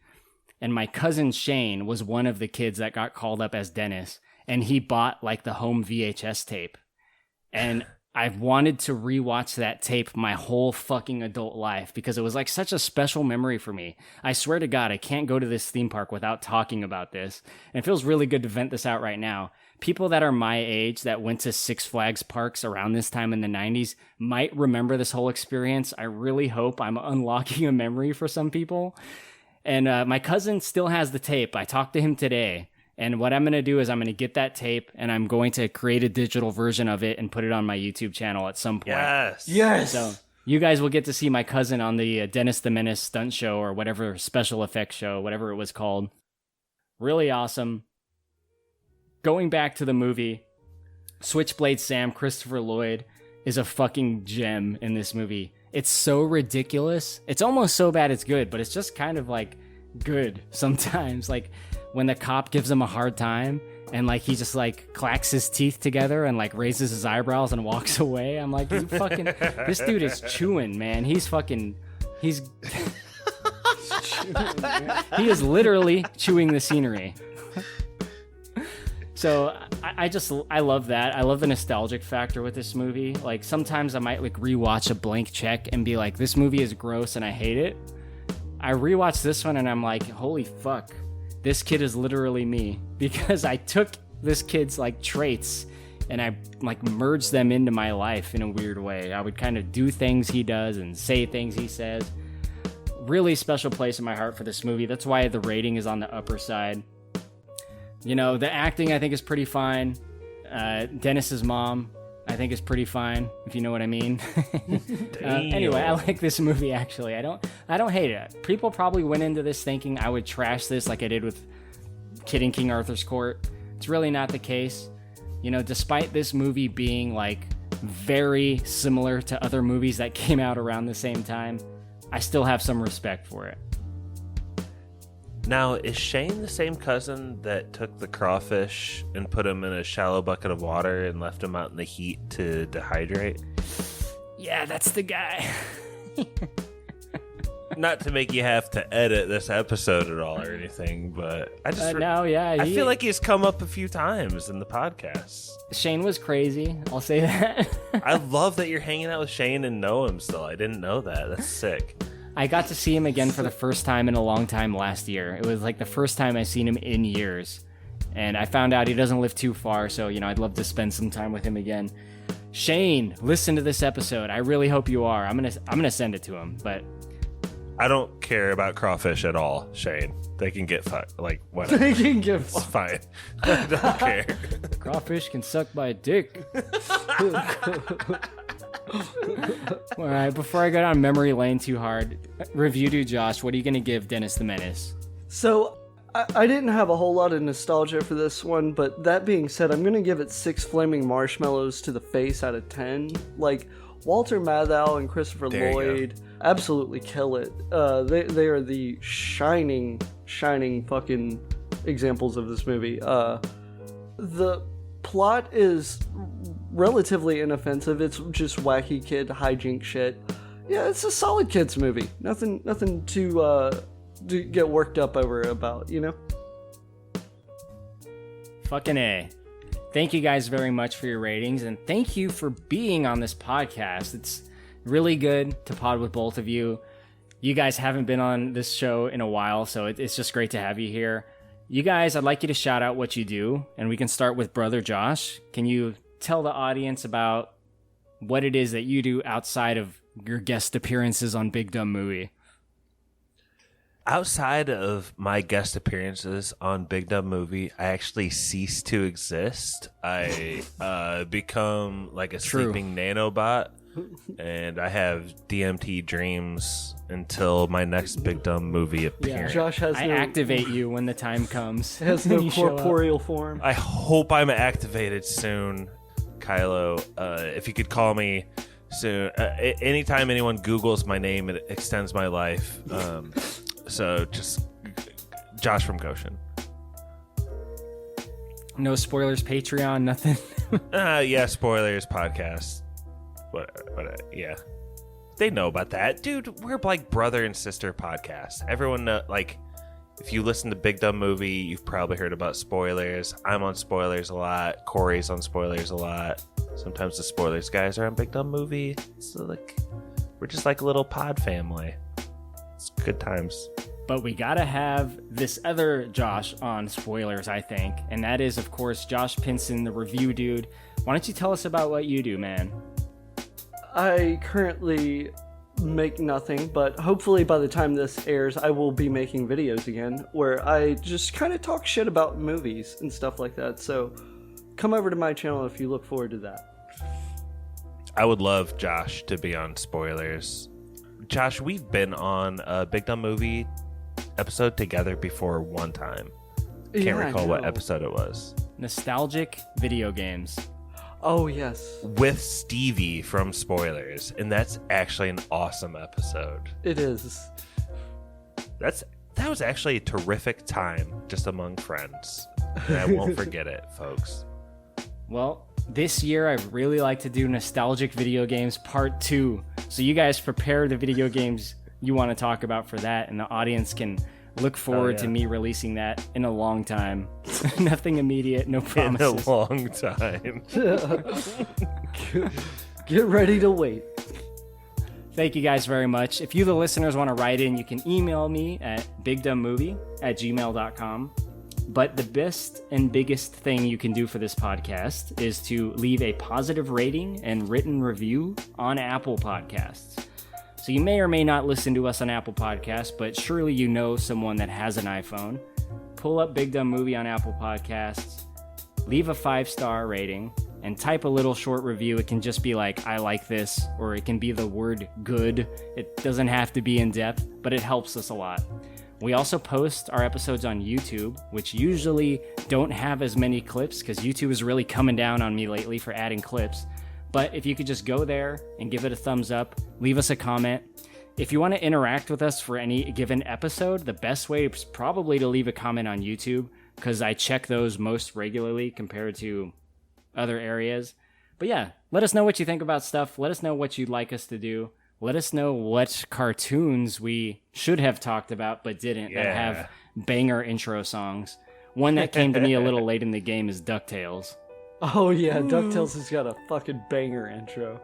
And my cousin Shane was one of the kids that got called up as Dennis, and he bought like the home VHS tape. And I've wanted to rewatch that tape my whole fucking adult life because it was like such a special memory for me. I swear to God, I can't go to this theme park without talking about this. And it feels really good to vent this out right now. People that are my age that went to Six Flags parks around this time in the 90s might remember this whole experience. I really hope I'm unlocking a memory for some people. And my cousin still has the tape. I talked to him today. And what I'm going to do is I'm going to get that tape and I'm going to create a digital version of it and put it on my YouTube channel at some point. Yes. So you guys will get to see my cousin on the Dennis the Menace stunt show or whatever special effects show, whatever it was called. Really awesome. Going back to the movie, Switchblade Sam, Christopher Lloyd, is a fucking gem in this movie. It's so ridiculous. It's almost so bad it's good, but it's just kind of like good sometimes. Like when the cop gives him a hard time and like he just like clacks his teeth together and like raises his eyebrows and walks away. I'm like, you fucking, this dude is chewing, man. He's chewing, man. He is literally chewing the scenery. So I love that. I love the nostalgic factor with this movie. Like sometimes I might like rewatch a Blank Check and be like, this movie is gross and I hate it. I rewatched this one and I'm like, holy fuck. This kid is literally me, because I took this kid's like traits and I like merged them into my life in a weird way. I would kind of do things he does and say things he says. Really special place in my heart for this movie. That's why the rating is on the upper side. You know, the acting I think is pretty fine. Dennis's mom I think is pretty fine, if you know what I mean. Anyway, I like this movie actually. I don't hate it. People probably went into this thinking I would trash this like I did with Kid in King Arthur's Court. It's really not the case. You know, despite this movie being like very similar to other movies that came out around the same time, I still have some respect for it. Now, is Shane the same cousin that took the crawfish and put him in a shallow bucket of water and left him out in the heat to dehydrate? Yeah, that's the guy. Not to make you have to edit this episode at all or anything, but I just I feel like he's come up a few times in the podcast. Shane was crazy, I'll say that. I love that you're hanging out with Shane and know him still. I didn't know that. That's sick. I got to see him again for the first time in a long time last year. It was like the first time I've seen him in years. And I found out he doesn't live too far, so, you know, I'd love to spend some time with him again. Shane, listen to this episode. I really hope you are. I'm gonna send it to him, but I don't care about crawfish at all, Shane. They can get fucked. Like, whatever. They can get It's fine. I don't care. Crawfish can suck my dick. All right, before I go down memory lane too hard, review to Josh, what are you going to give Dennis the Menace? So, I didn't have a whole lot of nostalgia for this one, but that being said, I'm going to give it 6 flaming marshmallows to the face out of 10. Like, Walter Matthau and Christopher Lloyd absolutely kill it. They are the shining fucking examples of this movie. The plot is relatively inoffensive. It's just wacky kid hijink shit. Yeah, it's a solid kids movie. Nothing to get worked up over about, you know? Fucking A. Thank you guys very much for your ratings, and thank you for being on this podcast. It's really good to pod with both of you. You guys haven't been on this show in a while, so it's just great to have you here. You guys, I'd like you to shout out what you do, and we can start with Brother Josh. Can you tell the audience about what it is that you do outside of your guest appearances on Big Dumb Movie? Outside of my guest appearances on Big Dumb Movie, I actually cease to exist. I become like a sleeping nanobot, and I have DMT dreams until my next Big Dumb Movie appearance. Josh has I activate you when the time comes. Has no corporeal form. I hope I'm activated soon, Kylo. If you could call me soon. Anytime anyone Googles my name, it extends my life. So just Josh from Goshen. No spoilers, Patreon, nothing. Yeah, spoilers, podcast. Yeah. They know about that. Dude, we're like brother and sister podcast. Everyone know, like, if you listen to Big Dumb Movie, you've probably heard about spoilers. I'm on spoilers a lot. Korey's on spoilers a lot. Sometimes the spoilers guys are on Big Dumb Movie. So like, we're just like a little pod family. It's good times. But we gotta have this other Josh on spoilers, I think. And that is, of course, Josh Pinson, the review dude. Why don't you tell us about what you do, man? I currently make nothing, but hopefully by the time this airs, I will be making videos again, where I just kind of talk shit about movies and stuff like that. So come over to my channel if you look forward to that. I would love Josh to be on spoilers. Josh, we've been on a Big Dumb Movie episode together before one time. Can't recall what episode it was. Nostalgic video games. Oh, yes. With Stevie from Spoilers, and that's actually an awesome episode. It is. That was actually a terrific time just among friends. And I won't forget it, folks. Well, this year I'd really like to do Nostalgic Video Games Part 2. So you guys prepare the video games you want to talk about for that, and the audience can look forward to me releasing that in a long time. Nothing immediate, no promises. In a long time. Get ready to wait. Thank you guys very much. If you, the listeners, want to write in, you can email me at bigdumbmovie@gmail.com. But the best and biggest thing you can do for this podcast is to leave a positive rating and written review on Apple Podcasts. So you may or may not listen to us on Apple Podcasts, but surely you know someone that has an iPhone. Pull up Big Dumb Movie on Apple Podcasts, leave a 5-star rating, and type a little short review. It can just be like, I like this, or it can be the word good. It doesn't have to be in depth, but it helps us a lot. We also post our episodes on YouTube, which usually don't have as many clips because YouTube is really coming down on me lately for adding clips. But if you could just go there and give it a thumbs up, leave us a comment. If you want to interact with us for any given episode, the best way is probably to leave a comment on YouTube because I check those most regularly compared to other areas. But yeah, let us know what you think about stuff. Let us know what you'd like us to do. Let us know what cartoons we should have talked about but didn't that have banger intro songs. One that came to me a little late in the game is DuckTales. Oh yeah, DuckTales has got a fucking banger intro.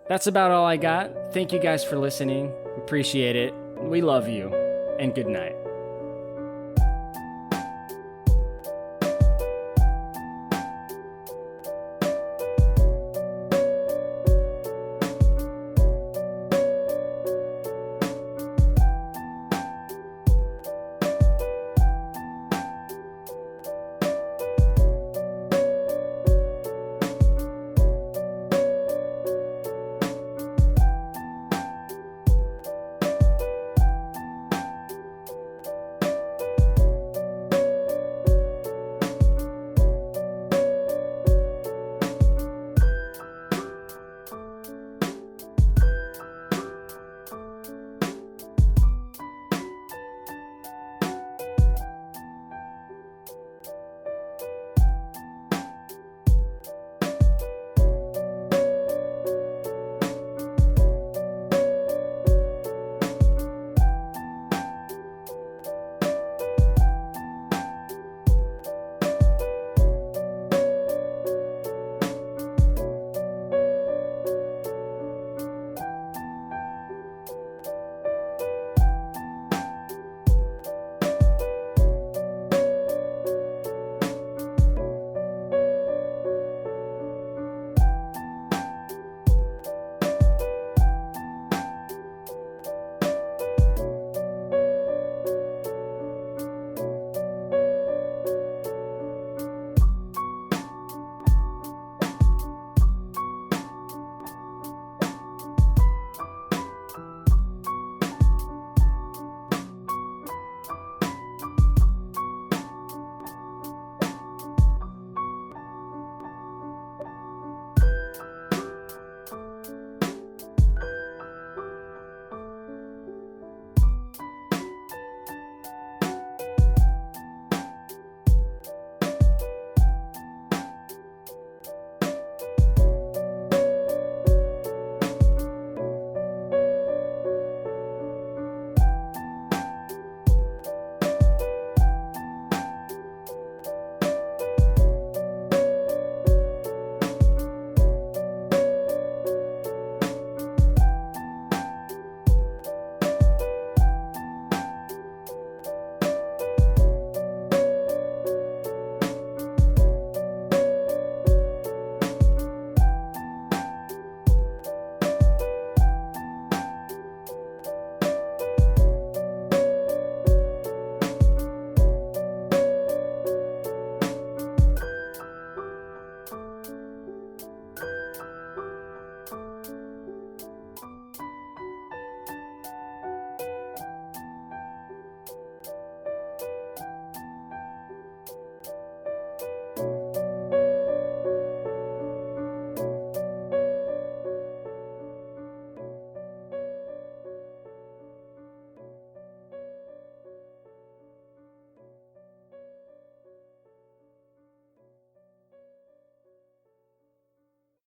That's about all I got. Thank you guys for listening. Appreciate it. We love you. And good night.